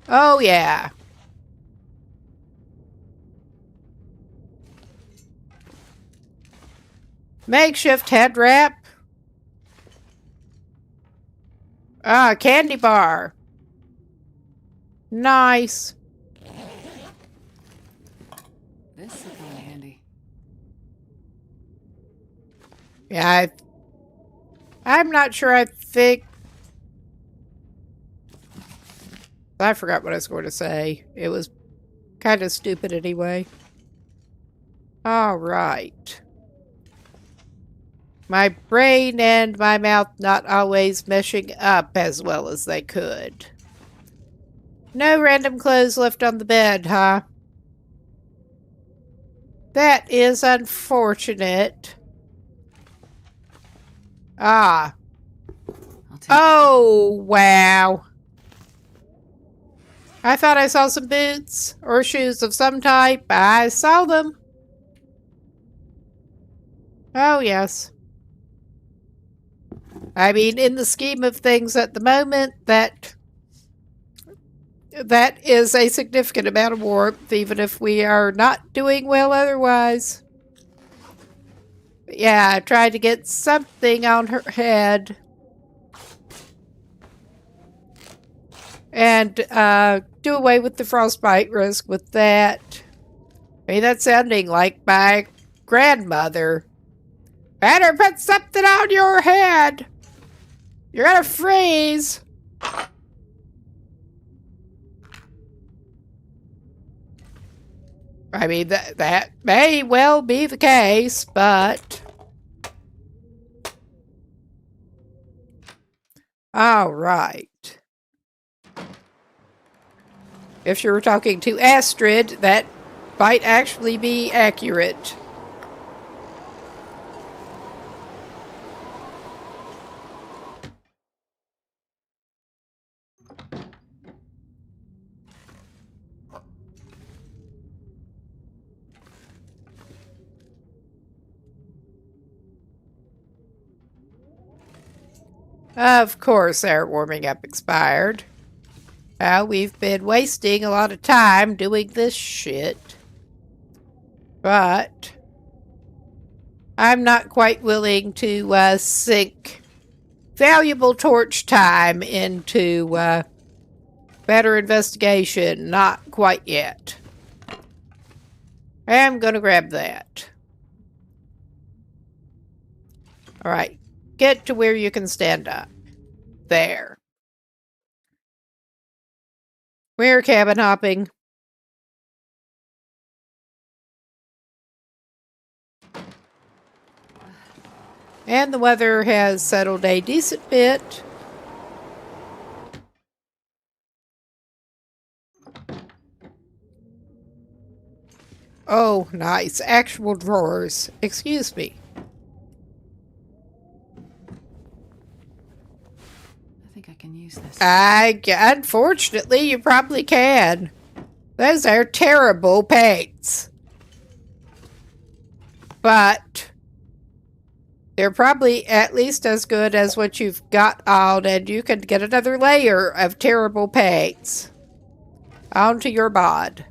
Oh, yeah. Makeshift head wrap. Ah, candy bar. Nice. This will come in handy. Yeah, I'm not sure. I think... I forgot what I was going to say. It was kind of stupid anyway. All right. My brain and my mouth not always meshing up as well as they could. No random clothes left on the bed, huh? That is unfortunate. Ah. Oh, wow. I thought I saw some boots or shoes of some type. I saw them. Oh, yes. I mean, in the scheme of things at the moment, that that is a significant amount of warmth, even if we are not doing well otherwise. Yeah, I tried to get something on her head. And do away with the frostbite risk with that. I mean, that's sounding like my grandmother. Better put something on your head. You're gonna freeze. I mean, that may well be the case, but... All right. If you were talking to Astrid, that might actually be accurate. Of course, our warming up expired. We've been wasting a lot of time doing this shit. But I'm not quite willing to sink valuable torch time into better investigation. Not quite yet. I'm gonna grab that. Alright. Get to where you can stand up. There. We're cabin hopping. And the weather has settled a decent bit. Oh, nice. Actual drawers. Excuse me. I think I can use this. Unfortunately, you probably can. Those are terrible paints. But they're probably at least as good as what you've got on, and you can get another layer of terrible paints onto your bod.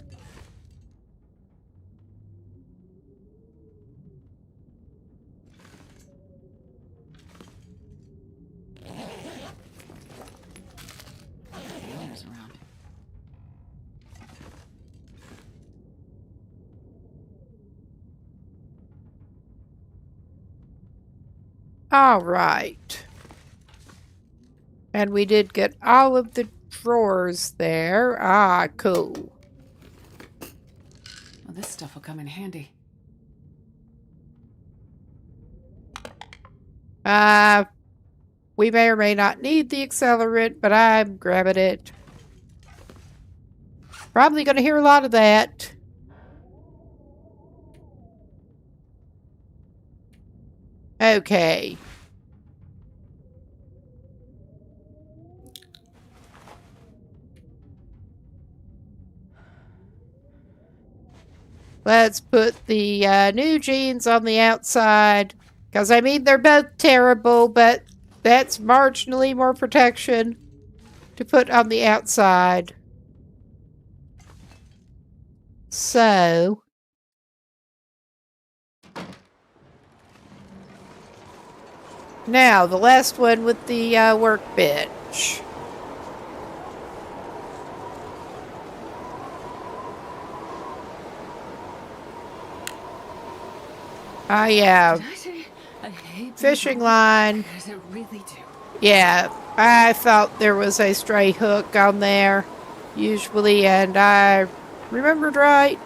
Around. All right. And we did get all of the drawers there. Ah, cool. Well, this stuff will come in handy. We may or may not need the accelerant, but I'm grabbing it. Probably going to hear a lot of that. Okay. Let's put the new jeans on the outside. Because, I mean, they're both terrible, but that's marginally more protection to put on the outside. So... Now, the last one with the workbench. Yeah. Did I say I hate Fishing line. Does it really do? Yeah, I thought there was a stray hook on there, usually, and I remembered right.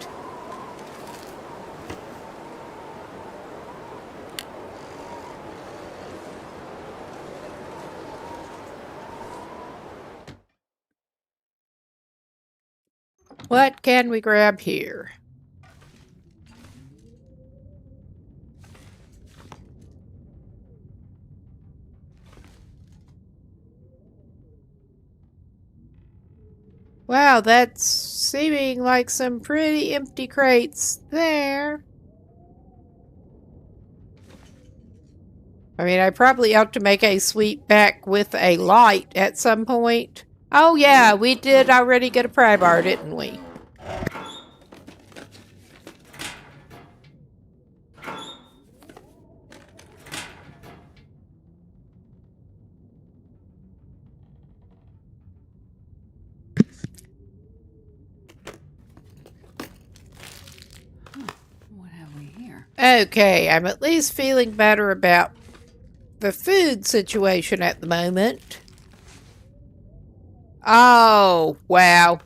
What can we grab here? Wow, that's seeming like some pretty empty crates there. I mean, I probably ought to make a sweep back with a light at some point, Oh, yeah, we did already get a pry bar, didn't we? What have we here? Okay, I'm at least feeling better about the food situation at the moment. Oh, wow.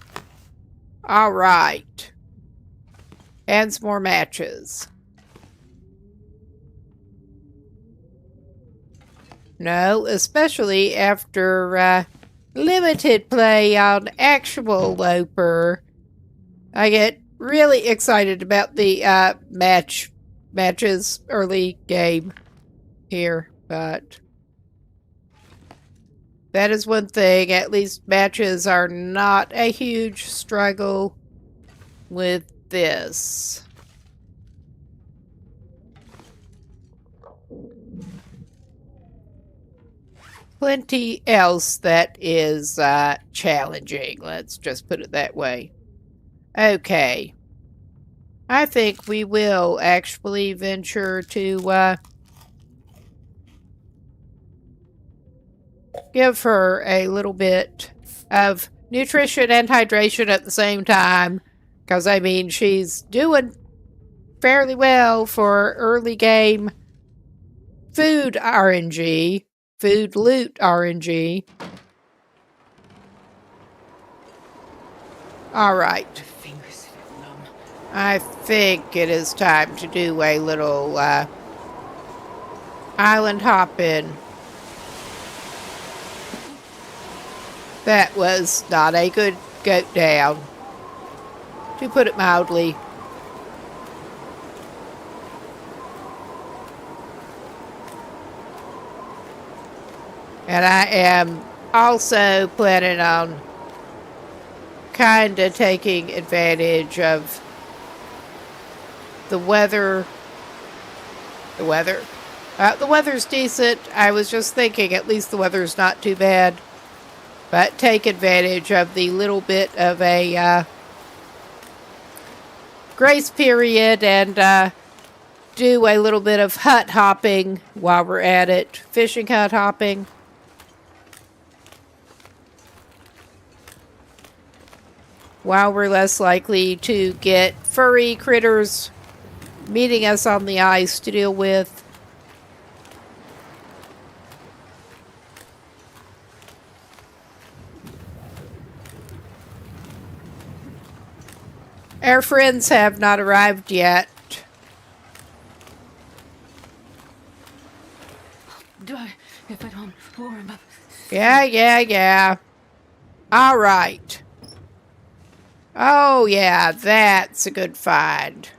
All right. And some more matches. No, especially after limited play on actual Loper. I get really excited about the matches early game here, but that is one thing. At least matches are not a huge struggle with this. Plenty else that is challenging. Let's just put it that way. Okay. I think we will actually venture to give her a little bit of nutrition and hydration at the same time. Because, I mean, she's doing fairly well for early game food RNG, food loot RNG. All right. Fingers feel numb. I think it is time to do a little island hopping. That was not a good goat down, to put it mildly. And I am also planning on kind of taking advantage of the weather. The weather's decent. I was just thinking at least the weather's not too bad. But take advantage of the little bit of a grace period and do a little bit of hut hopping while we're at it. Fishing hut hopping. While we're less likely to get furry critters meeting us on the ice to deal with. Our friends have not arrived yet. Do I, if I don't warm up? Yeah. All right. Oh, yeah, that's a good find.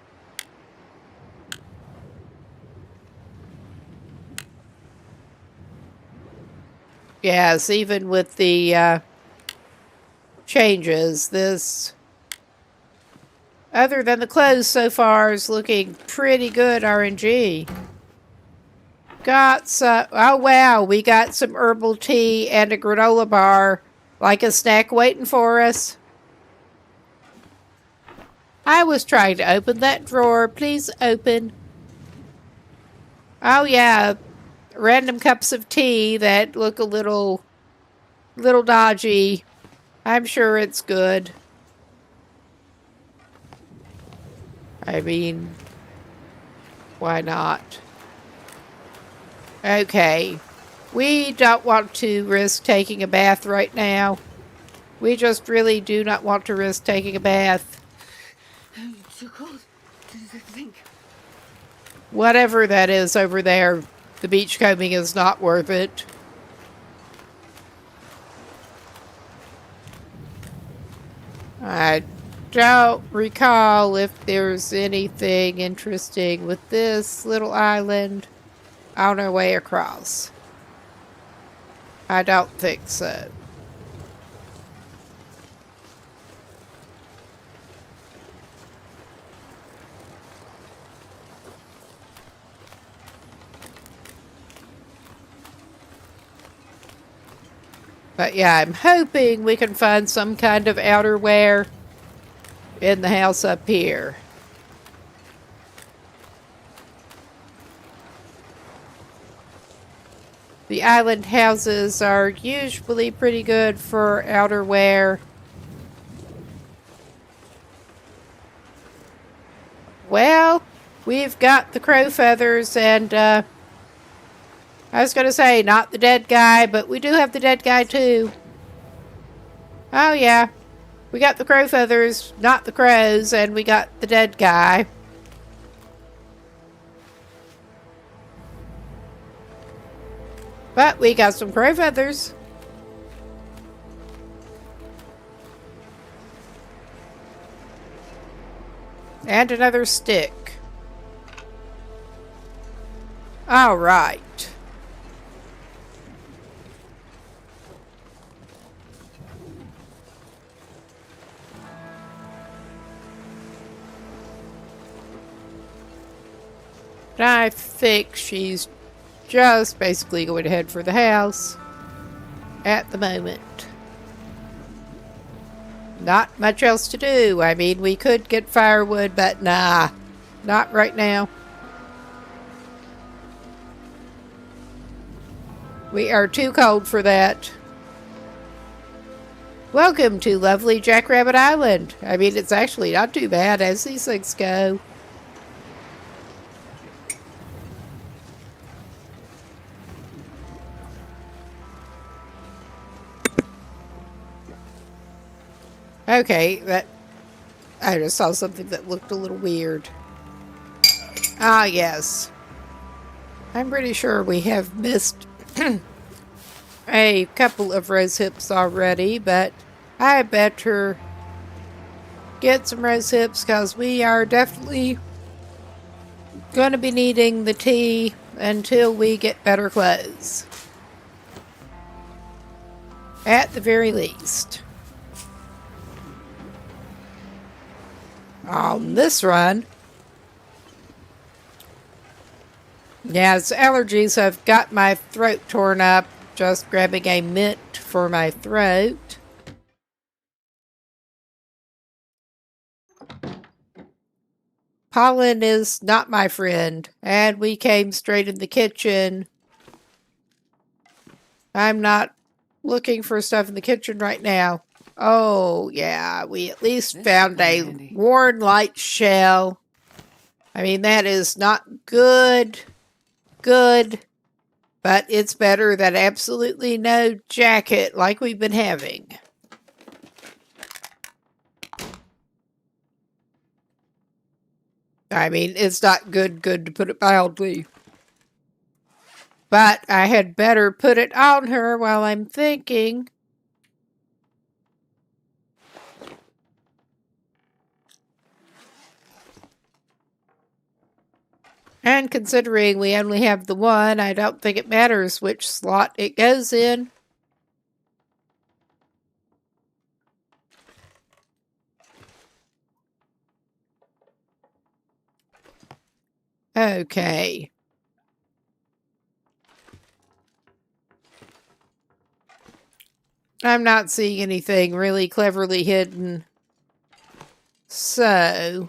Yes, even with the changes, this, other than the clothes so far, is looking pretty good RNG. Got some, oh wow, we got some herbal tea and a granola bar, like a snack waiting for us. I was trying to open that drawer. Please open. Oh yeah, random cups of tea that look a little dodgy. I'm sure it's good. I mean, why not? Okay. We don't want to risk taking a bath right now. We just really do not want to risk taking a bath. Too cold to think. Whatever that is over there, the beachcombing is not worth it. I don't recall if there's anything interesting with this little island on our way across. I don't think so. But yeah, I'm hoping we can find some kind of outerwear in the house up here. The island houses are usually pretty good for outerwear. Well, we've got the crow feathers and, I was going to say, not the dead guy, but we do have the dead guy too. Oh yeah, we got the crow feathers, not the crows, and we got the dead guy. But we got some crow feathers. And another stick. All right. I think she's just basically going to head for the house at the moment. Not much else to do. I mean, we could get firewood, but nah, not right now. We are too cold for that. Welcome to lovely Jackrabbit Island. I mean, it's actually not too bad as these things go. Okay, I just saw something that looked a little weird. Ah, yes. I'm pretty sure we have missed a couple of rose hips already, but I better get some rose hips because we are definitely going to be needing the tea until we get better clothes. At the very least. On this run, yeah, it's allergies. I've got my throat torn up just grabbing a mint for my throat. Pollen is not my friend, and we came straight in the kitchen. I'm not looking for stuff in the kitchen right now. Oh, yeah, we at least found a worn light shell. I mean, that is not good, but it's better than absolutely no jacket like we've been having. I mean, it's not good to put it mildly. But I had better put it on her while I'm thinking. And considering we only have the one, I don't think it matters which slot it goes in. Okay. I'm not seeing anything really cleverly hidden. So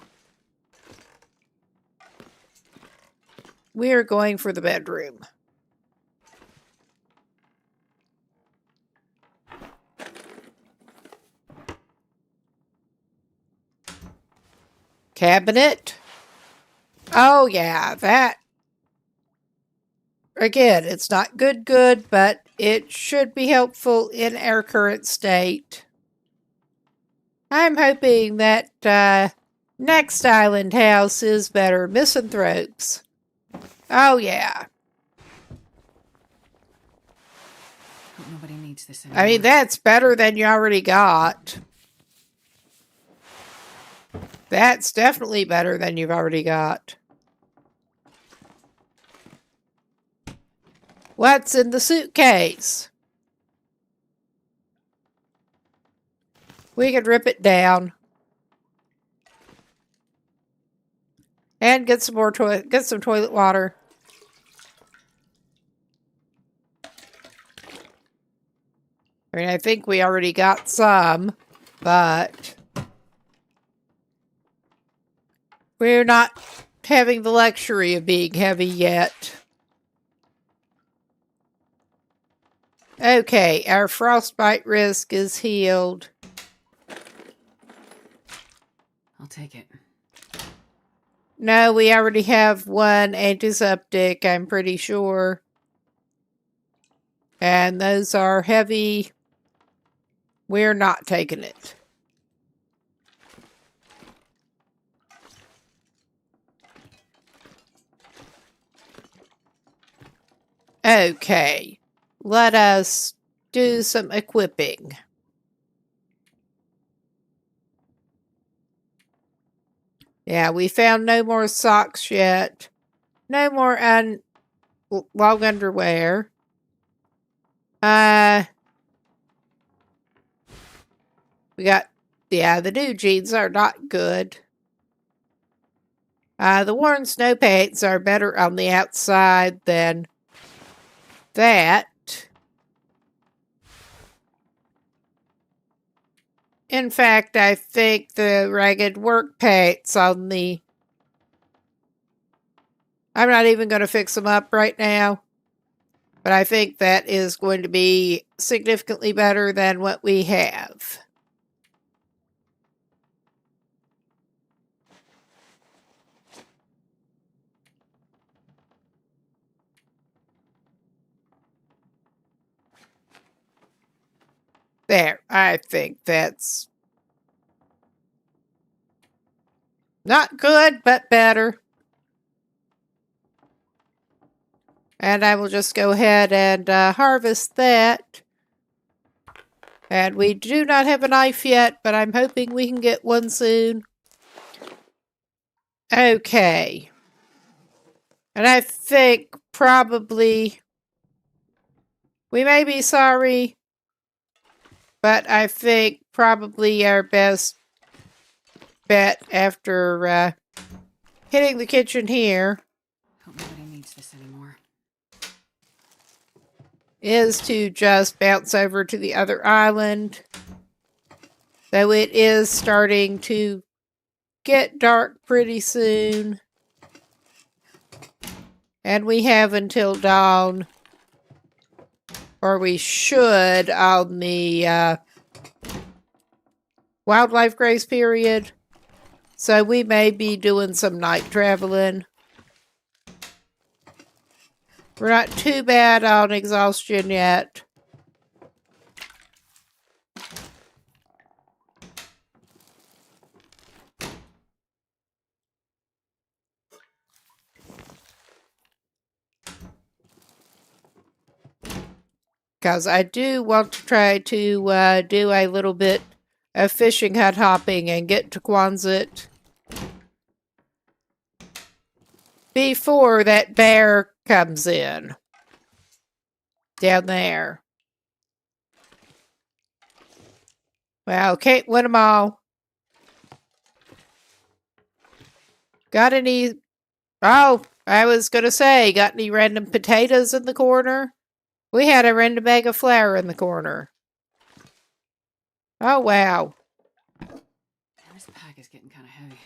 we're going for the bedroom. Cabinet. Oh yeah, that. Again, it's not good, but it should be helpful in our current state. I'm hoping that next island house is better. Misanthropes. Oh, yeah. Nobody needs this anymore. I mean, that's better than you already got. That's definitely better than you've already got. What's in the suitcase? We could rip it down. And get some more toilet water. I mean, I think we already got some, but we're not having the luxury of being heavy yet. Okay, our frostbite risk is healed. I'll take it. No, we already have one antiseptic, I'm pretty sure. And those are heavy. We're not taking it. Okay, let us do some equipping. Yeah, we found no more socks yet. No more long underwear. We got, the new jeans are not good. The worn snow pants are better on the outside than that. In fact, I think the ragged work pants on the... I'm not even going to fix them up right now. But I think that is going to be significantly better than what we have. There, I think that's not good, but better. And I will just go ahead and harvest that. And we do not have a knife yet, but I'm hoping we can get one soon. Okay. And I think probably... We may be sorry, but I think probably our best bet after hitting the kitchen here Hope nobody needs this anymore. is to just bounce over to the other island. Though it is starting to get dark pretty soon. And we have until dawn. Or we should on the wildlife grace period. So we may be doing some night traveling. We're not too bad on exhaustion yet. Because I do want to try to do a little bit of fishing hut hopping and get to Quonset before that bear comes in. Down there. Well, can't win them all. Got any... Oh, I was going to say, got any random potatoes in the corner? We had a random bag of flour in the corner. Oh, wow. This pack is getting kind of heavy.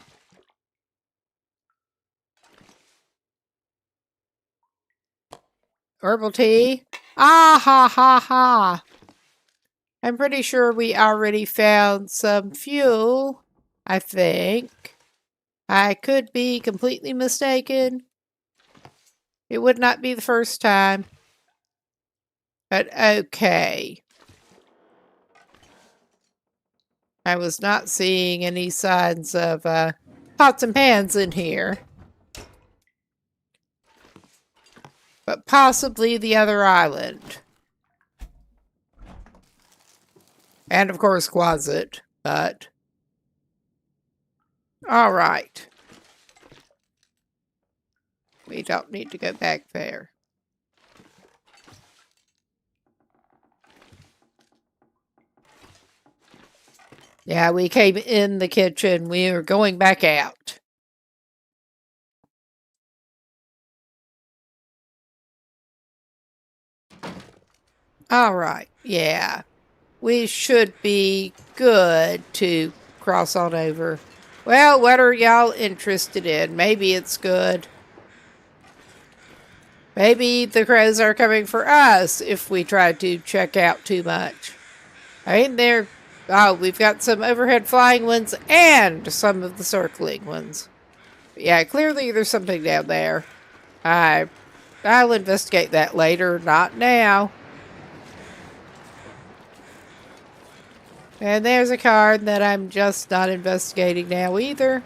Herbal tea? Ah, ha, ha, ha. I'm pretty sure we already found some fuel, I think. I could be completely mistaken. It would not be the first time. But okay. I was not seeing any signs of pots and pans in here. But possibly the other island. And of course Quonset, but... Alright. We don't need to go back there. Yeah, we came in the kitchen. We are going back out. Alright, yeah. we should be good to cross on over. Well, what are y'all interested in? Maybe it's good. Maybe the crows are coming for us if we try to check out too much. I mean, they're... Oh, we've got some overhead flying ones and some of the circling ones. Yeah, clearly there's something down there. I'll investigate that later, not now. And there's a card that I'm just not investigating now either.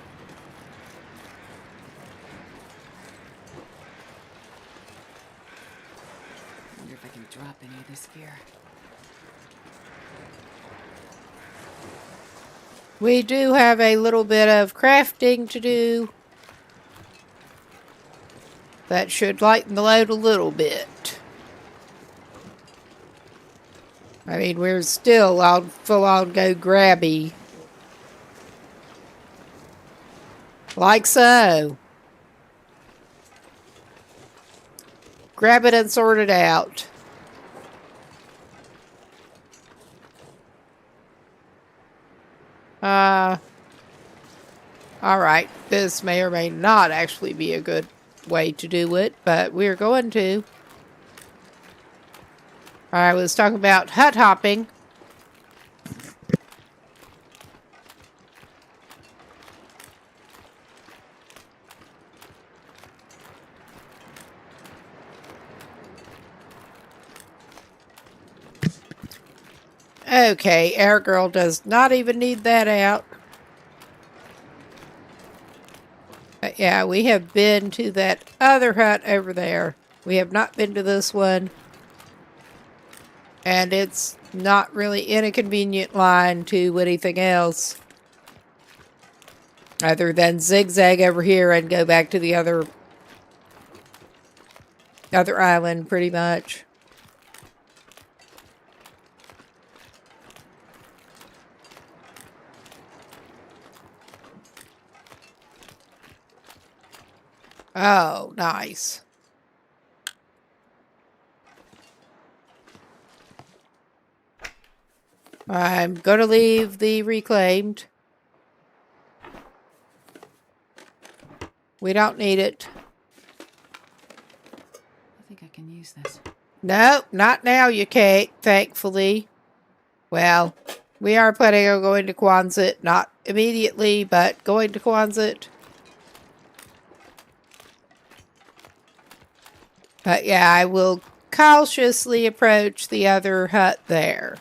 Wonder if I can drop any of this gear. We do have a little bit of crafting to do. That should lighten the load a little bit. I mean, we're still on full-on go grabby. Like so. Grab it and sort it out. Alright, this may or may not actually be a good way to do it, but we're going to. I was talking about hut hopping. Okay, our girl does not even need that out. But yeah, we have been to that other hut over there. We have not been to this one. And it's not really in a convenient line to anything else. Other than zigzag over here and go back to the other island, pretty much. Oh, nice. I'm going to leave the reclaimed. We don't need it. I think I can use this. No, not now, you can't, thankfully. Well, we are planning on going to Quonset. Not immediately, but going to Quonset. But yeah, I will cautiously approach the other hut there.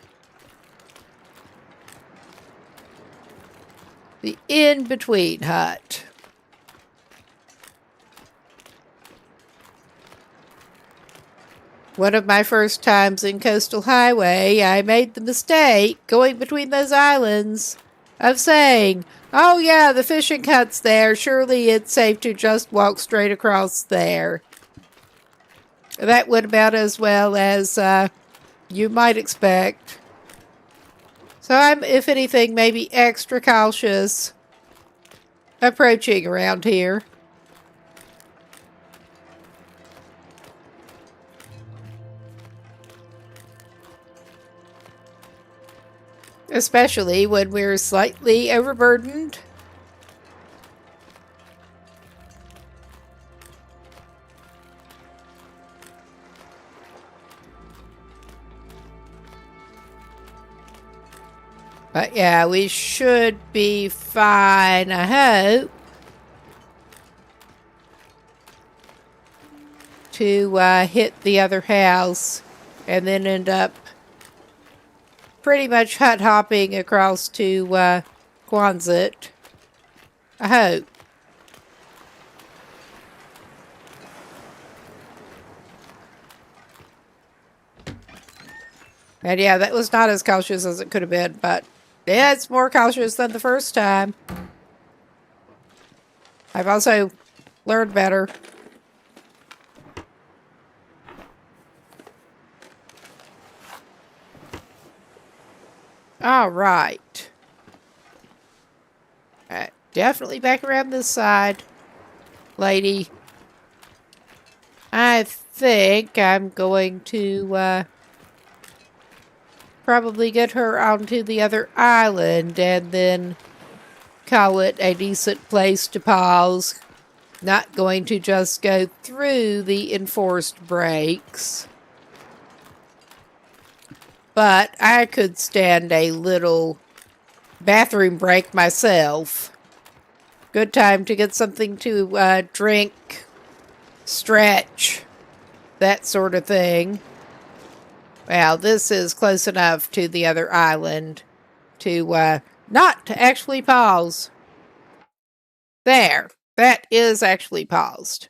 The in-between hut. One of my first times in Coastal Highway, I made the mistake, going between those islands, of saying, oh yeah, the fishing hut's there, surely it's safe to just walk straight across there. That went about as well as you might expect. So I'm, if anything, maybe extra cautious approaching around here. Especially when we're slightly overburdened. But yeah, we should be fine, I hope. To hit the other house and then end up pretty much hut hopping across to Quonset. I hope. And yeah, that was not as cautious as it could have been, but yeah, it's more cautious than the first time. I've also learned better. All right. Definitely back around this side, lady. I think I'm going to probably get her onto the other island and then call it a decent place to pause. Not going to just go through the enforced breaks. But I could stand a little bathroom break myself. Good time to get something to drink, stretch, that sort of thing. Well, this is close enough to the other island to not actually pause. There, that is actually paused.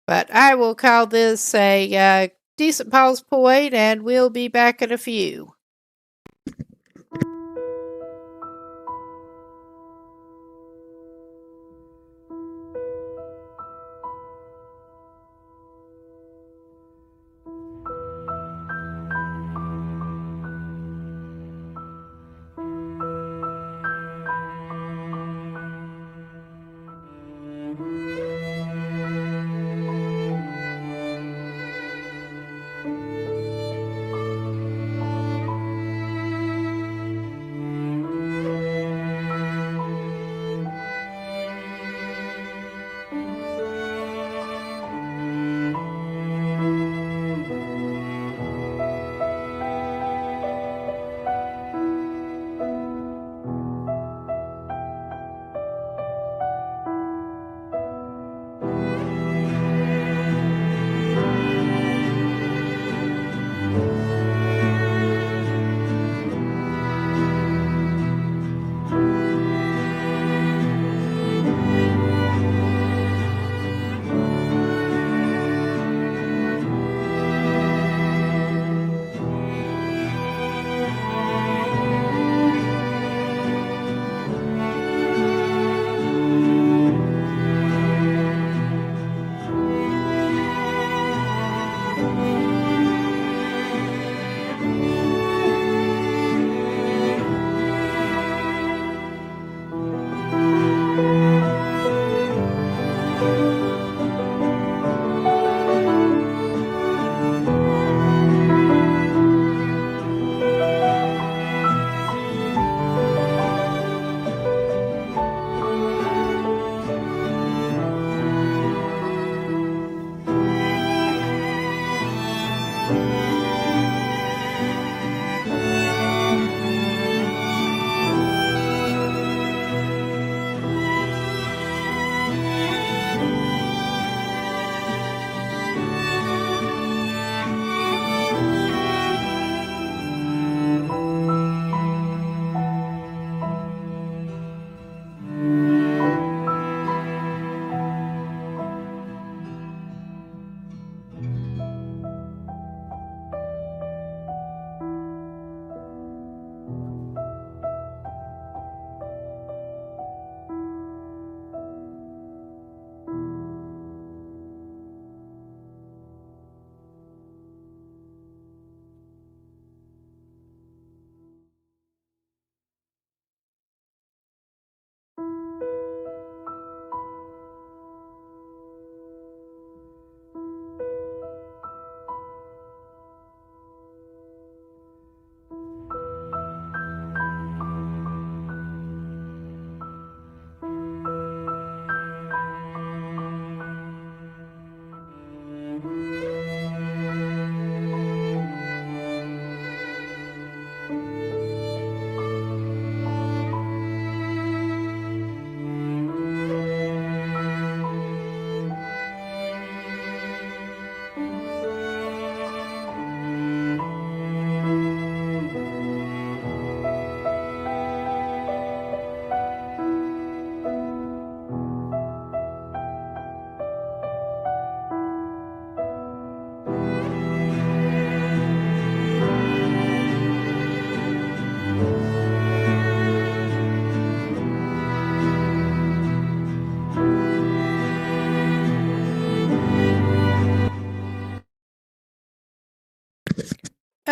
But I will call this a decent pause point, and we'll be back in a few.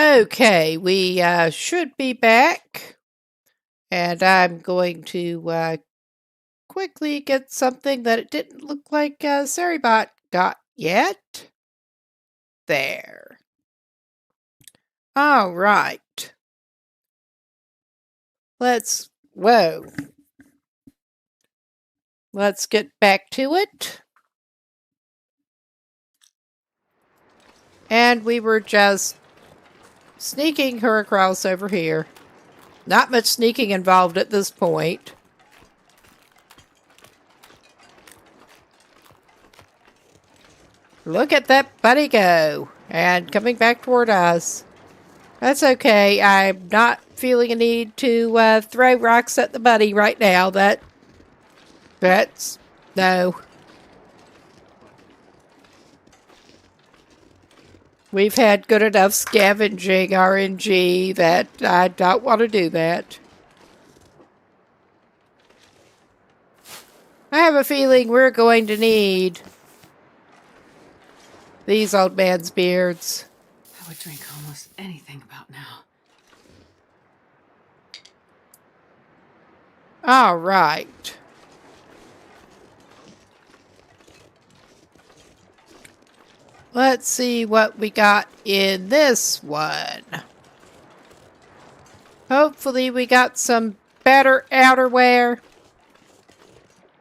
Okay, we should be back. And I'm going to quickly get something that it didn't look like Saribot got yet. There. All right. Whoa. Let's get back to it. And we were just sneaking her across over here. Not much sneaking involved at this point. Look at that buddy go. And coming back toward us. That's okay. I'm not feeling a need to throw rocks at the buddy right now. That's... no. We've had good enough scavenging RNG that I don't want to do that. I have a feeling we're going to need these old man's beards. I would drink almost anything about now. All right. Let's see what we got in this one. Hopefully we got some better outerwear.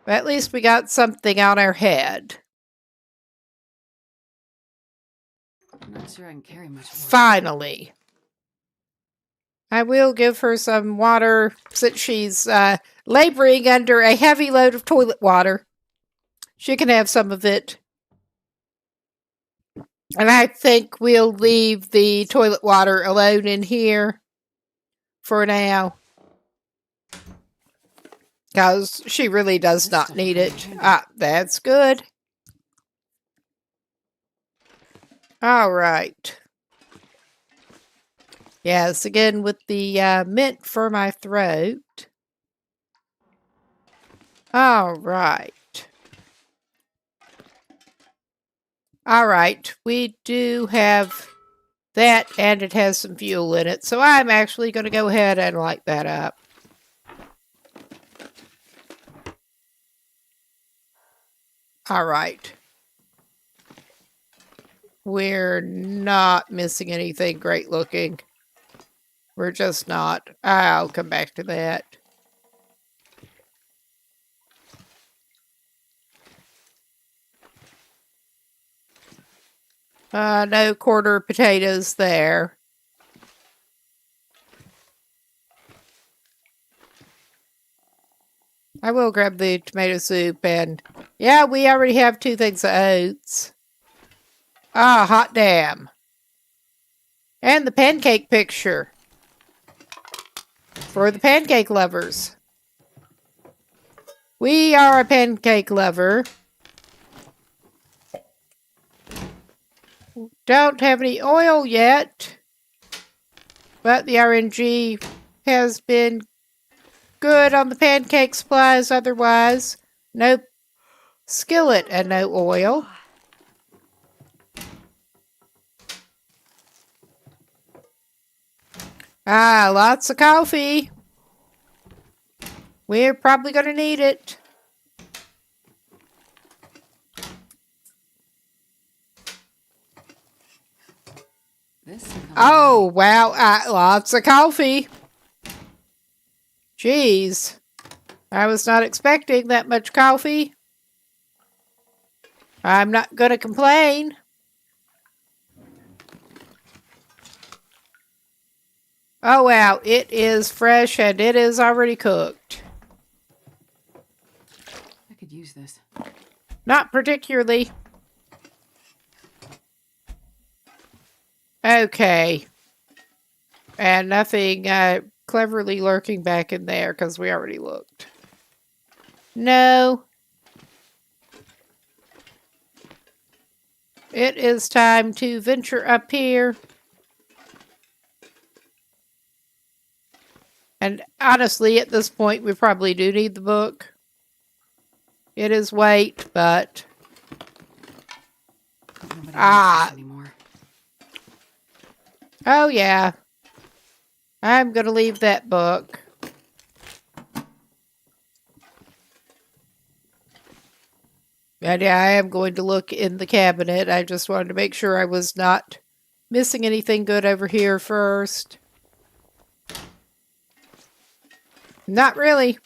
At least we got something on our head. I'm not sure I can carry much more. Finally. I will give her some water since she's laboring under a heavy load of toilet water. She can have some of it. And I think we'll leave the toilet water alone in here for now. Because she really does not need it. Ah, that's good. All right. Yes, again with the mint for my throat. All right. All right, we do have that, and it has some fuel in it. So I'm actually going to go ahead and light that up. All right. We're not missing anything great looking. We're just not. I'll come back to that. No quarter potatoes there. I will grab the tomato soup and... yeah, we already have 2 things of oats. Ah, hot damn. And the pancake picture. For the pancake lovers. We are a pancake lover. Don't have any oil yet. But the RNG has been good on the pancake supplies otherwise. No skillet and no oil. Ah, lots of coffee. We're probably going to need it. Oh, wow. Lots of coffee. Jeez. I was not expecting that much coffee. I'm not going to complain. Oh, wow. It is fresh and it is already cooked. I could use this. Not particularly. Okay. And nothing cleverly lurking back in there because we already looked. No. It is time to venture up here. And honestly, at this point, we probably do need the book. It is weight, but... Anymore. Oh, yeah. I'm going to leave that book. And yeah, I am going to look in the cabinet. I just wanted to make sure I was not Missing anything good over here first? Not really.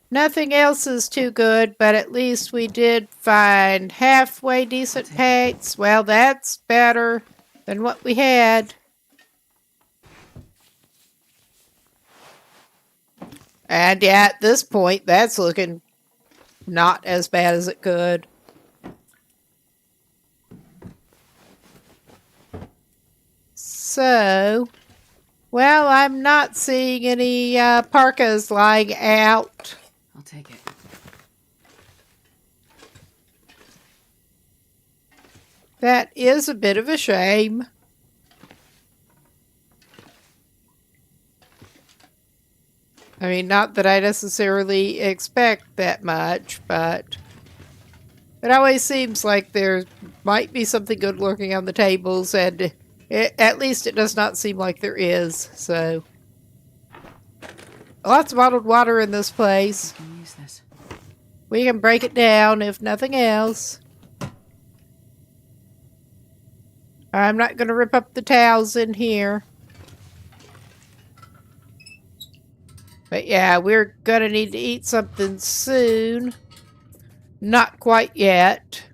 Nothing else is too good, but at least we did find halfway decent paints. Well, that's better than what we had. And yeah, at this point, that's looking not as bad as it could. So, well, I'm not seeing any parkas lying out. I'll take it. That is a bit of a shame. I mean, not that I necessarily expect that much, but it always seems like there might be something good lurking on the tables, and at least it does not seem like there is, so. Lots of bottled water in this place. I can use this. We can break it down, if nothing else. I'm not going to rip up the towels in here. But yeah, we're going to need to eat something soon. Not quite yet.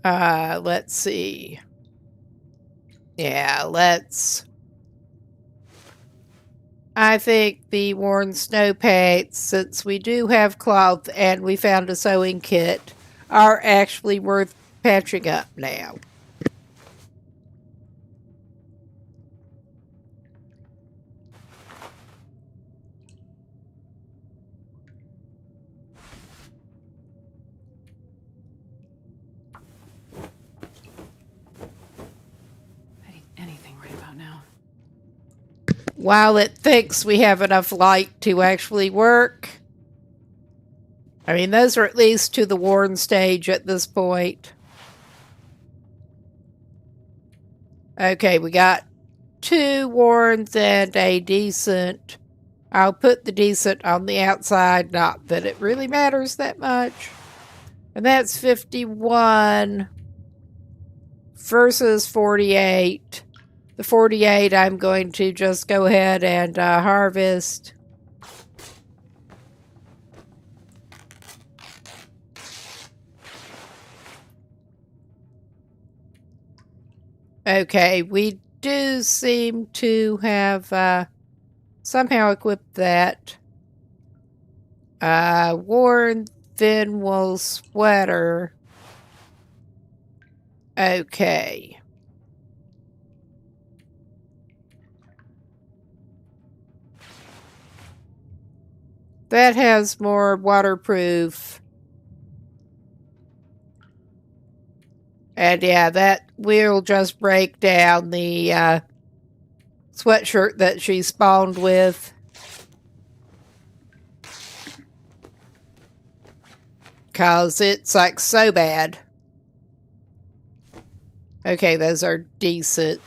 Let's see. Yeah, I think the worn snow paints, since we do have cloth and we found a sewing kit, are actually worth patching up now. I need anything right about now. While it thinks we have enough light to actually work. I mean, those are at least to the worn stage at this point. Okay, we got 2 warns and a decent. I'll put the decent on the outside, not that it really matters that much. And that's 51 versus 48. The 48 I'm going to just go ahead and harvest. Okay, we do seem to have somehow equipped that. Worn thin wool sweater. Okay. That has more waterproof. And yeah, that will just break down the sweatshirt that she spawned with. Because it's like so bad. Okay, those are decent.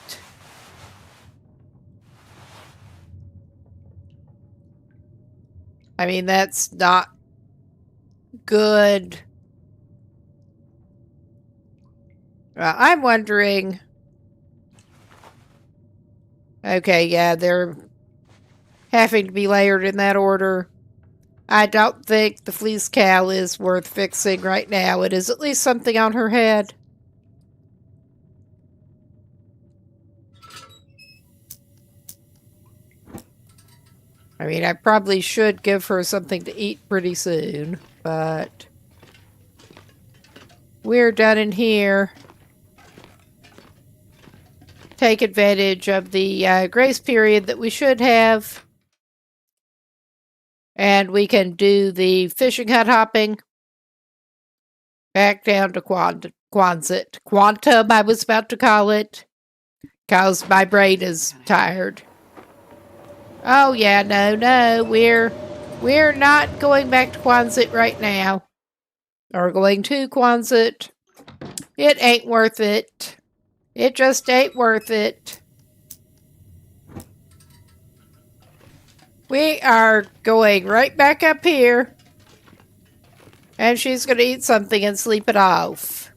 I mean, that's not good. I'm wondering. Okay, yeah, they're having to be layered in that order. I don't think the fleece cowl is worth fixing right now. It is at least something on her head. I mean, I probably should give her something to eat pretty soon, but we're done in here. Take advantage of the grace period that we should have. And we can do the fishing hut hopping. Back down to Quantum, I was about to call it. Because my brain is tired. Oh yeah, no, we're not going back to Quonset right now. Or going to Quonset. It ain't worth it. It just ain't worth it. We are going right back up here. And she's going to eat something and sleep it off.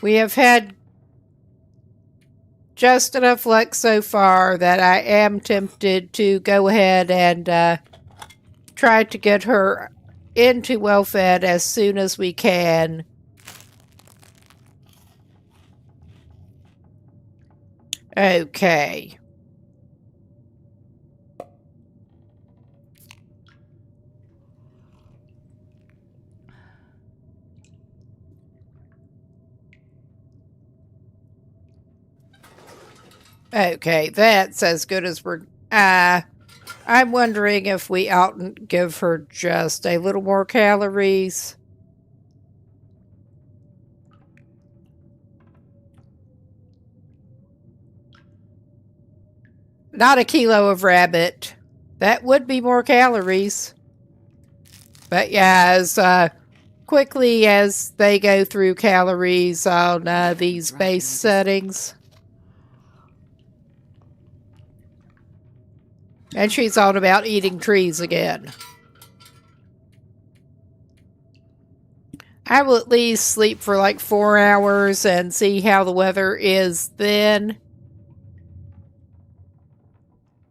We have had just enough luck so far that I am tempted to go ahead and try to get her into well-fed as soon as we can. Okay. Okay, that's as good as we're... I'm wondering if we oughtn't give her just a little more calories. Not a kilo of rabbit. That would be more calories. But yeah, as quickly as they go through calories on these base settings. And she's on about eating trees again. I will at least sleep for like 4 hours and see how the weather is then.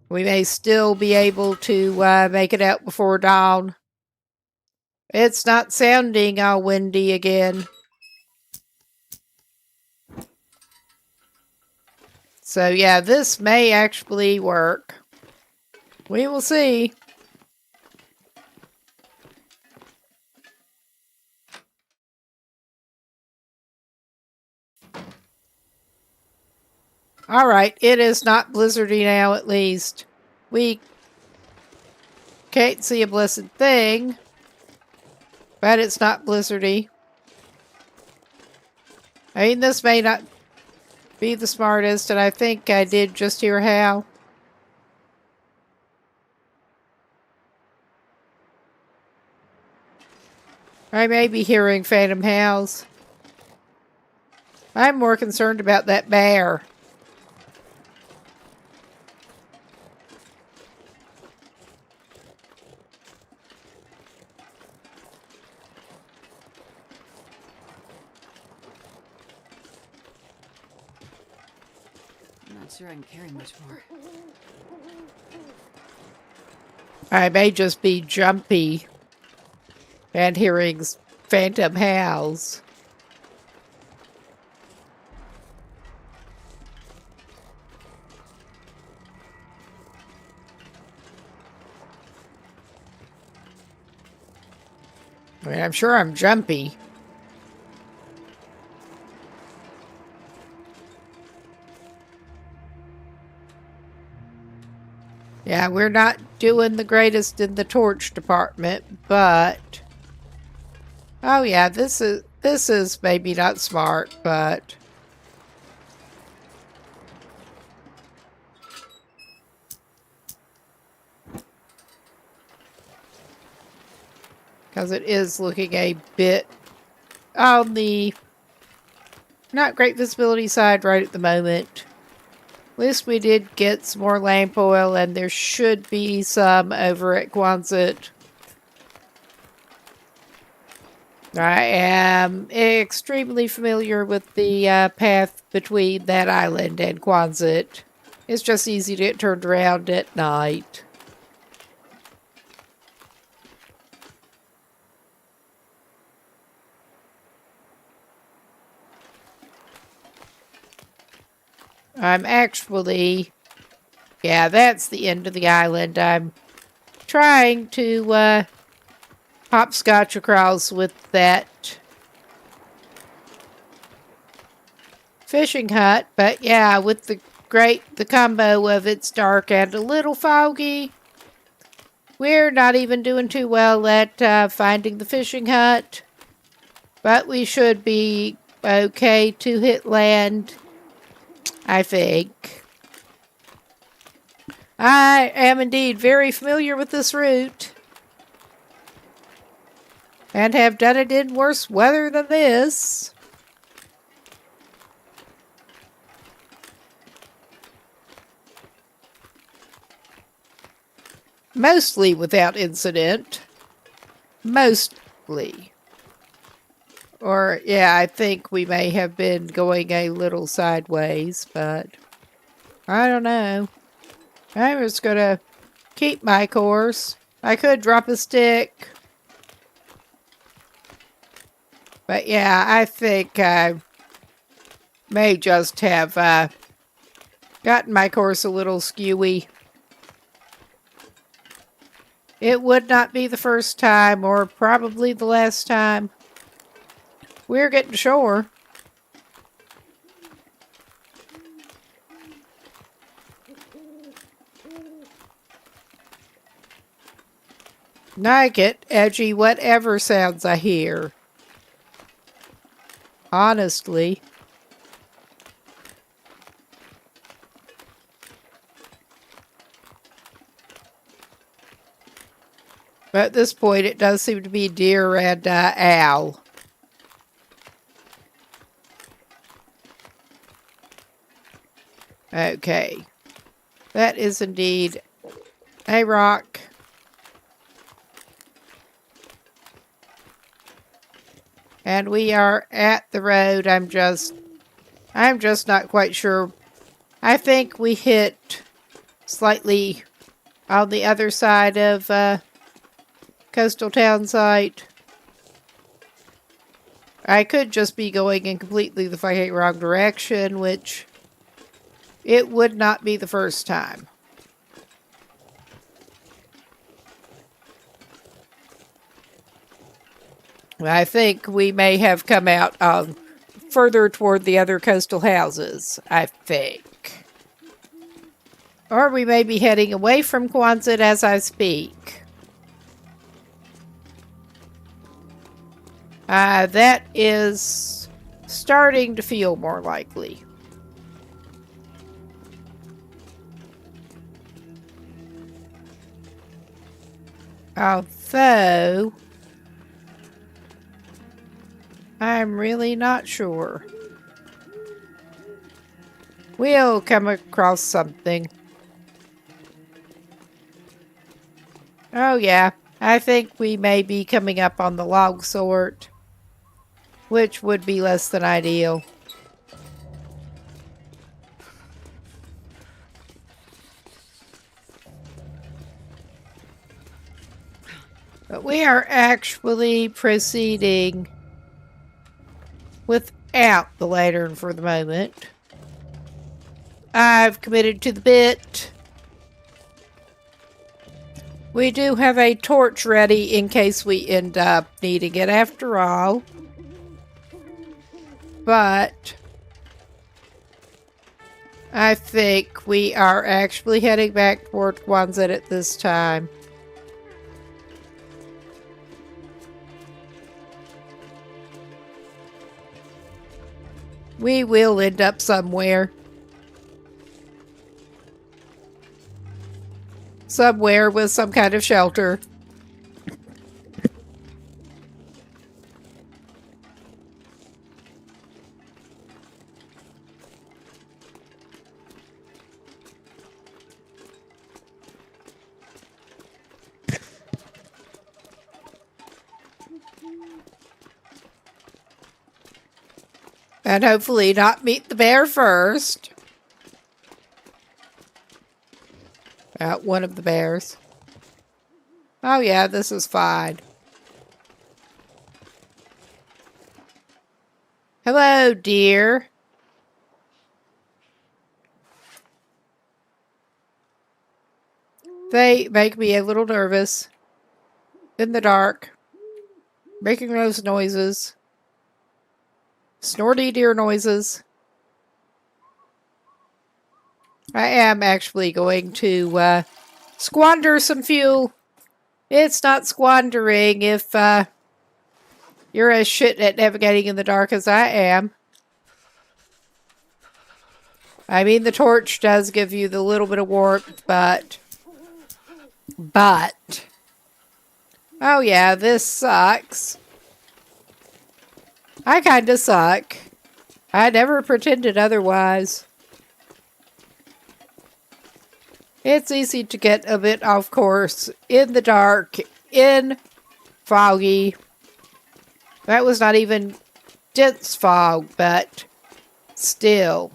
We may still be able to make it out before dawn. It's not sounding all windy again. So yeah, this may actually work. We will see. Alright, it is not blizzardy now at least. We can't see a blessed thing. But it's not blizzardy. I mean, this may not be the smartest, and I think I did just hear how. I may be hearing phantom howls. I'm more concerned about that bear. I'm not sure I can carry much more. I may just be jumpy and hearing phantom howls. I mean, I'm sure I'm jumpy. Yeah, we're not doing the greatest in the torch department, but... Oh yeah, this is maybe not smart, but... Because it is looking a bit on the not great visibility side right at the moment. At least we did get some more lamp oil, and there should be some over at Quonset. I am extremely familiar with the path between that island and Quonset. It's just easy to get turned around at night. I'm actually... Yeah, that's the end of the island. I'm trying to hopscotch across with that fishing hut. But yeah, with the combo of it's dark and a little foggy, we're not even doing too well at finding the fishing hut. But we should be okay to hit land, I think. I am indeed very familiar with this route. And have done it in worse weather than this. mostly without incident. Mostly. Or, yeah, I think we may have been going a little sideways, but I don't know. I'm just going to keep my course. I could drop a stick. But yeah, I think I may just have gotten my course a little skewy. It would not be the first time, or probably the last time. We're getting to shore. I get edgy whatever sounds I hear. Honestly. But at this point, it does seem to be deer and owl. Okay. That is indeed a rock. And we are at the road. I'm just not quite sure. I think we hit slightly on the other side of Coastal Town site. I could just be going in completely the fucking wrong direction, which it would not be the first time. I think we may have come out further toward the other coastal houses, I think. Or we may be heading away from Quonset as I speak. That is starting to feel more likely. Although, I'm really not sure. We'll come across something. Oh yeah, I think we may be coming up on the log sort, which would be less than ideal. But we are actually proceeding without the lantern for the moment. I've committed to the bit. We do have a torch ready in case we end up needing it after all. But I think we are actually heading back toward Quonset at this time. We will end up somewhere. Somewhere with some kind of shelter. And hopefully not meet the bear first. One of the bears. Oh yeah, this is fine. Hello, dear. They make me a little nervous. In the dark. Making those noises. Snorty deer noises. I am actually going to squander some fuel. It's not squandering if you're as shit at navigating in the dark as I am. I mean, the torch does give you the little bit of warmth, but... Oh yeah, this sucks. I kinda suck. I never pretended otherwise. It's easy to get a bit off course in the dark, in foggy. That was not even dense fog, but still.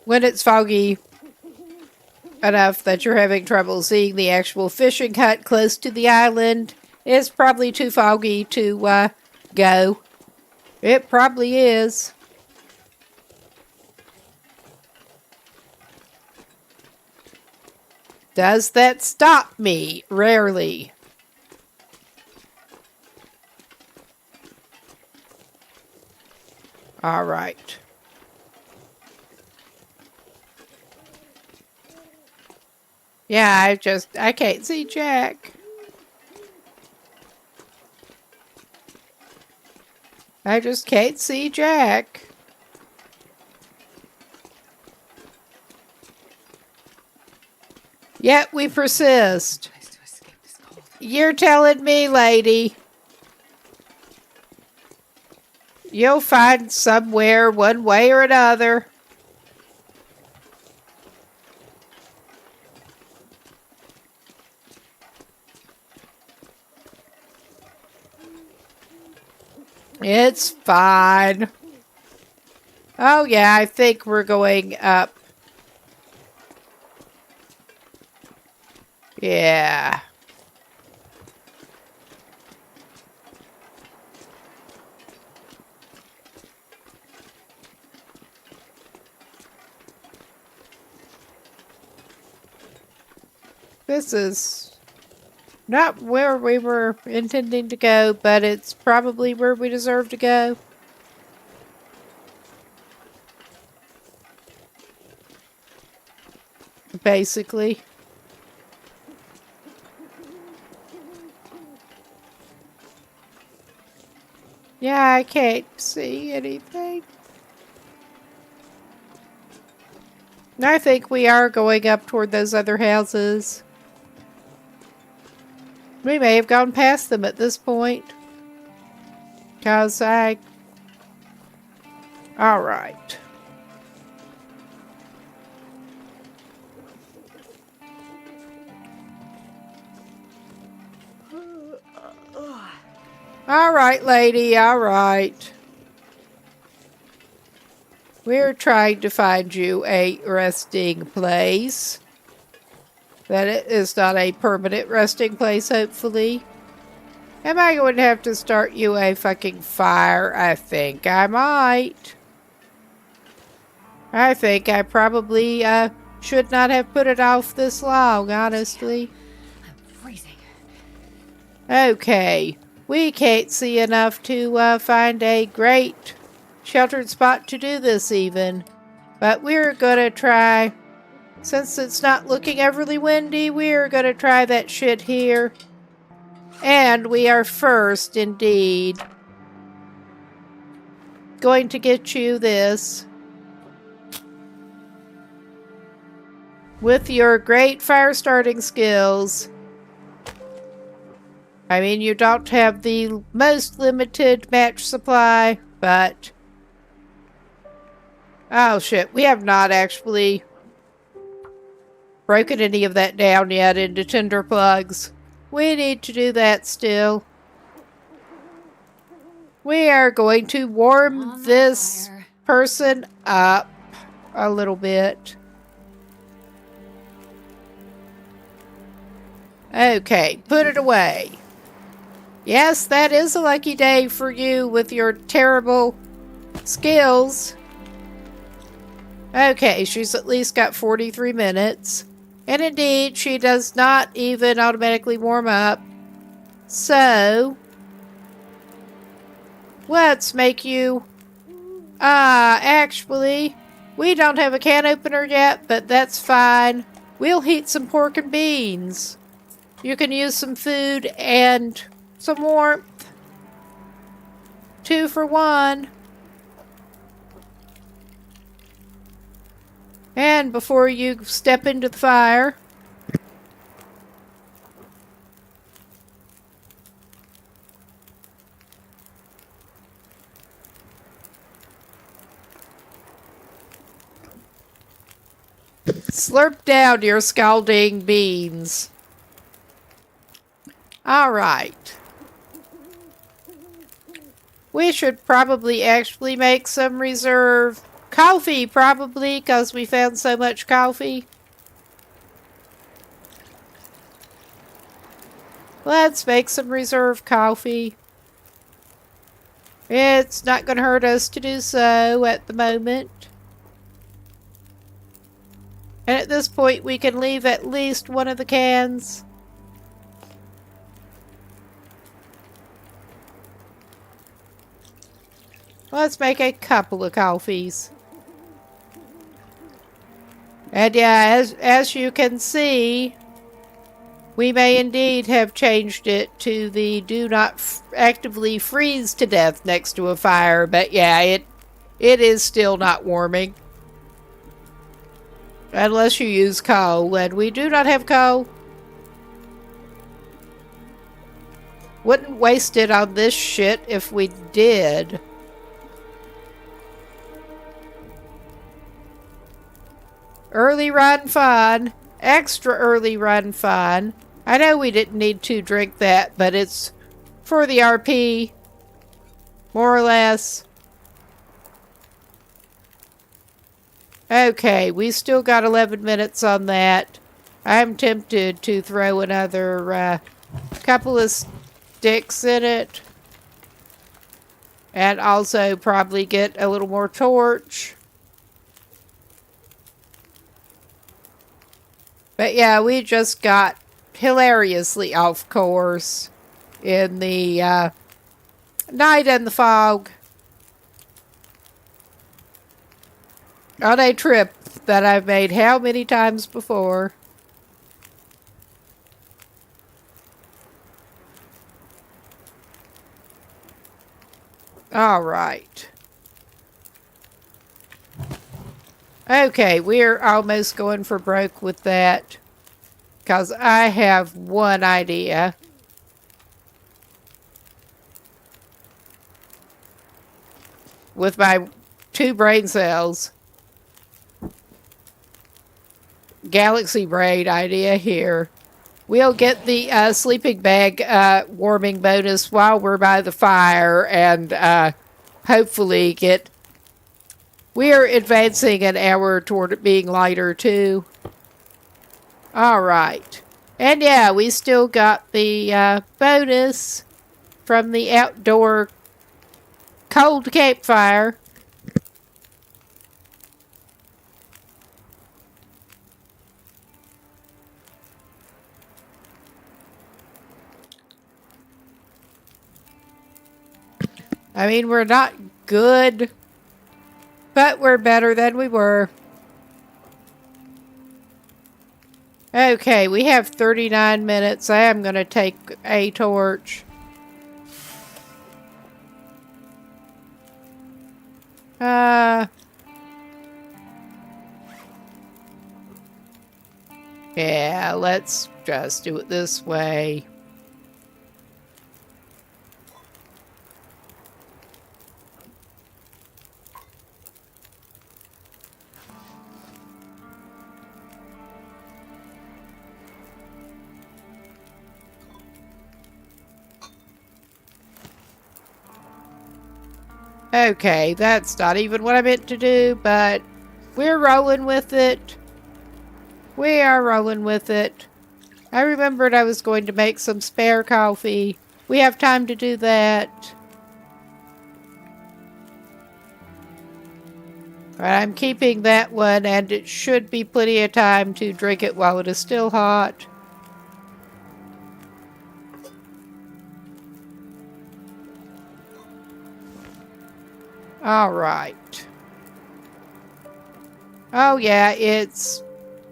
When it's foggy enough that you're having trouble seeing the actual fishing hut close to the island, it's probably too foggy to go. It probably is. Does that stop me? Rarely. All right. Yeah, I can't see Jack. I just can't see Jack. Yet we persist. Tries to escape this cold. You're telling me, lady. You'll find somewhere one way or another. It's fine. Oh yeah, I think we're going up. Yeah. This is not where we were intending to go, but it's probably where we deserve to go. Basically. Yeah, I can't see anything. I think we are going up toward those other houses. We may have gone past them at this point. Because Alright. Alright, lady, alright. We're trying to find you a resting place. That it is not a permanent resting place, hopefully. Am I going to have to start you a fucking fire? I think I might. I think I probably should not have put it off this long, honestly. I'm freezing. Okay. We can't see enough to find a great sheltered spot to do this even. But we're going to try, since it's not looking overly windy, we're going to try that shit here. And we are first, indeed, going to get you this. With your great fire starting skills. I mean, you don't have the most limited match supply, but... Oh shit, we have not actually broken any of that down yet into tinder plugs. We need to do that still. We are going to warm this person up a little bit. Okay, put it away. Yes, that is a lucky day for you with your terrible skills. Okay, she's at least got 43 minutes. And indeed, she does not even automatically warm up. So, let's make you... actually, we don't have a can opener yet, but that's fine. We'll heat some pork and beans. You can use some food and some warmth. 2 for 1. And before you step into the fire, Slurp down your scalding beans. All right. We should probably actually make some reserve coffee, probably, because we found so much coffee. Let's make some reserve coffee. It's not going to hurt us to do so at the moment. And at this point, we can leave at least one of the cans. Let's make a couple of coffees. And yeah, as you can see, we may indeed have changed it to the do not actively freeze to death next to a fire. But yeah, it is still not warming. Unless you use coal, and we do not have coal. Wouldn't waste it on this shit if we did. Early run fun. Extra early run fun. I know we didn't need to drink that, but it's for the RP. More or less. Okay, we still got 11 minutes on that. I'm tempted to throw another couple of sticks in it. And also probably get a little more torch. But yeah, we just got hilariously off course in the night and the fog. On a trip that I've made how many times before. All right. Okay, we're almost going for broke with that. Because I have one idea. With my 2 brain cells. Galaxy brain idea here. We'll get the sleeping bag warming bonus while we're by the fire and hopefully get... We're advancing an hour toward it being lighter too. Alright. And yeah, we still got the bonus from the outdoor cold campfire. I mean, we're not good, but we're better than we were. Okay, we have 39 minutes. I am going to take a torch. Yeah, let's just do it this way. Okay, that's not even what I meant to do, but we're rolling with it. We are rolling with it. I remembered I was going to make some spare coffee. We have time to do that. But I'm keeping that one, and it should be plenty of time to drink it while it is still hot. All right. Oh yeah, it's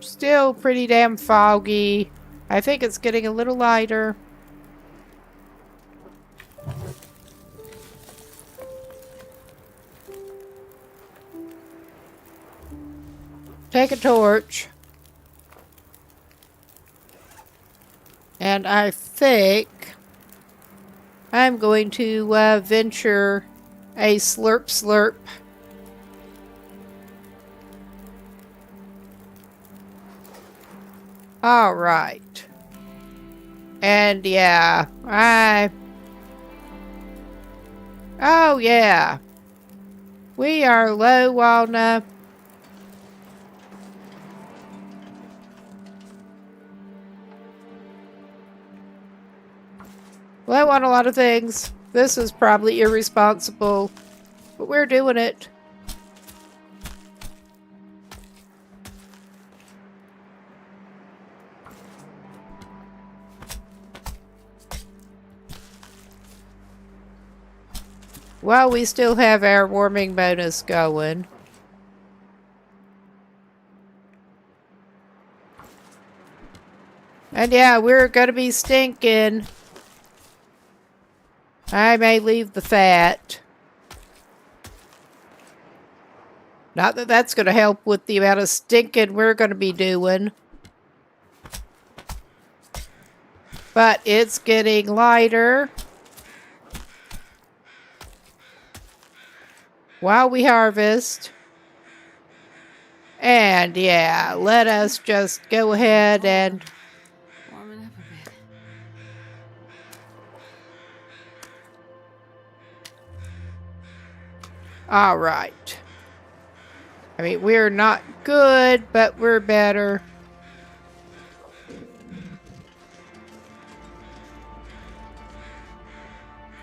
still pretty damn foggy. I think it's getting a little lighter. Take a torch. And I think I'm going to venture a slurp slurp. All right. And yeah, oh yeah. We are low on, low on a lot of things. This is probably irresponsible, but we're doing it. Well, we still have our warming bonus going. And yeah, we're gonna be stinking. I may leave the fat. Not that that's gonna help with the amount of stinking we're gonna be doing. But it's getting lighter. While we harvest. And yeah, let us just go ahead and Warming up a bit. all right. I mean, we're not good, but we're better.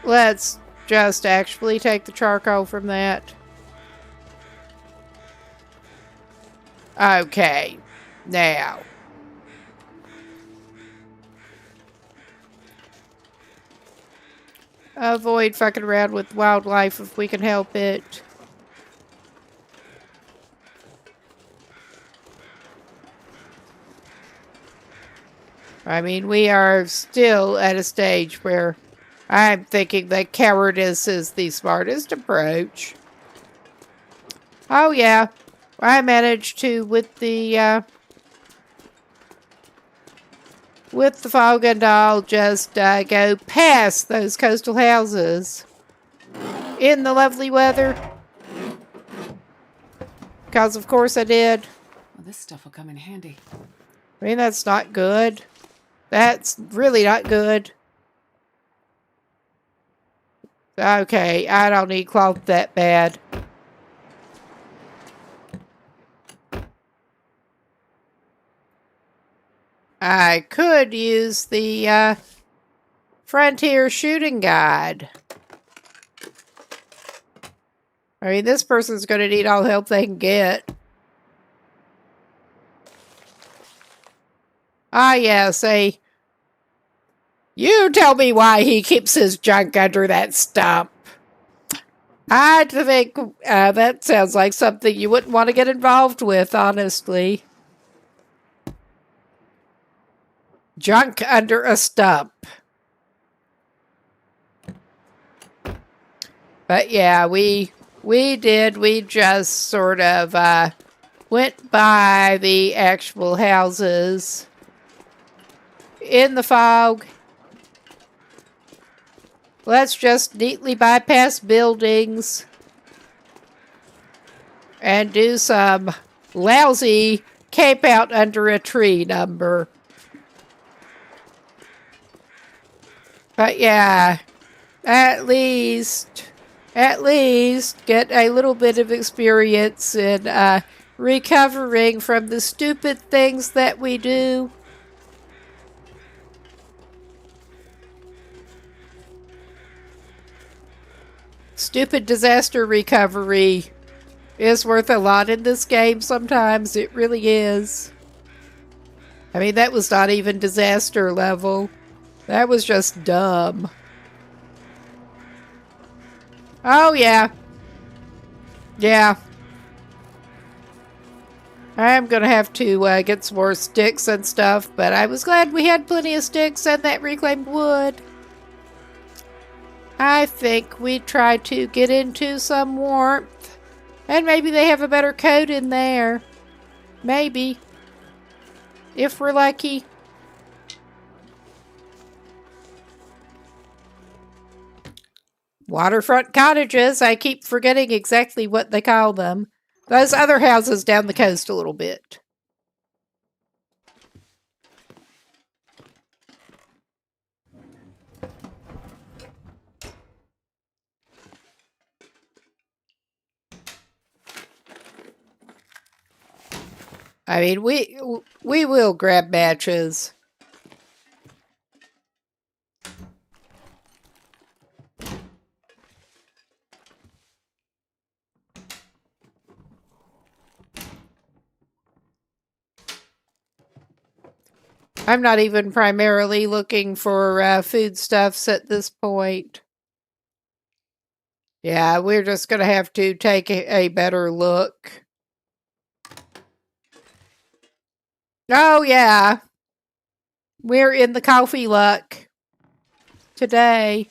Let's just actually take the charcoal from that. Okay, now. Avoid fucking around with wildlife if we can help it. I mean, we are still at a stage where I'm thinking that cowardice is the smartest approach. Oh yeah, I managed to, with the fog and all, just go past those coastal houses in the lovely weather. Because of course I did. Well, this stuff will come in handy. I mean, that's not good. That's really not good. Okay, I don't need cloth that bad. I could use the Frontier Shooting Guide. I mean, this person's going to need all the help they can get. Ah, yeah, say, you tell me why he keeps his junk under that stump. I think that sounds like something you wouldn't want to get involved with, honestly. Junk under a stump. But yeah, we just sort of went by the actual houses in the fog. Let's just neatly bypass buildings and do some lousy camp out under a tree number. But yeah, at least get a little bit of experience in recovering from the stupid things that we do. Stupid disaster recovery is worth a lot in this game sometimes. It really is. I mean, that was not even disaster level. That was just dumb. Oh, yeah. Yeah. I'm gonna have to get some more sticks and stuff, but I was glad we had plenty of sticks and that reclaimed wood. I think we try to get into some warmth. And maybe they have a better coat in there. Maybe. If we're lucky. Waterfront cottages. I keep forgetting exactly what they call them. Those other houses down the coast a little bit. I mean, we will grab matches. I'm not even primarily looking for foodstuffs at this point. Yeah, we're just going to have to take a better look. Oh, yeah. We're in the coffee luck today.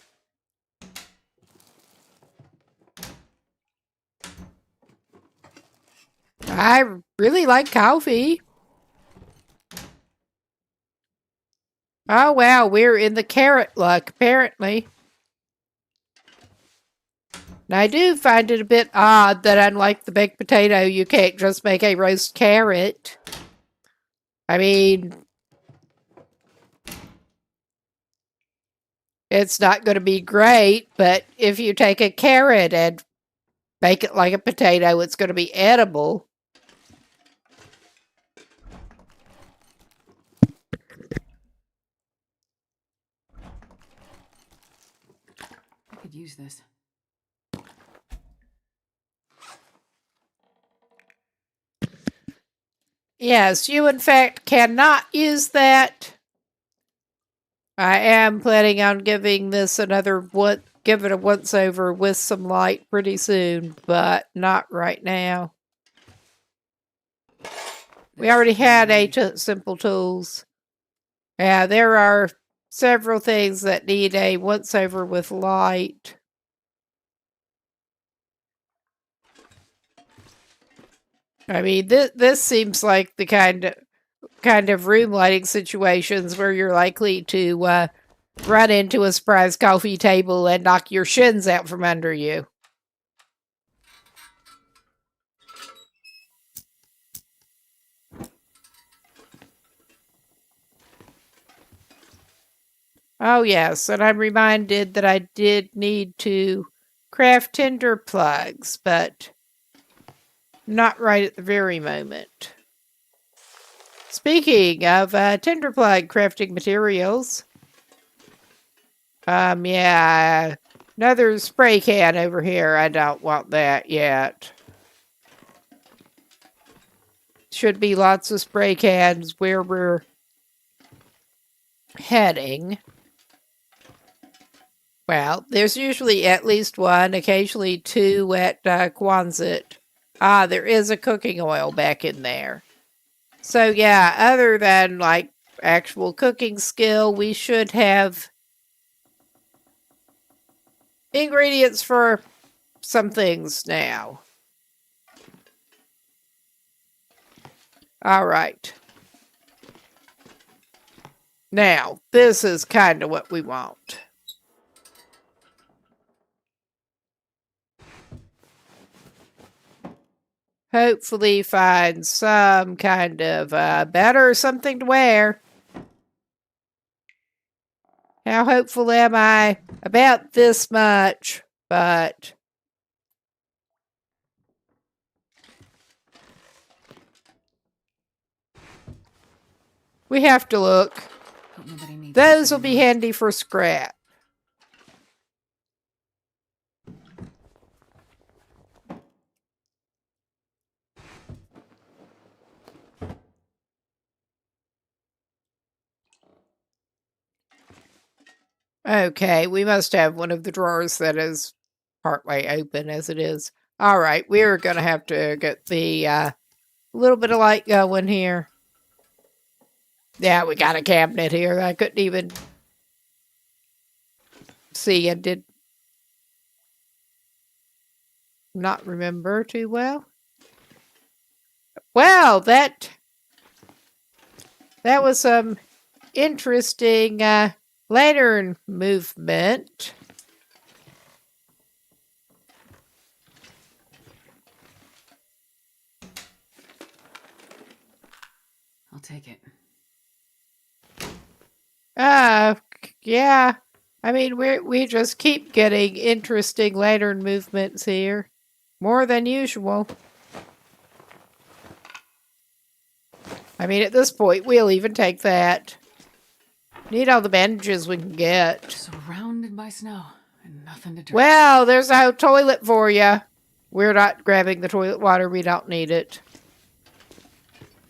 I really like coffee. Oh, wow. We're in the carrot luck, apparently. Now, I do find it a bit odd that unlike the baked potato, you can't just make a roast carrot. I mean, it's not going to be great, but if you take a carrot and make it like a potato, it's going to be edible. I could use this. Yes, you in fact cannot use that. I am planning on giving this give it a once over with some light pretty soon, but not right now. We already had simple tools. Yeah, there are several things that need a once over with light. I mean, this seems like the kind of room lighting situations where you're likely to run into a surprise coffee table and knock your shins out from under you. Oh, yes, and I'm reminded that I did need to craft tinder plugs, but not right at the very moment. Speaking of tinder plug crafting materials, yeah, another spray can over here. I don't want that yet. Should be lots of spray cans where we're heading. Well, there's usually at least one, occasionally two at Quonset. Ah, there is a cooking oil back in there. So yeah, other than like actual cooking skill, we should have ingredients for some things now. All right. Now, this is kind of what we want. Hopefully find some kind of better something to wear. How hopeful am I? About this much, but we have to look. Those will be handy for scrap. Okay, we must have one of the drawers that is partway open as it is. All right, we're going to have to get the little bit of light going here. Yeah, we got a cabinet here. I couldn't even see and did not remember too well. Well, that was some interesting lantern movement. I'll take it. Yeah. I mean, we just keep getting interesting lantern movements here. More than usual. I mean, at this point, we'll even take that. Need all the bandages we can get. Surrounded by snow and nothing to drink. Well, there's a toilet for you. We're not grabbing the toilet water. We don't need it.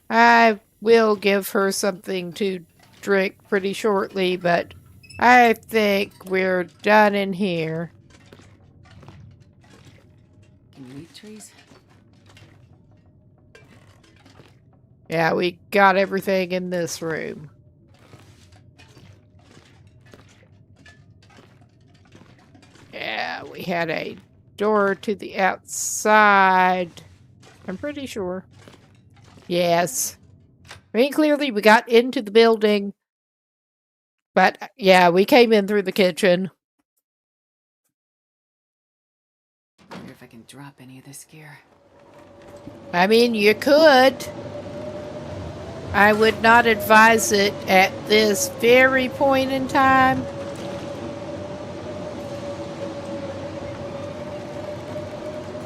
I will give her something to drink pretty shortly, but I think we're done in here. Can you eat trees? Yeah, we got everything in this room. Yeah, we had a door to the outside. I'm pretty sure. Yes. I mean, clearly we got into the building. But, yeah, we came in through the kitchen. I wonder if I can drop any of this gear. I mean, you could. I would not advise it at this very point in time.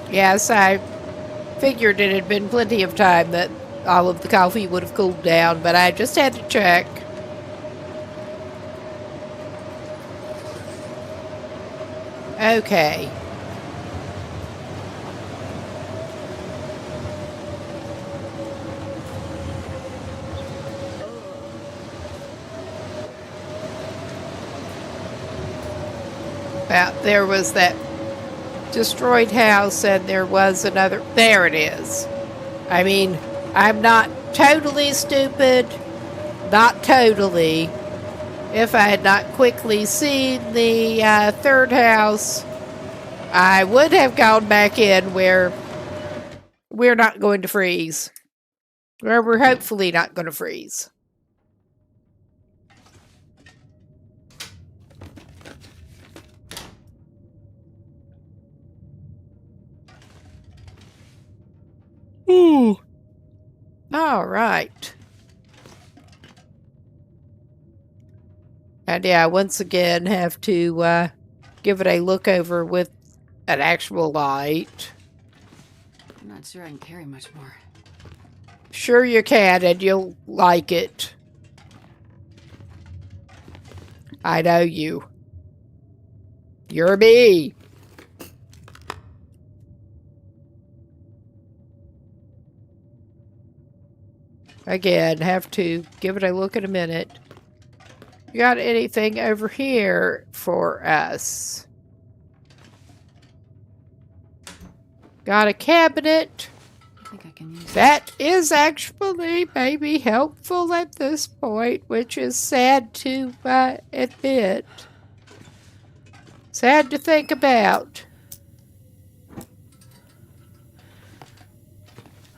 Yes, I figured it had been plenty of time that all of the coffee would have cooled down, but I just had to check. Okay. Well, there was that destroyed house, and there was another. There it is. I mean, I'm not totally stupid. Not totally. If I had not quickly seen the third house, I would have gone back in where we're not going to freeze. Where we're hopefully not going to freeze. Ooh. All right. And yeah, once again, have to give it a look over with an actual light. I'm not sure I can carry much more. Sure you can, and you'll like it. I know you. You're me. Again, have to give it a look in a minute. You got anything over here for us? Got a cabinet. I think I can use That is actually maybe helpful at this point, which is sad to admit. Sad to think about.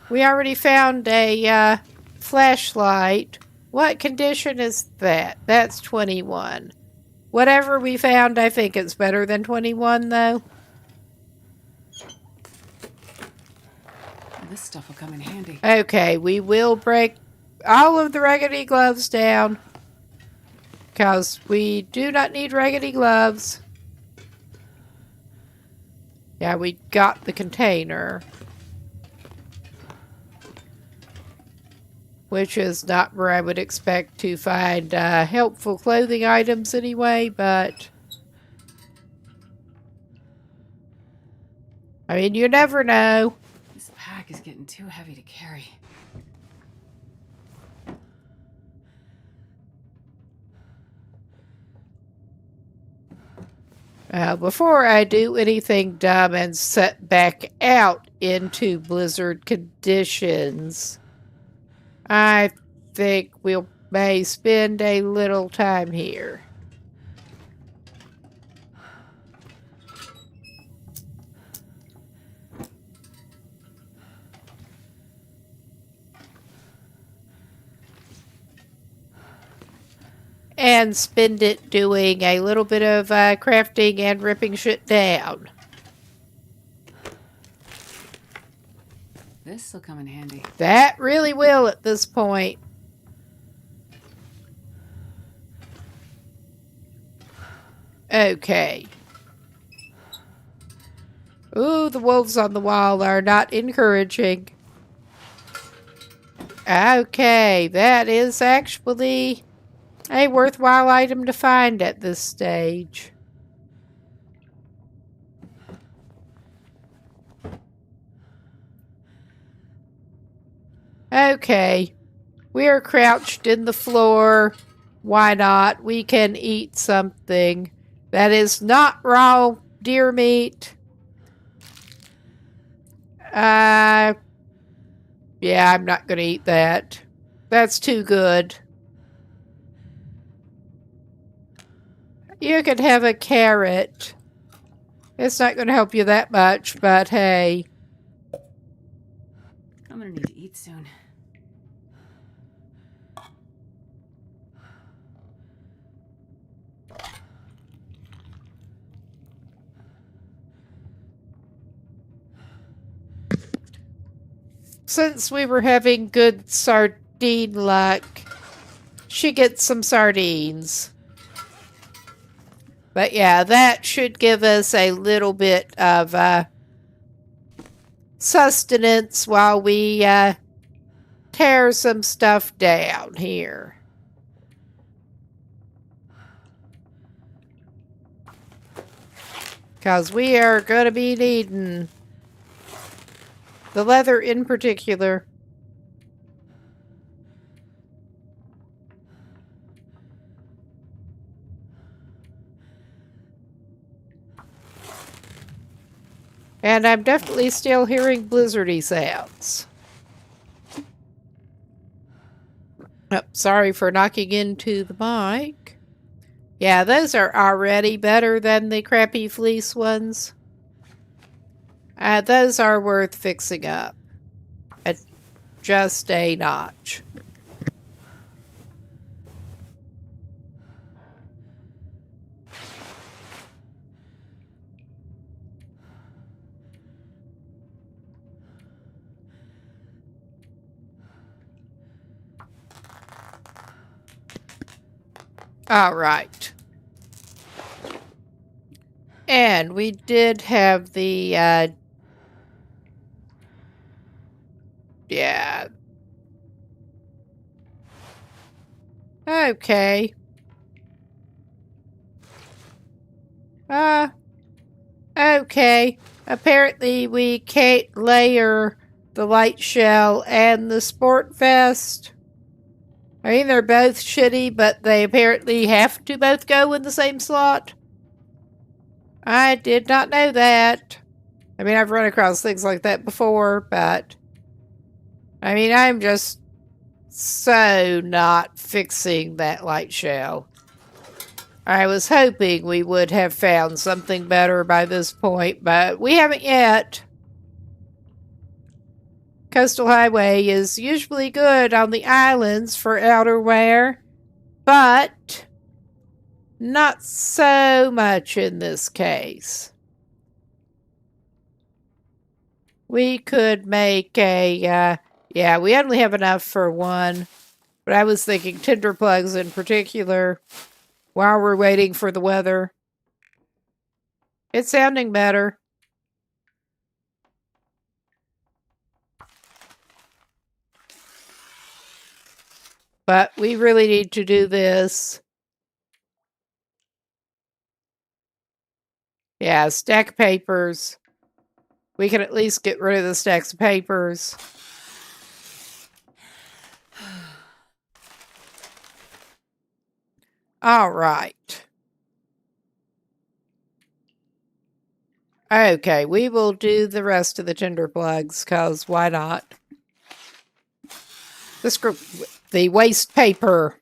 We already found a flashlight. What condition is that? That's 21. Whatever we found, I think it's better than 21, though. This stuff will come in handy. Okay, we will break all of the raggedy gloves down. Because we do not need raggedy gloves. Yeah, we got the container. Which is not where I would expect to find helpful clothing items anyway, but... I mean, you never know. This pack is getting too heavy to carry. Before I do anything dumb and set back out into blizzard conditions, I think we may spend a little time here. And spend it doing a little bit of crafting and ripping shit down. This will come in handy. That really will at this point. Okay. Ooh, the wolves on the wall are not encouraging. Okay, that is actually a worthwhile item to find at this stage. Okay, we are crouched in the floor. Why not? We can eat something that is not raw deer meat. Yeah, I'm not going to eat that. That's too good. You could have a carrot. It's not going to help you that much, but hey. I'm gonna need to eat soon. Since we were having good sardine luck, she gets some sardines. But yeah, that should give us a little bit of sustenance while we tear some stuff down here. Because we are going to be needing the leather in particular. And I'm definitely still hearing blizzardy sounds. Oh, sorry for knocking into the mic. Yeah, those are already better than the crappy fleece ones. Those are worth fixing up. At just a notch. All right. And we did have the, yeah. Okay. Okay. Apparently we can't layer the light shell and the sport vest. I mean, they're both shitty, but they apparently have to both go in the same slot. I did not know that. I mean, I've run across things like that before, but I mean, I'm just so not fixing that light shell. I was hoping we would have found something better by this point, but we haven't yet. Coastal Highway is usually good on the islands for outerwear, but not so much in this case. We could make a, yeah, we only have enough for one, but I was thinking tinder plugs in particular while we're waiting for the weather. It's sounding better. But we really need to do this. Yeah, stack papers. We can at least get rid of the stacks of papers. All right. Okay, we will do the rest of the tinder plugs, because why not? The waste paper.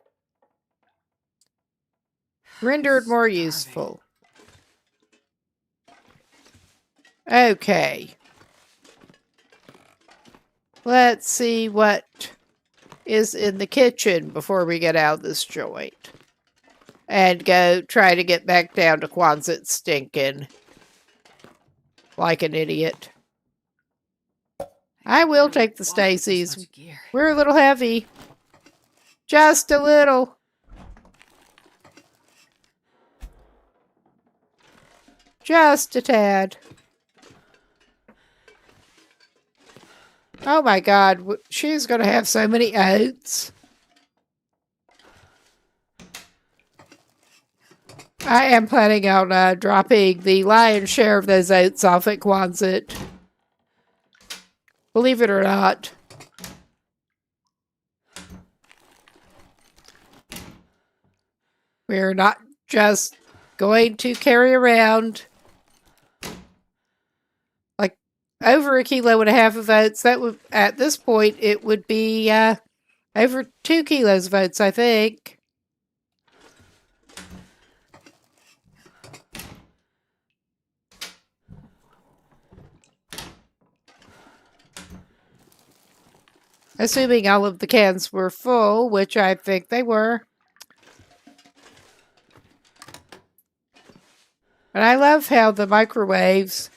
Rendered more useful. Okay. Let's see what is in the kitchen before we get out of this joint. And go try to get back down to Quonset stinking. Like an idiot. I will take the Stacy's. We're a little heavy. Just a little. Just a tad. Oh my God, she's going to have so many oats. I am planning on dropping the lion's share of those oats off at Quonset. Believe it or not. We're not just going to carry around like over 1.5 kilos of oats. That would, at this point, it would be over 2 kilos of oats, I think. Assuming all of the cans were full, which I think they were. And I love how the microwaves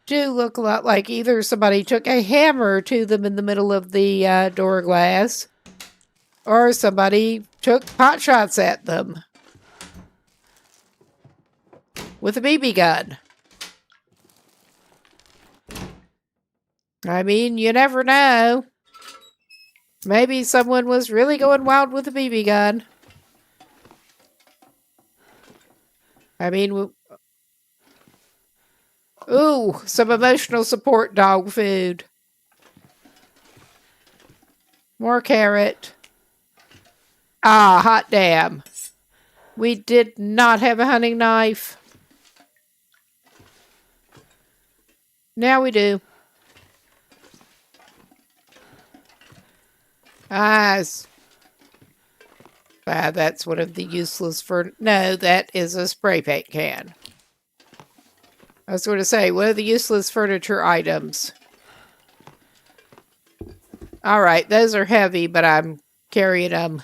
do look a lot like either somebody took a hammer to them in the middle of the door glass, or somebody took pot shots at them with a BB gun. I mean, you never know. Maybe someone was really going wild with a BB gun. I mean, ooh, some emotional support dog food. More carrot. Ah, hot damn. We did not have a hunting knife. Now we do. That's one of the useless no, that is a spray paint can. I was going to say, one of the useless furniture items. Alright, those are heavy, but I'm carrying them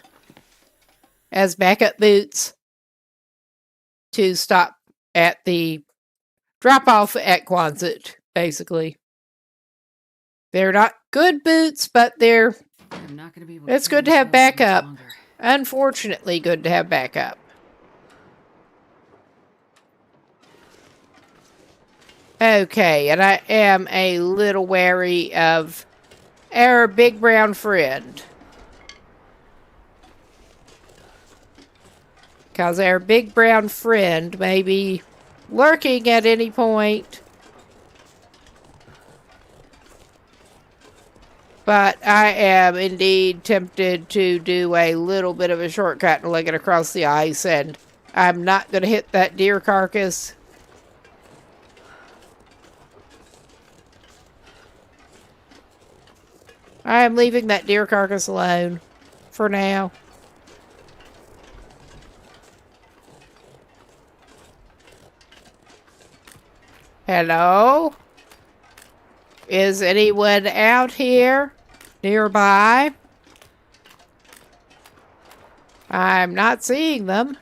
as backup boots to stop at the drop-off at Quonset, basically. They're not good boots, but it's good to have backup. Unfortunately, good to have backup. Okay, and I am a little wary of our big brown friend. Because our big brown friend may be lurking at any point. But I am indeed tempted to do a little bit of a shortcut and leg it across the ice, and I'm not going to hit that deer carcass. I am leaving that deer carcass alone for now. Hello? Is anyone out here nearby? I'm not seeing them.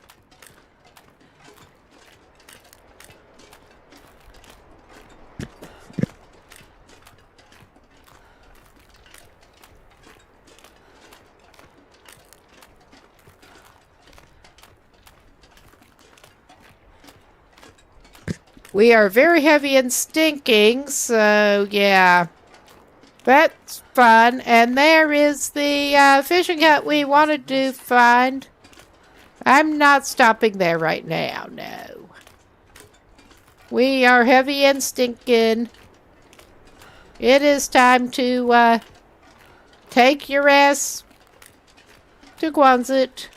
We are very heavy and stinking, so yeah. That's fun. And there is the fishing hut we wanted to find. I'm not stopping there right now, no. We are heavy and stinking. It is time to take your ass to Quonset.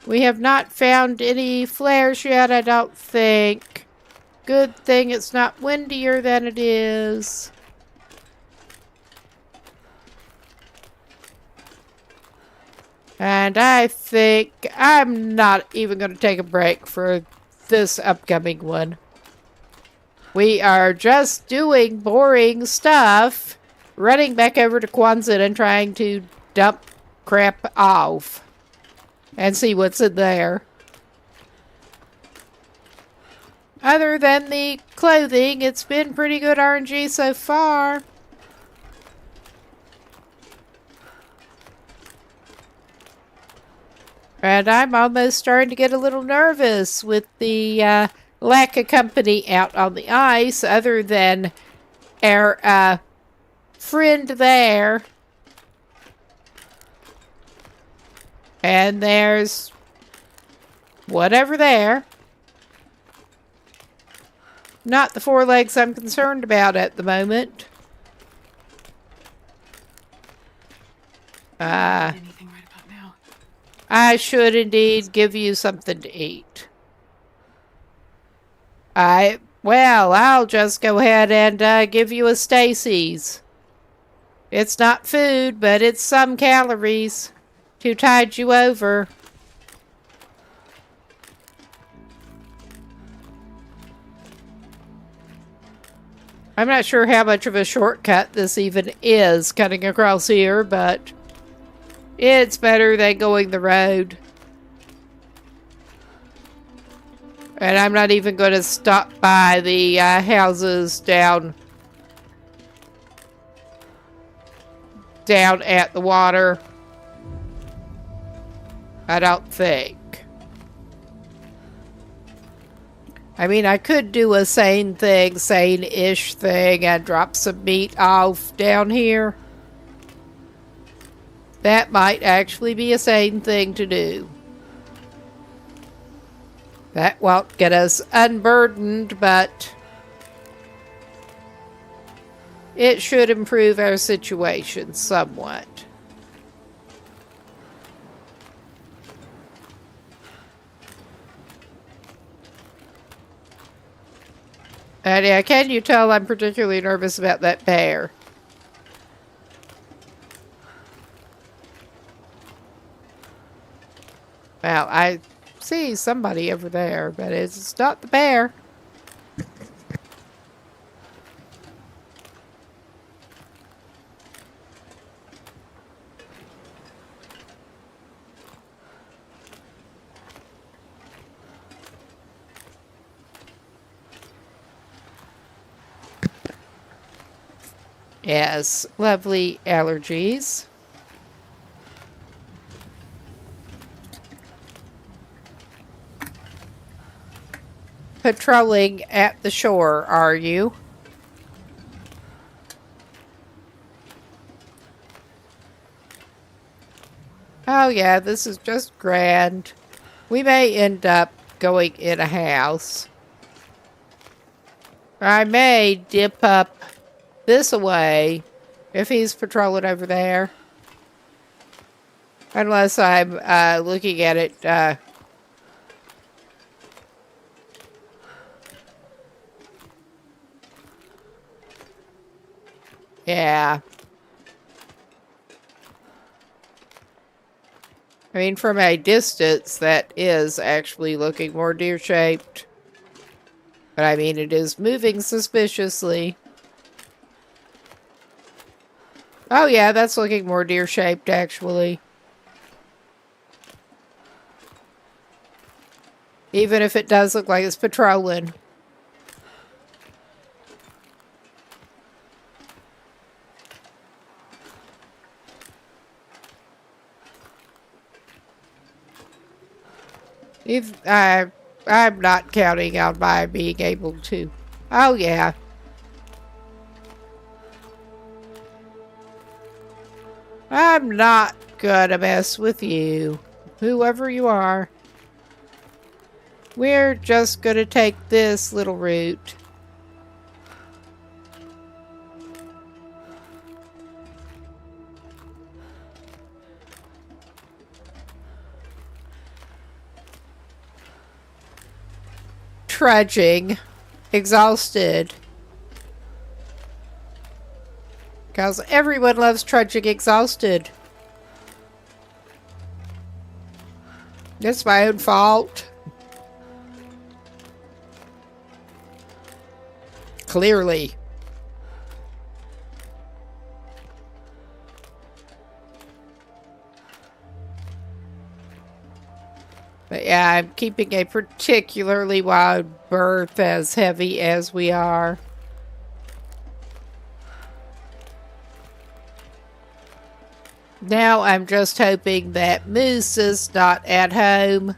We have not found any flares yet, I don't think. Good thing it's not windier than it is. And I think I'm not even going to take a break for this upcoming one. We are just doing boring stuff, running back over to Quonset and trying to dump crap off. And see what's in there. Other than the clothing, it's been pretty good RNG so far. And I'm almost starting to get a little nervous with the lack of company out on the ice other than our friend there. And there's whatever there. Not the four legs I'm concerned about at the moment. Anything right about now? I should indeed give you something to eat. Well, I'll just go ahead and give you a Stacy's. It's not food, but it's some calories to tide you over. I'm not sure how much of a shortcut this even is, cutting across here, but it's better than going the road. And I'm not even going to stop by the houses down at the water. I don't think. I mean, I could do a sane-ish thing, and drop some meat off down here. That might actually be a sane thing to do. That won't get us unburdened, but it should improve our situation somewhat. And yeah, can you tell I'm particularly nervous about that bear? Well, I see somebody over there, but it's not the bear. Yes, lovely allergies. Patrolling at the shore, are you? Oh yeah, this is just grand. We may end up going in a house. I may dip up this away if he's patrolling over there. Unless I'm looking at it yeah. I mean, from a distance, that is actually looking more deer-shaped. But I mean, it is moving suspiciously. Oh yeah, that's looking more deer-shaped, actually. Even if it does look like it's patrolling. I'm not counting on my being able to. Oh yeah. I'm not gonna mess with you, whoever you are. We're just gonna take this little route. Trudging, exhausted. Because everyone loves trudging exhausted. It's my own fault. Clearly. But yeah, I'm keeping a particularly wide berth as heavy as we are. Now I'm just hoping that Moose is not at home.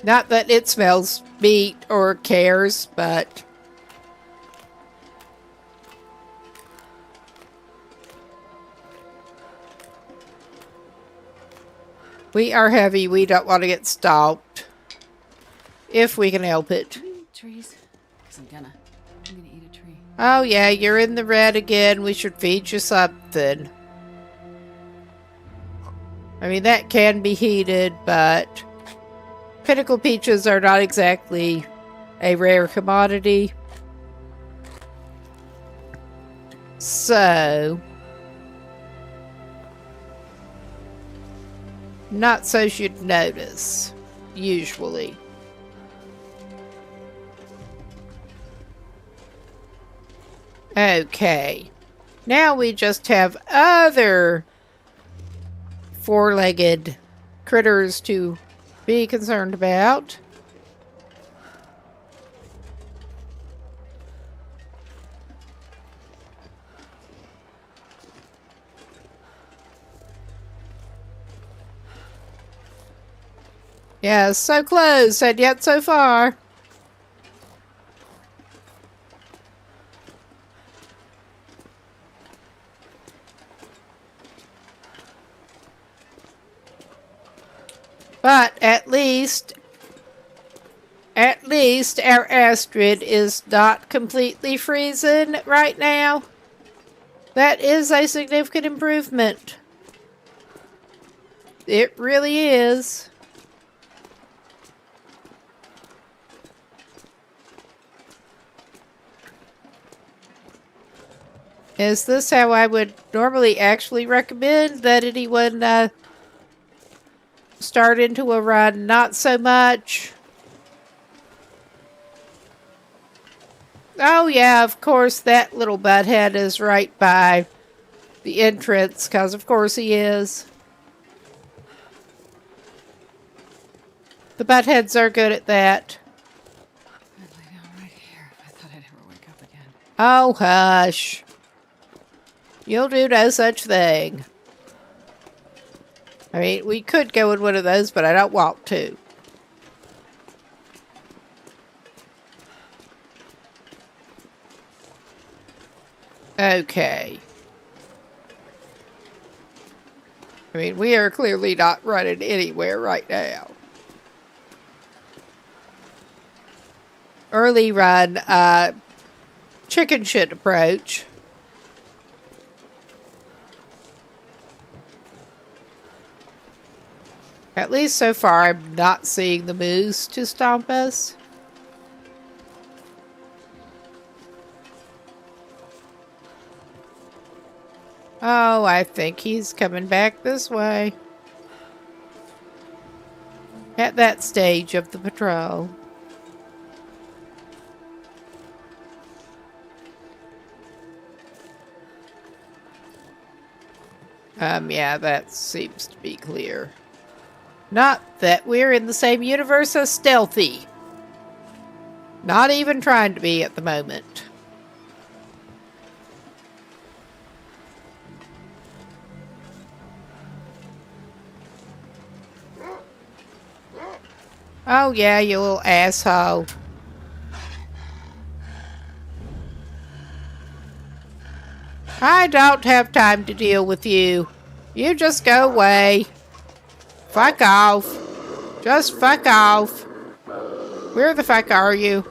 Not that it smells meat or cares, but... We are heavy. We don't want to get stalked. If we can help it. Trees? Because I'm gonna eat a tree. Oh yeah, you're in the red again. We should feed you something. I mean, that can be heated, but... Pinnacle peaches are not exactly a rare commodity. So... Not so you'd notice, usually. Okay. Now we just have other four-legged critters to be concerned about. Yeah, so close and yet so far. But at least our Astrid is not completely freezing right now. That is a significant improvement. It really is. Is this how I would normally actually recommend that anyone start into a run? Not so much. Oh yeah, of course that little butthead is right by the entrance, because of course he is. The buttheads are good at that. I'd lay down right here if I thought I'd ever wake up again. Oh, hush. You'll do no such thing. I mean, we could go in one of those, but I don't want to. Okay. I mean, we are clearly not running anywhere right now. Early run, chicken shit approach. At least so far, I'm not seeing the moose to stomp us. Oh, I think he's coming back this way. At that stage of the patrol. Yeah, that seems to be clear. Not that we're in the same universe as Stealthy. Not even trying to be at the moment. Oh yeah, you little asshole. I don't have time to deal with you. You just go away. Fuck off. Just fuck off. Where the fuck are you?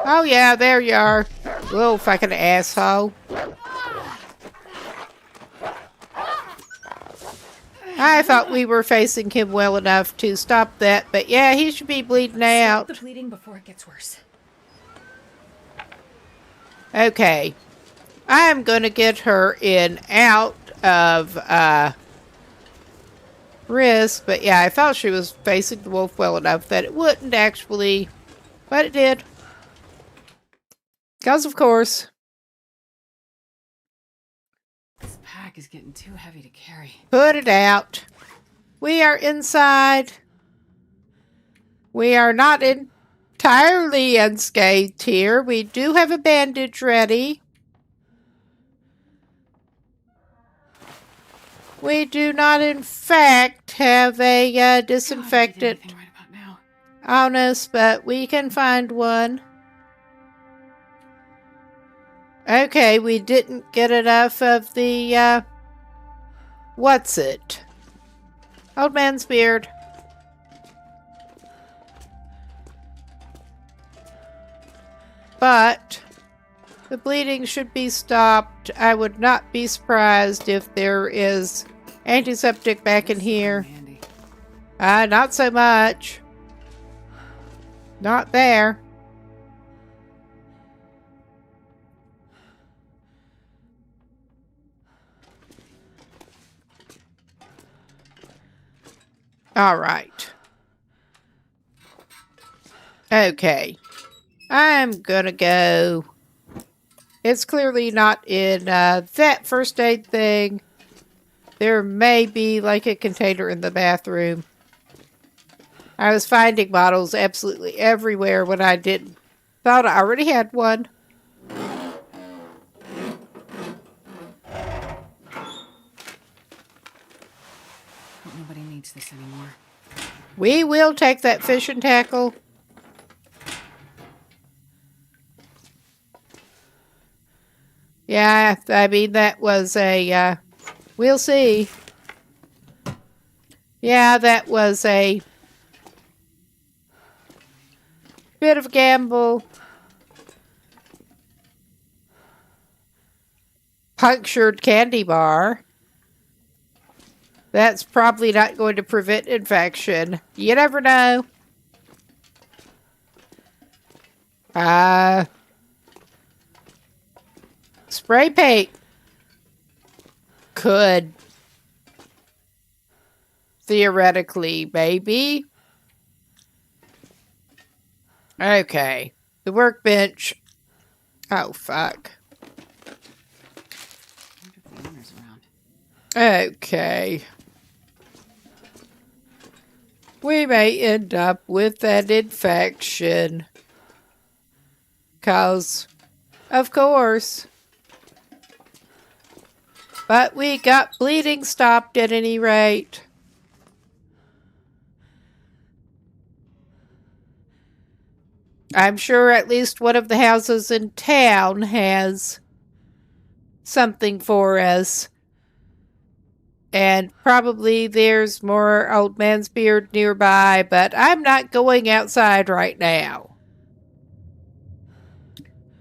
Oh yeah, there you are. Little fucking asshole. I thought we were facing him well enough to stop that, but yeah, he should be bleeding out. Stop the bleeding before it gets worse. Okay. I am going to get her in out of risk, but yeah, I thought she was facing the wolf well enough that it wouldn't actually, but it did. Because of course. This pack is getting too heavy to carry. Put it out. We are inside. We are not entirely unscathed here. We do have a bandage ready. We do not, in fact, have a disinfectant Anything right about now. on us, but we can find one. Okay, we didn't get enough of the, what's it? Old man's beard. But the bleeding should be stopped. I would not be surprised if there is antiseptic back in here. Handy. Not so much. Not there. All right. Okay. I'm gonna go. It's clearly not in that first aid thing. There may be like a container in the bathroom. I was finding bottles absolutely everywhere when I didn't. Thought I already had one. Hope nobody needs this anymore. We will take that fishing tackle. Yeah, I mean, that was a, we'll see. Yeah, that was a bit of a gamble. Punctured candy bar. That's probably not going to prevent infection. You never know. Spray paint could theoretically, maybe. Okay. The workbench. Oh, fuck. I wonder if the owner's around. Okay. We may end up with an infection. 'Cause, of course. But we got bleeding stopped at any rate. I'm sure at least one of the houses in town has something for us. And probably there's more old man's beard nearby, but I'm not going outside right now.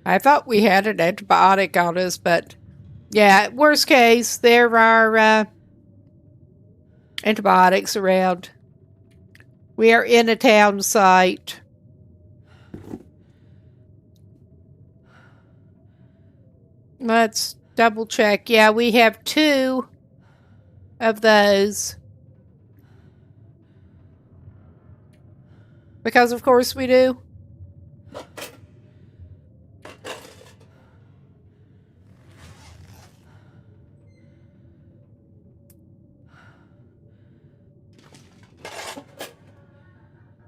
I thought we had an antibiotic on us, but yeah, worst case, there are antibiotics around. We are in a town site. Let's double check. Yeah, we have 2 of those. Because of course we do.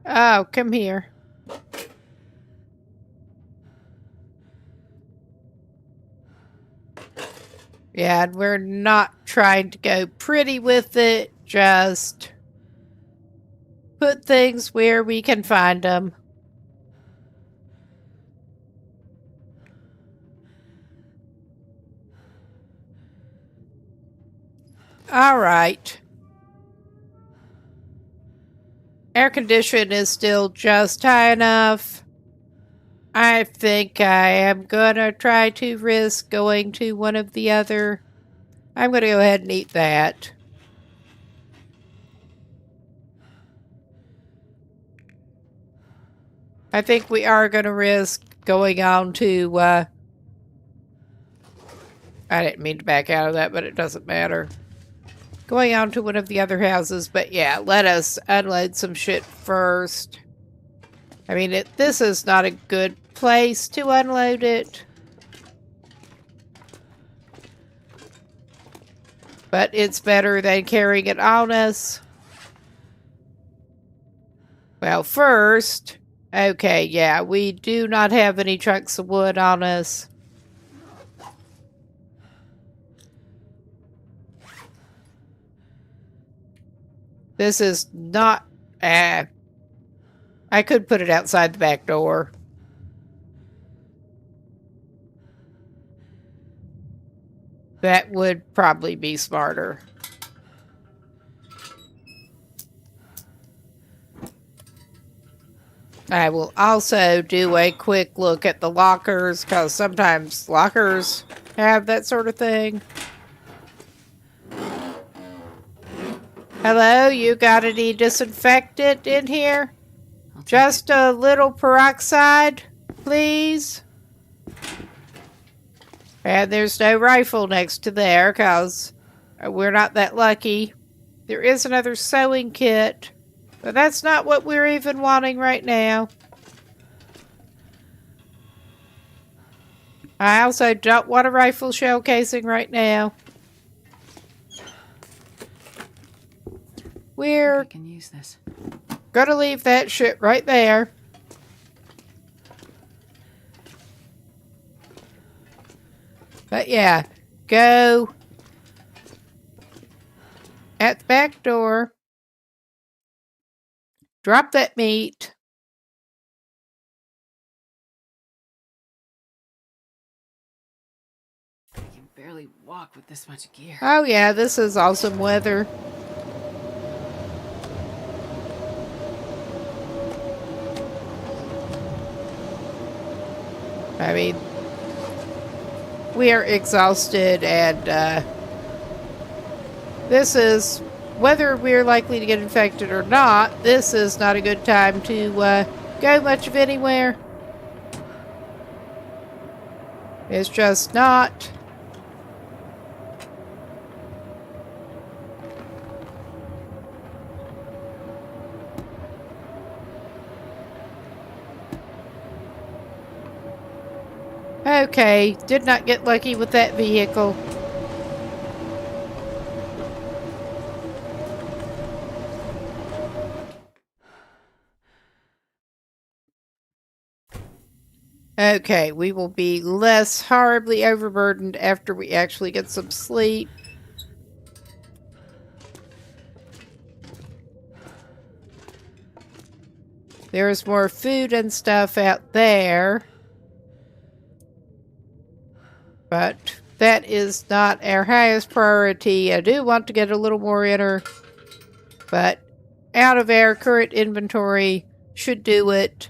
Oh, come here. Yeah, and we're not trying to go pretty with it, just put things where we can find them. All right. Air condition is still just high enough. I think I am gonna try to risk going to one of the other. I'm gonna go ahead and eat that. I think we are gonna risk going on to, I didn't mean to back out of that, but it doesn't matter. Going on to one of the other houses, but yeah, let us unload some shit first. I mean, this is not a good place to unload it. But it's better than carrying it on us. Well, first, okay, yeah, we do not have any chunks of wood on us. This is not... I could put it outside the back door. That would probably be smarter. I will also do a quick look at the lockers, because sometimes lockers have that sort of thing. Hello, you got any disinfectant in here? Just a little peroxide, please. And there's no rifle next to there, because we're not that lucky. There is another sewing kit, but that's not what we're even wanting right now. I also don't want a rifle shell casing right now. We're I can use this. gonna leave that shit right there. But yeah, go at the back door. Drop that meat. I can barely walk with this much gear. Oh yeah, this is awesome weather. I mean, we are exhausted, and this is, whether we're likely to get infected or not, this is not a good time to go much of anywhere. It's just not. Okay, did not get lucky with that vehicle. Okay, we will be less horribly overburdened after we actually get some sleep. There's more food and stuff out there. But that is not our highest priority. I do want to get a little more in her, but out of our current inventory should do it.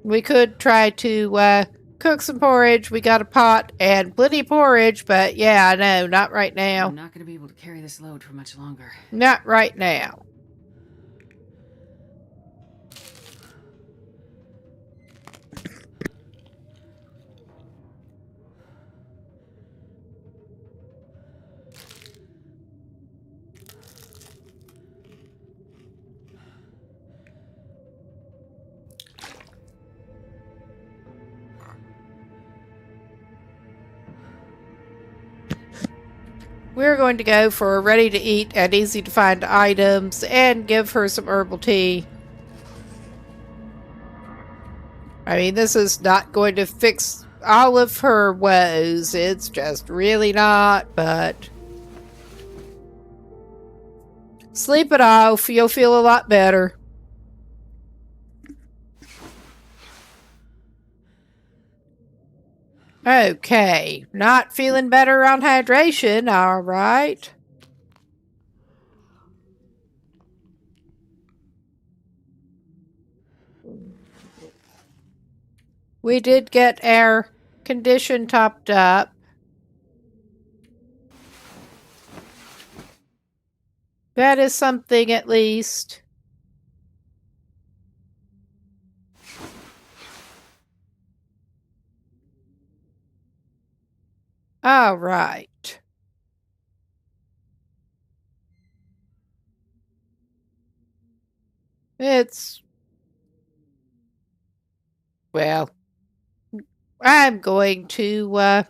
We could try to cook some porridge. We got a pot and plenty of porridge, but yeah, no, not right now. I'm not going to be able to carry this load for much longer. Not right now. We're going to go for ready to eat and easy to find items and give her some herbal tea. I mean, this is not going to fix all of her woes. It's just really not, but sleep it off. You'll feel a lot better. Okay, not feeling better on hydration, all right. We did get our condition topped up. That is something at least. All right. It's... well, I'm going to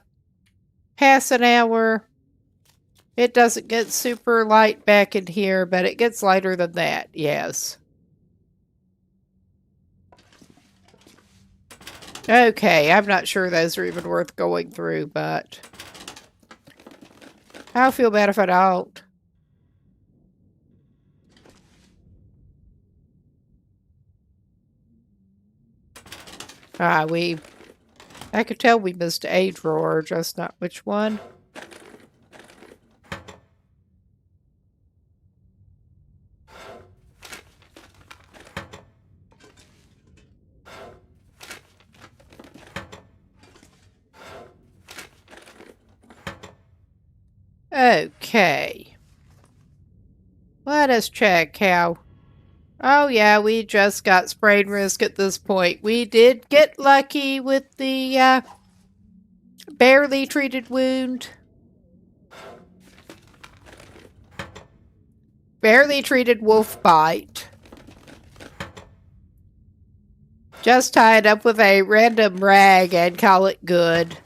pass an hour. It doesn't get super light back in here, but it gets lighter than that, yes. Okay, I'm not sure those are even worth going through, but I'll feel bad if I don't. I could tell we missed a drawer, just not which one. Okay. Let us check how. Oh, yeah, we just got sprain risk at this point. We did get lucky with the barely treated wound. Barely treated wolf bite. Just tie it up with a random rag and call it good.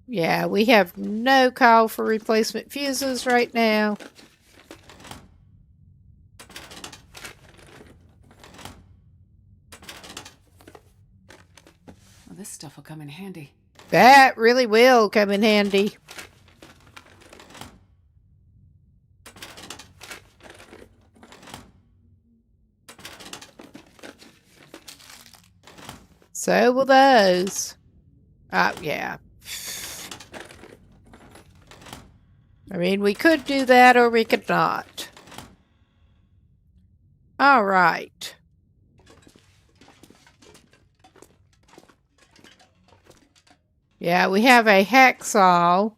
Yeah, we have no call for replacement fuses right now. Well, this stuff will come in handy. That really will come in handy. So will those. Yeah. I mean, we could do that or we could not. All right. Yeah, we have a hacksaw.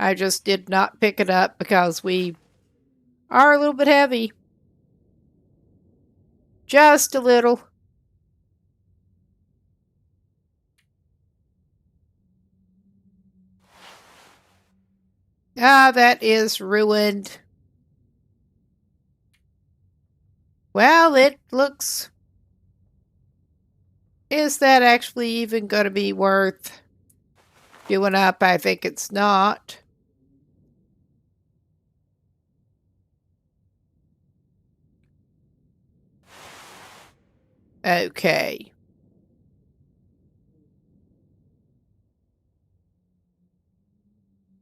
I just did not pick it up because we are a little bit heavy. Just a little. Ah, that is ruined. Well, it looks... Is that actually even going to be worth doing up? I think it's not. Okay.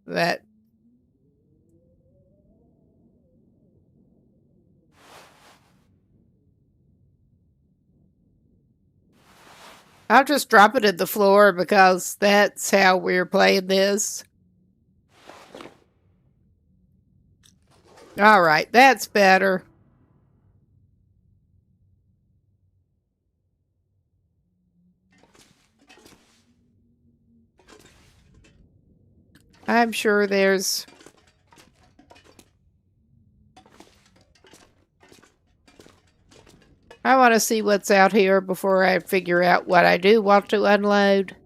That... I'll just drop it at the floor because that's how we're playing this. All right, that's better. I'm sure there's... I want to see what's out here before I figure out what I do want to unload.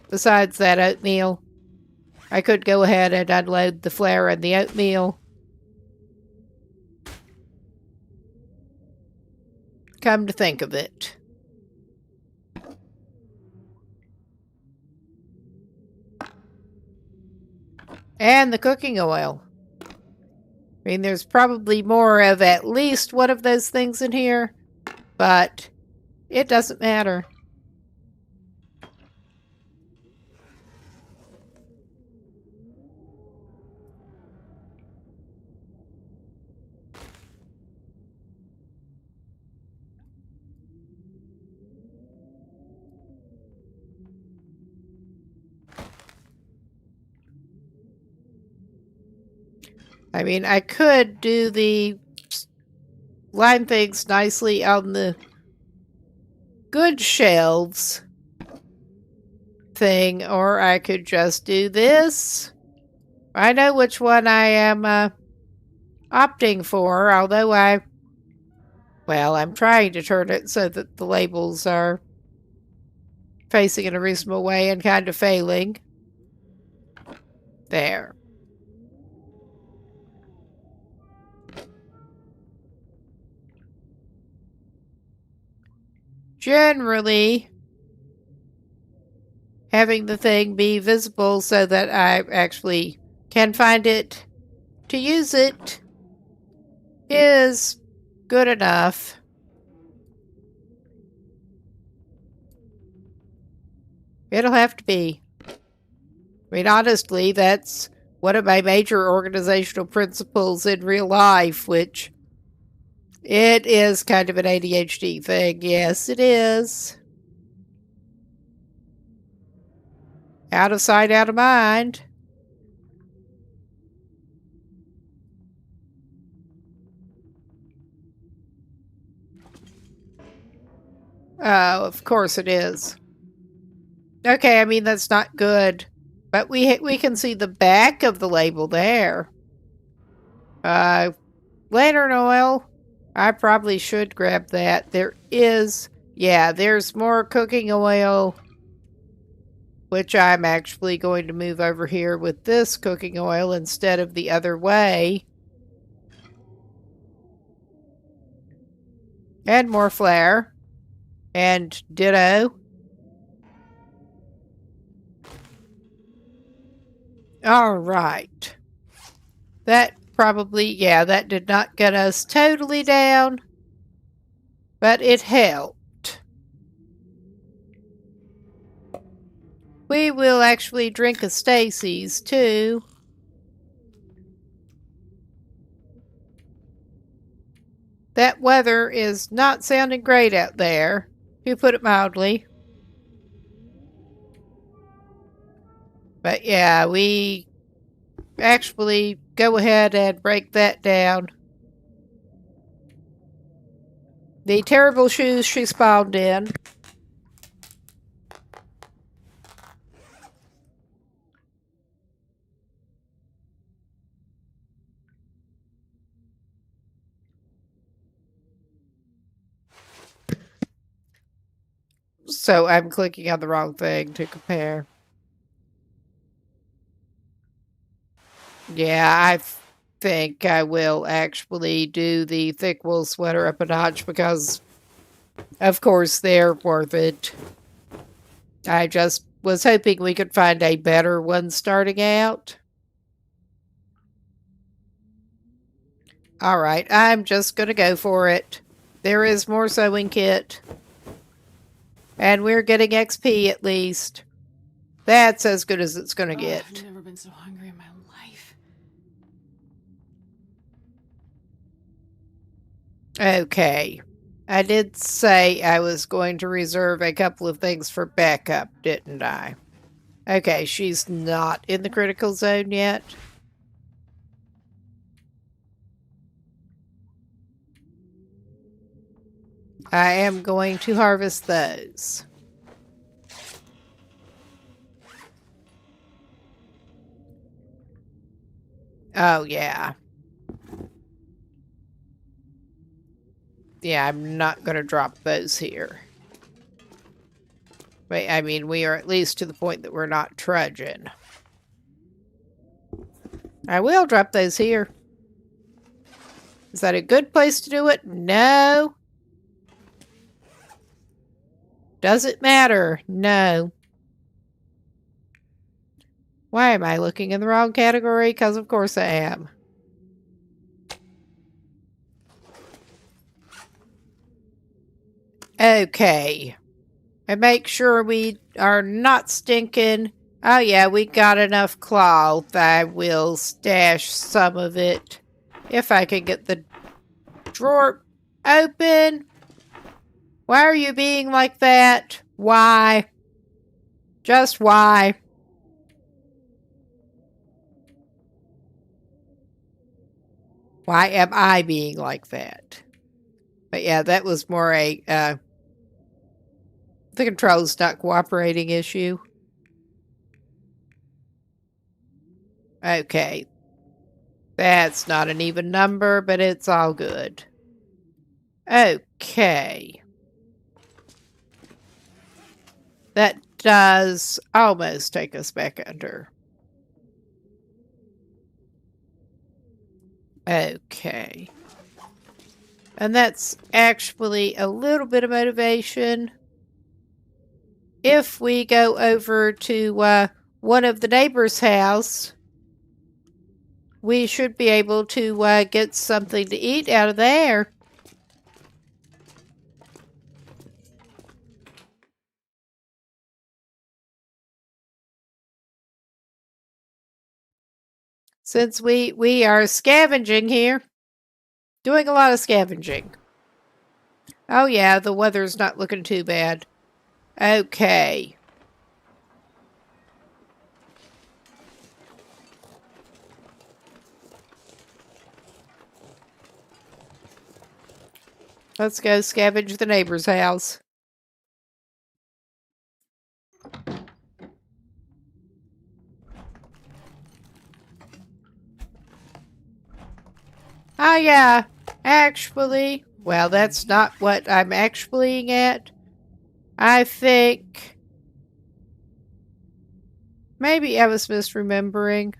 Besides that oatmeal. I could go ahead and unload the flour and the oatmeal. Come to think of it. And the cooking oil. I mean, there's probably more of at least one of those things in here, but it doesn't matter. I mean, I could do the line things nicely on the good shelves thing, or I could just do this. I know which one I am opting for, although I'm trying to turn it so that the labels are facing in a reasonable way and kind of failing. There. Generally, having the thing be visible so that I actually can find it to use it is good enough. It'll have to be. I mean, honestly, that's one of my major organizational principles in real life, which it is kind of an ADHD thing. Yes, it is. Out of sight, out of mind. Oh, of course it is. Okay, I mean, that's not good. But we can see the back of the label there. Lantern oil. I probably should grab that. There is, yeah, there's more cooking oil, which I'm actually going to move over here with this cooking oil instead of the other way. And more flour. And ditto. All right. That probably, yeah, that did not get us totally down, but it helped. We will actually drink a Stacy's too. That weather is not sounding great out there, to put it mildly. But yeah, we actually go ahead and break that down. The terrible shoes she spawned in. So I'm clicking on the wrong thing to compare. Yeah, I think I will actually do the thick wool sweater up a notch because, of course, they're worth it. I just was hoping we could find a better one starting out. All right, I'm just going to go for it. There is more sewing kit. And we're getting XP at least. That's as good as it's going to get. I've never been so hungry in my life. Okay. I did say I was going to reserve a couple of things for backup, didn't I? Okay, she's not in the critical zone yet. I am going to harvest those. Oh, yeah. Yeah, I'm not going to drop those here. But, I mean, we are at least to the point that we're not trudging. I will drop those here. Is that a good place to do it? No. Does it matter? No. Why am I looking in the wrong category? Because of course I am. Okay. And make sure we are not stinking. Oh yeah, we got enough cloth. I will stash some of it. If I can get the drawer open. Why are you being like that? Why? Just why? Why am I being like that? But yeah, that was more a, the control's not cooperating issue. Okay. That's not an even number, but it's all good. Okay. That does almost take us back under. Okay. And that's actually a little bit of motivation. If we go over to one of the neighbors' house, we should be able to get something to eat out of there. Since we are scavenging here. Doing a lot of scavenging. Oh yeah, the weather's not looking too bad. Okay. Let's go scavenge the neighbor's house. Oh yeah, actually, well, that's not what I'm actually at. I think maybe I was misremembering.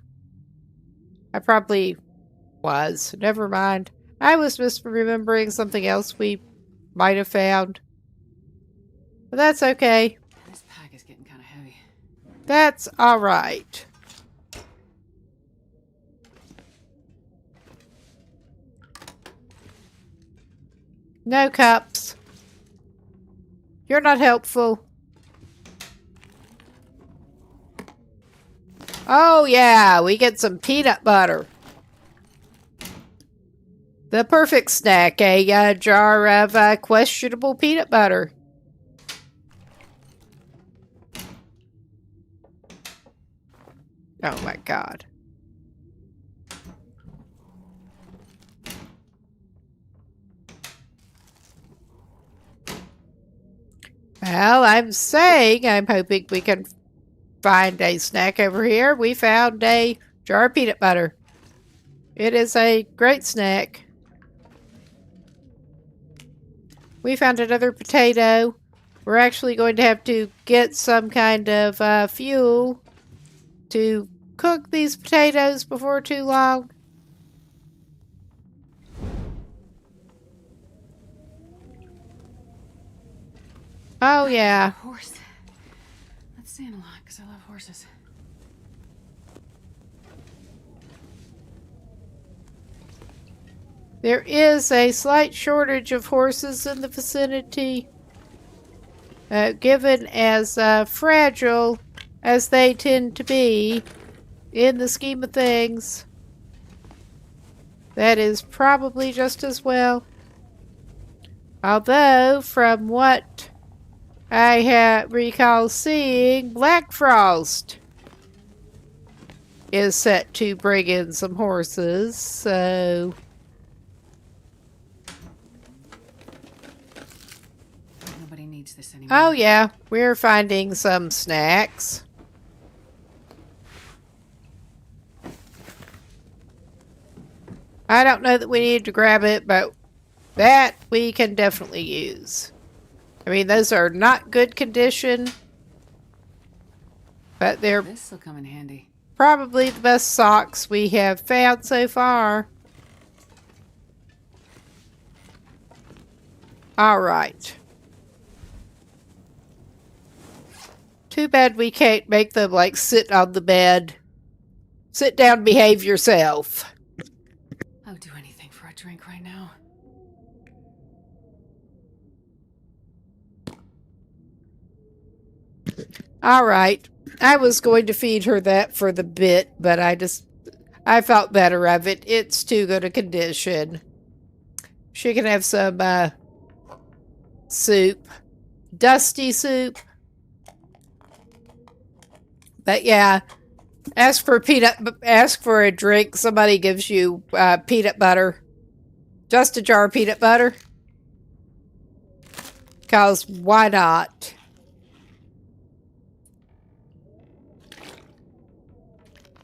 I probably was. Never mind. I was misremembering something else we might have found. But that's okay. This pack is getting kind of heavy. That's alright. No cups. You're not helpful. Oh yeah, we get some peanut butter. The perfect snack, a jar of questionable peanut butter. Oh my god. Well, I'm saying I'm hoping we can find a snack over here. We found a jar of peanut butter. It is a great snack. We found another potato. We're actually going to have to get some kind of fuel to cook these potatoes before too long. Oh yeah. Horse. Let's stand a lot because I love horses. There is a slight shortage of horses in the vicinity. Given as fragile as they tend to be in the scheme of things, that is probably just as well. Although, from what I recall seeing, Black Frost is set to bring in some horses, so Nobody needs this anymore. oh yeah, we're finding some snacks. I don't know that we need to grab it, but that we can definitely use. I mean, those are not good condition, but they're This will come in handy. probably the best socks we have found so far. Alright. Too bad we can't make them, like, sit on the bed. Sit down, behave yourself. I would do anything for a drink right now. Alright. I was going to feed her that for the bit, but I felt better of it. It's too good a condition. She can have some, soup. Dusty soup. But yeah, ask for a drink. Somebody gives you peanut butter. Just a jar of peanut butter. 'Cause why not?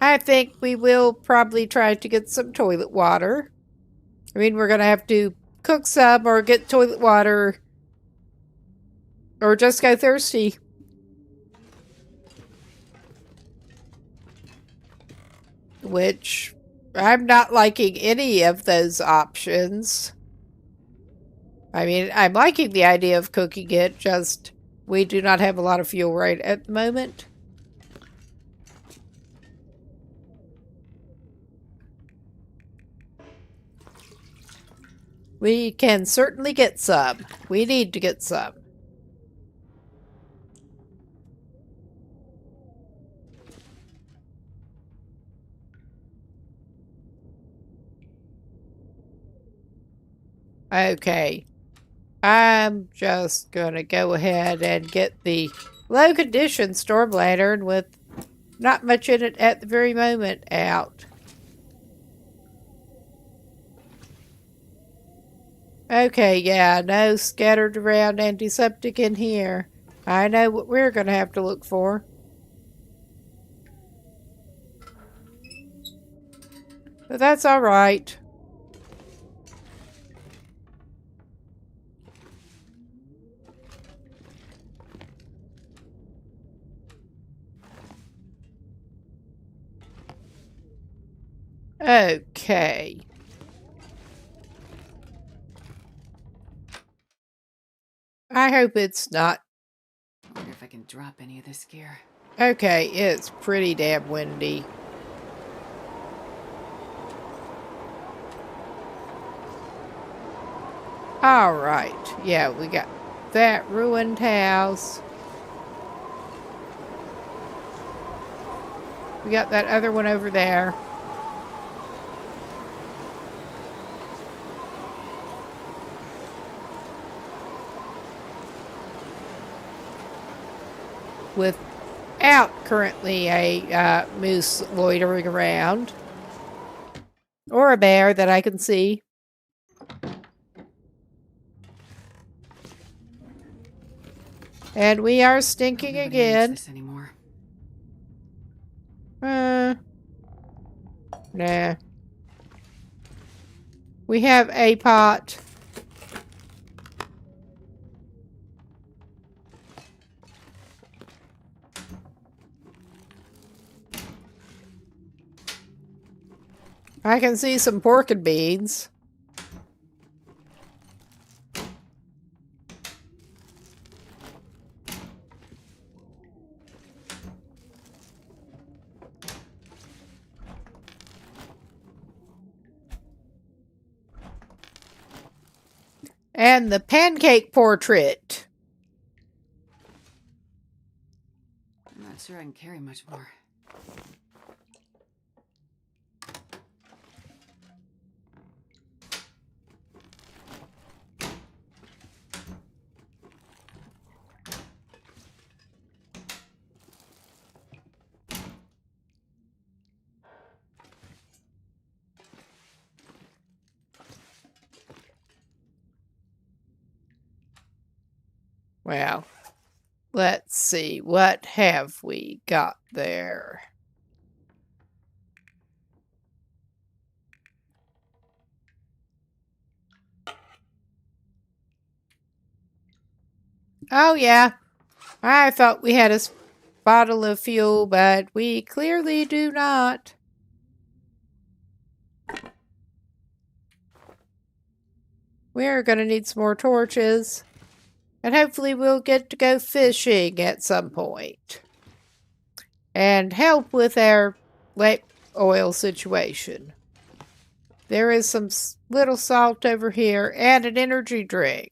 I think we will probably try to get some toilet water. I mean, we're going to have to cook some or get toilet water or just go thirsty. Which I'm not liking any of those options. I mean, I'm liking the idea of cooking it, just we do not have a lot of fuel right at the moment. We can certainly get some. We need to get some. Okay. I'm just gonna go ahead and get the low condition storm lantern with not much in it at the very moment out. Okay, yeah, no scattered around antiseptic in here. I know what we're gonna have to look for. But that's alright. Okay. I hope it's not. I wonder if I can drop any of this gear. Okay, it's pretty damn windy. Alright, yeah, we got that ruined house. We got that other one over there. Without currently a moose loitering around. Or a bear that I can see. And we are stinking Nobody again. needs this anymore. Nah. We have a pot. I can see some pork and beans. And the pancake portrait. I'm not sure I can carry much more. Well, let's see. What have we got there? Oh, yeah. I thought we had a bottle of fuel, but we clearly do not. We're going to need some more torches. And hopefully we'll get to go fishing at some point. And help with our lake oil situation. There is some little salt over here and an energy drink.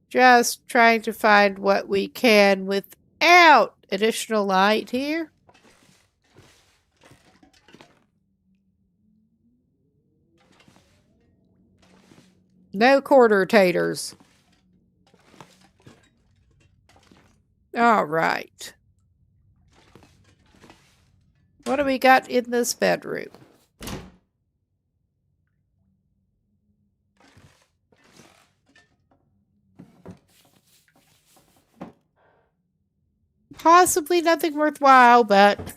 Just trying to find what we can without additional light here. No quarter taters. All right. What do we got in this bedroom? Possibly nothing worthwhile, but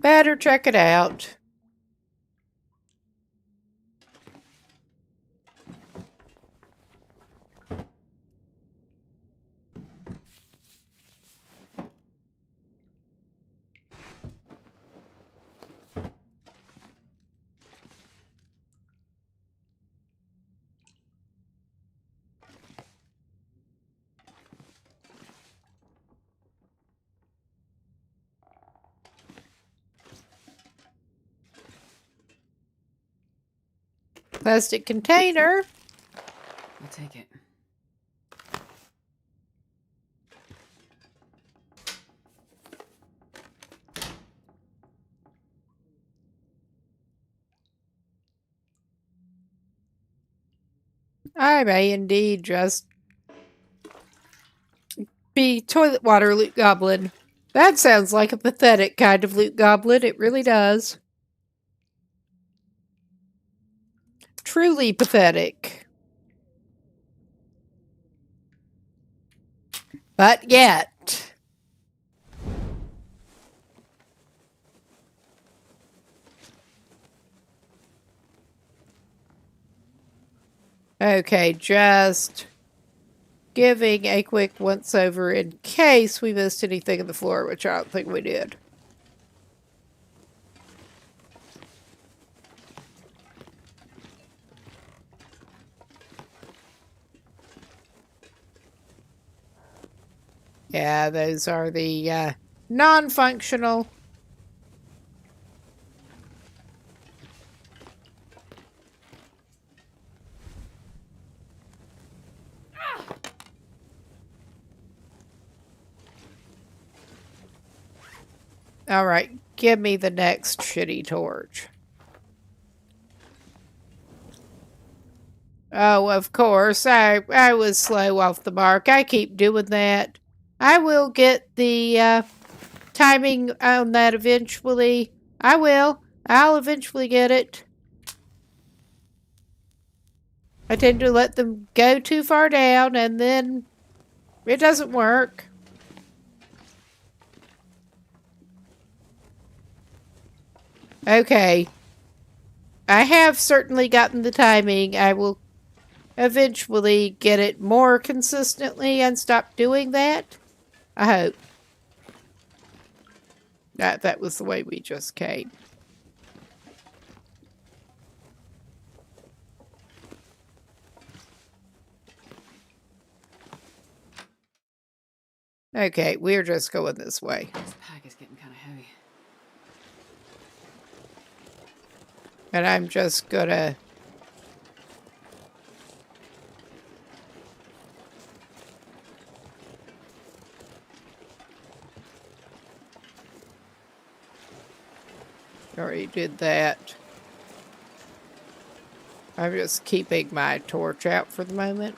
better check it out. Plastic container. I'll take it. I may indeed just be toilet water loot goblin. That sounds like a pathetic kind of loot goblin. It really does. Truly pathetic. But yet. Okay, just giving a quick once over in case we missed anything on the floor, which I don't think we did. Yeah, those are the non-functional. All right, give me the next shitty torch. Oh, of course, I was slow off the mark. I keep doing that. I will get the timing on that eventually. I will. I'll eventually get it. I tend to let them go too far down and then it doesn't work. Okay. I have certainly gotten the timing. I will eventually get it more consistently and stop doing that. I hope. That was the way we just came. Okay, we're just going this way. This pack is getting kind of heavy. And I'm just gonna... Already did that. I'm just keeping my torch out for the moment.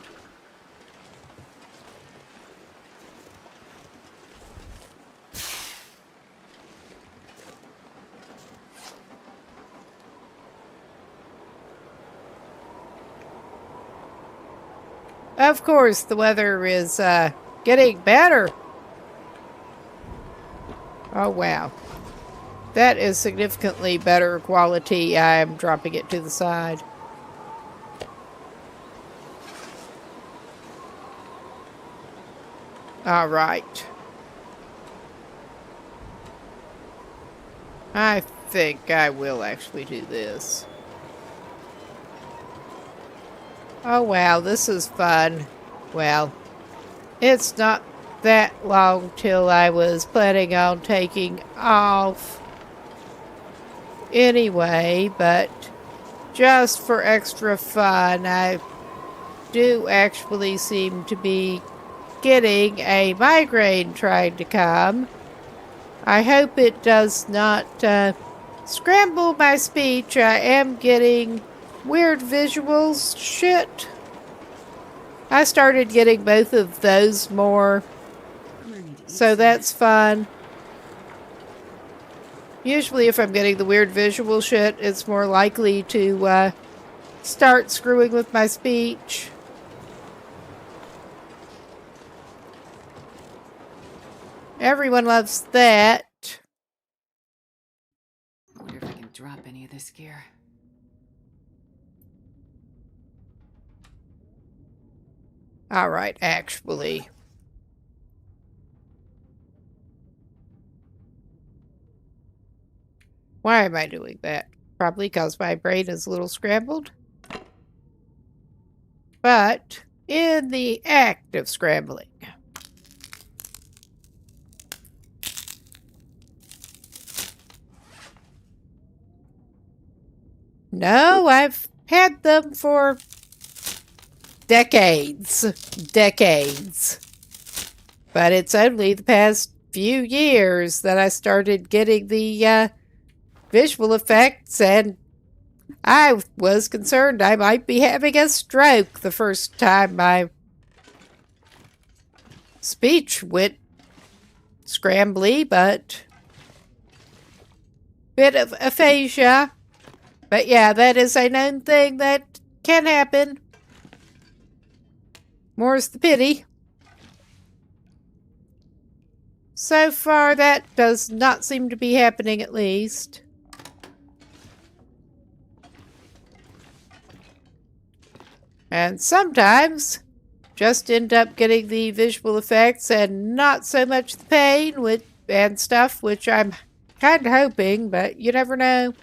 Of course, the weather is getting better. Oh, wow. That is significantly better quality. I'm dropping it to the side. All right. I think I will actually do this. Oh, wow, this is fun. Well, it's not that long till I was planning on taking off anyway, but just for extra fun, I do actually seem to be getting a migraine trying to come. I hope it does not scramble my speech. I am getting weird visuals shit. I started getting both of those more, so that's fun. Usually if I'm getting the weird visual shit, it's more likely to start screwing with my speech. Everyone loves that. I wonder if I can drop any of this gear. All right, actually. Why am I doing that? Probably because my brain is a little scrambled. But in the act of scrambling. No, I've had them for decades. Decades. But it's only the past few years that I started getting the visual effects and I was concerned I might be having a stroke the first time my speech went scrambly, but bit of aphasia. But yeah, that is a known thing that can happen. More's the pity. So far, that does not seem to be happening, at least. And sometimes, just end up getting the visual effects and not so much the pain and stuff, which I'm kind of hoping, but you never know.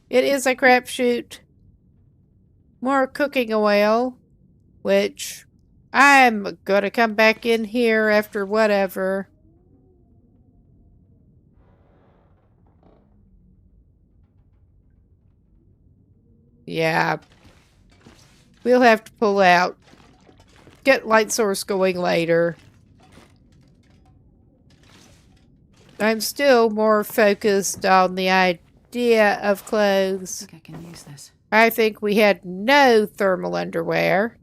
It is a crapshoot. More cooking oil, which I'm gonna come back in here after whatever. Yeah. We'll have to pull out. Get light source going later. I'm still more focused on the idea of I clothes. think I can use this. I think we had no thermal underwear.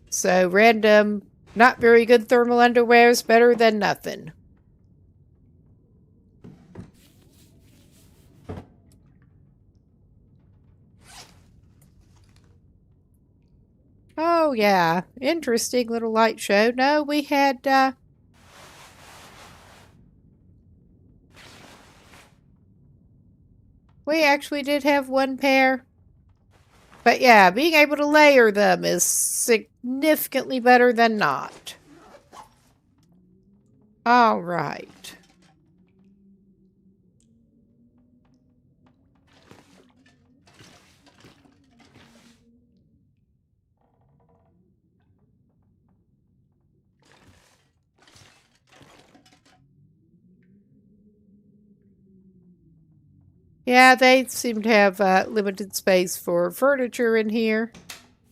So random, not very good thermal underwear is better than nothing. Oh yeah, interesting little light show. No, we had we actually did have one pair. But yeah, being able to layer them is significantly better than not. All right. Yeah, they seem to have limited space for furniture in here.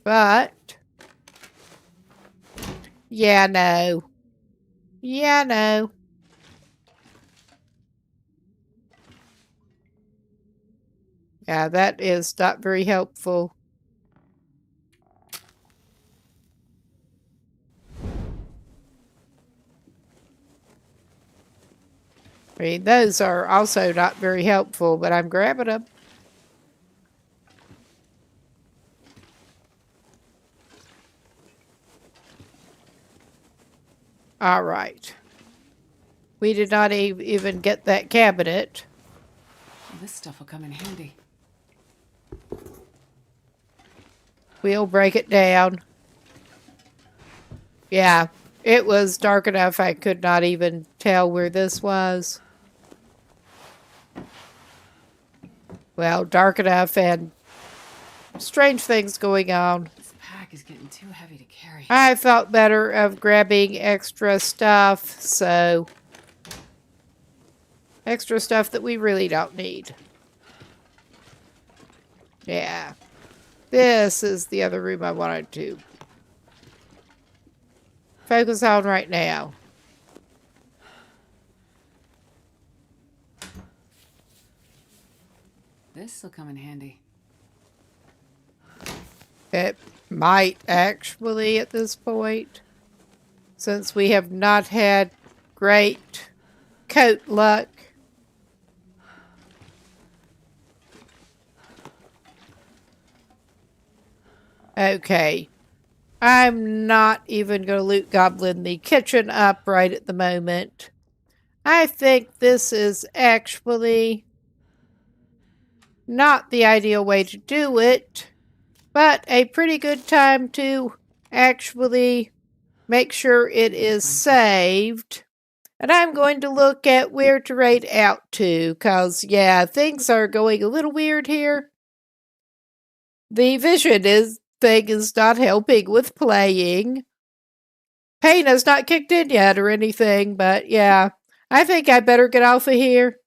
But yeah, no. Yeah, no. Yeah, that is not very helpful. I mean, those are also not very helpful, but I'm grabbing them. All right. We did not even get that cabinet. Well, this stuff will come in handy. We'll break it down. Yeah, it was dark enough I could not even tell where this was. Well, dark enough and strange things going on. This pack is getting too heavy to carry. I felt better of grabbing extra stuff, so extra stuff that we really don't need. Yeah. This is the other room I wanted to focus on right now. This will come in handy. It might actually at this point, since we have not had great coat luck. Okay. I'm not even going to loot goblin the kitchen up right at the moment. I think this is actually not the ideal way to do it, but a pretty good time to actually make sure it is saved. And I'm going to look at where to raid out to, because, yeah, things are going a little weird here. The vision thing is not helping with playing. Pain has not kicked in yet or anything, but yeah, I think I better get off of here.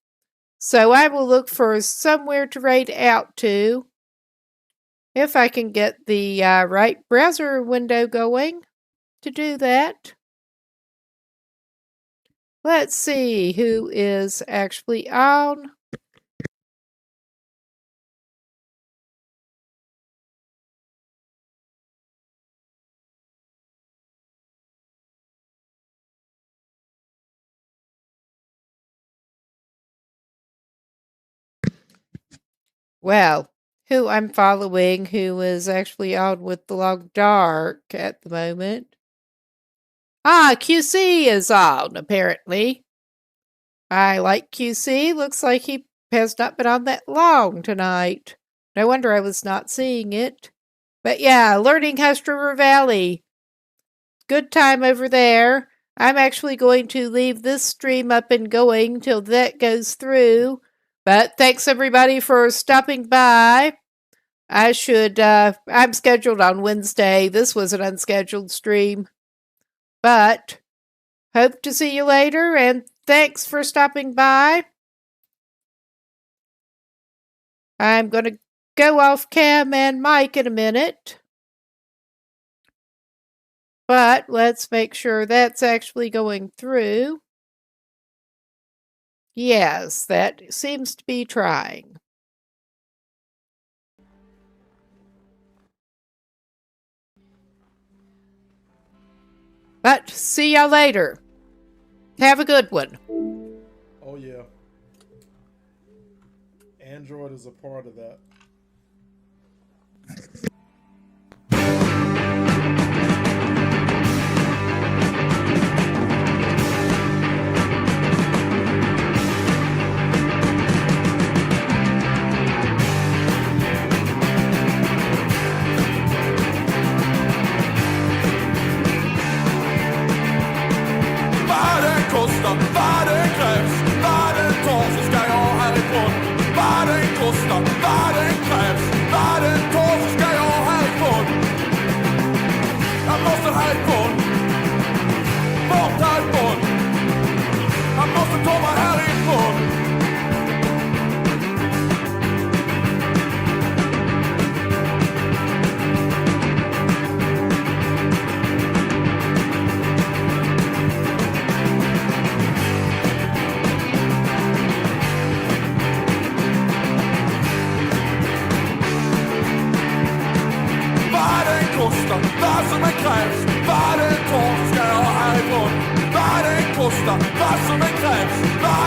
So I will look for somewhere to raid out to. If I can get the right browser window going to do that. Let's see who is actually on. Well, who I'm following, who is actually on with the Long Dark at the moment. Ah, QC is on, apparently. I like QC. Looks like he has not been on that long tonight. No wonder I was not seeing it. But yeah, learning Hust River Valley. Good time over there. I'm actually going to leave this stream up and going till that goes through. But thanks everybody for stopping by. I'm scheduled on Wednesday. This was an unscheduled stream. But hope to see you later, and thanks for stopping by. I'm going to go off cam and mic in a minute. But let's make sure that's actually going through. Yes, that seems to be trying. But see y'all later. Have a good one. Oh yeah. Android is a part of that.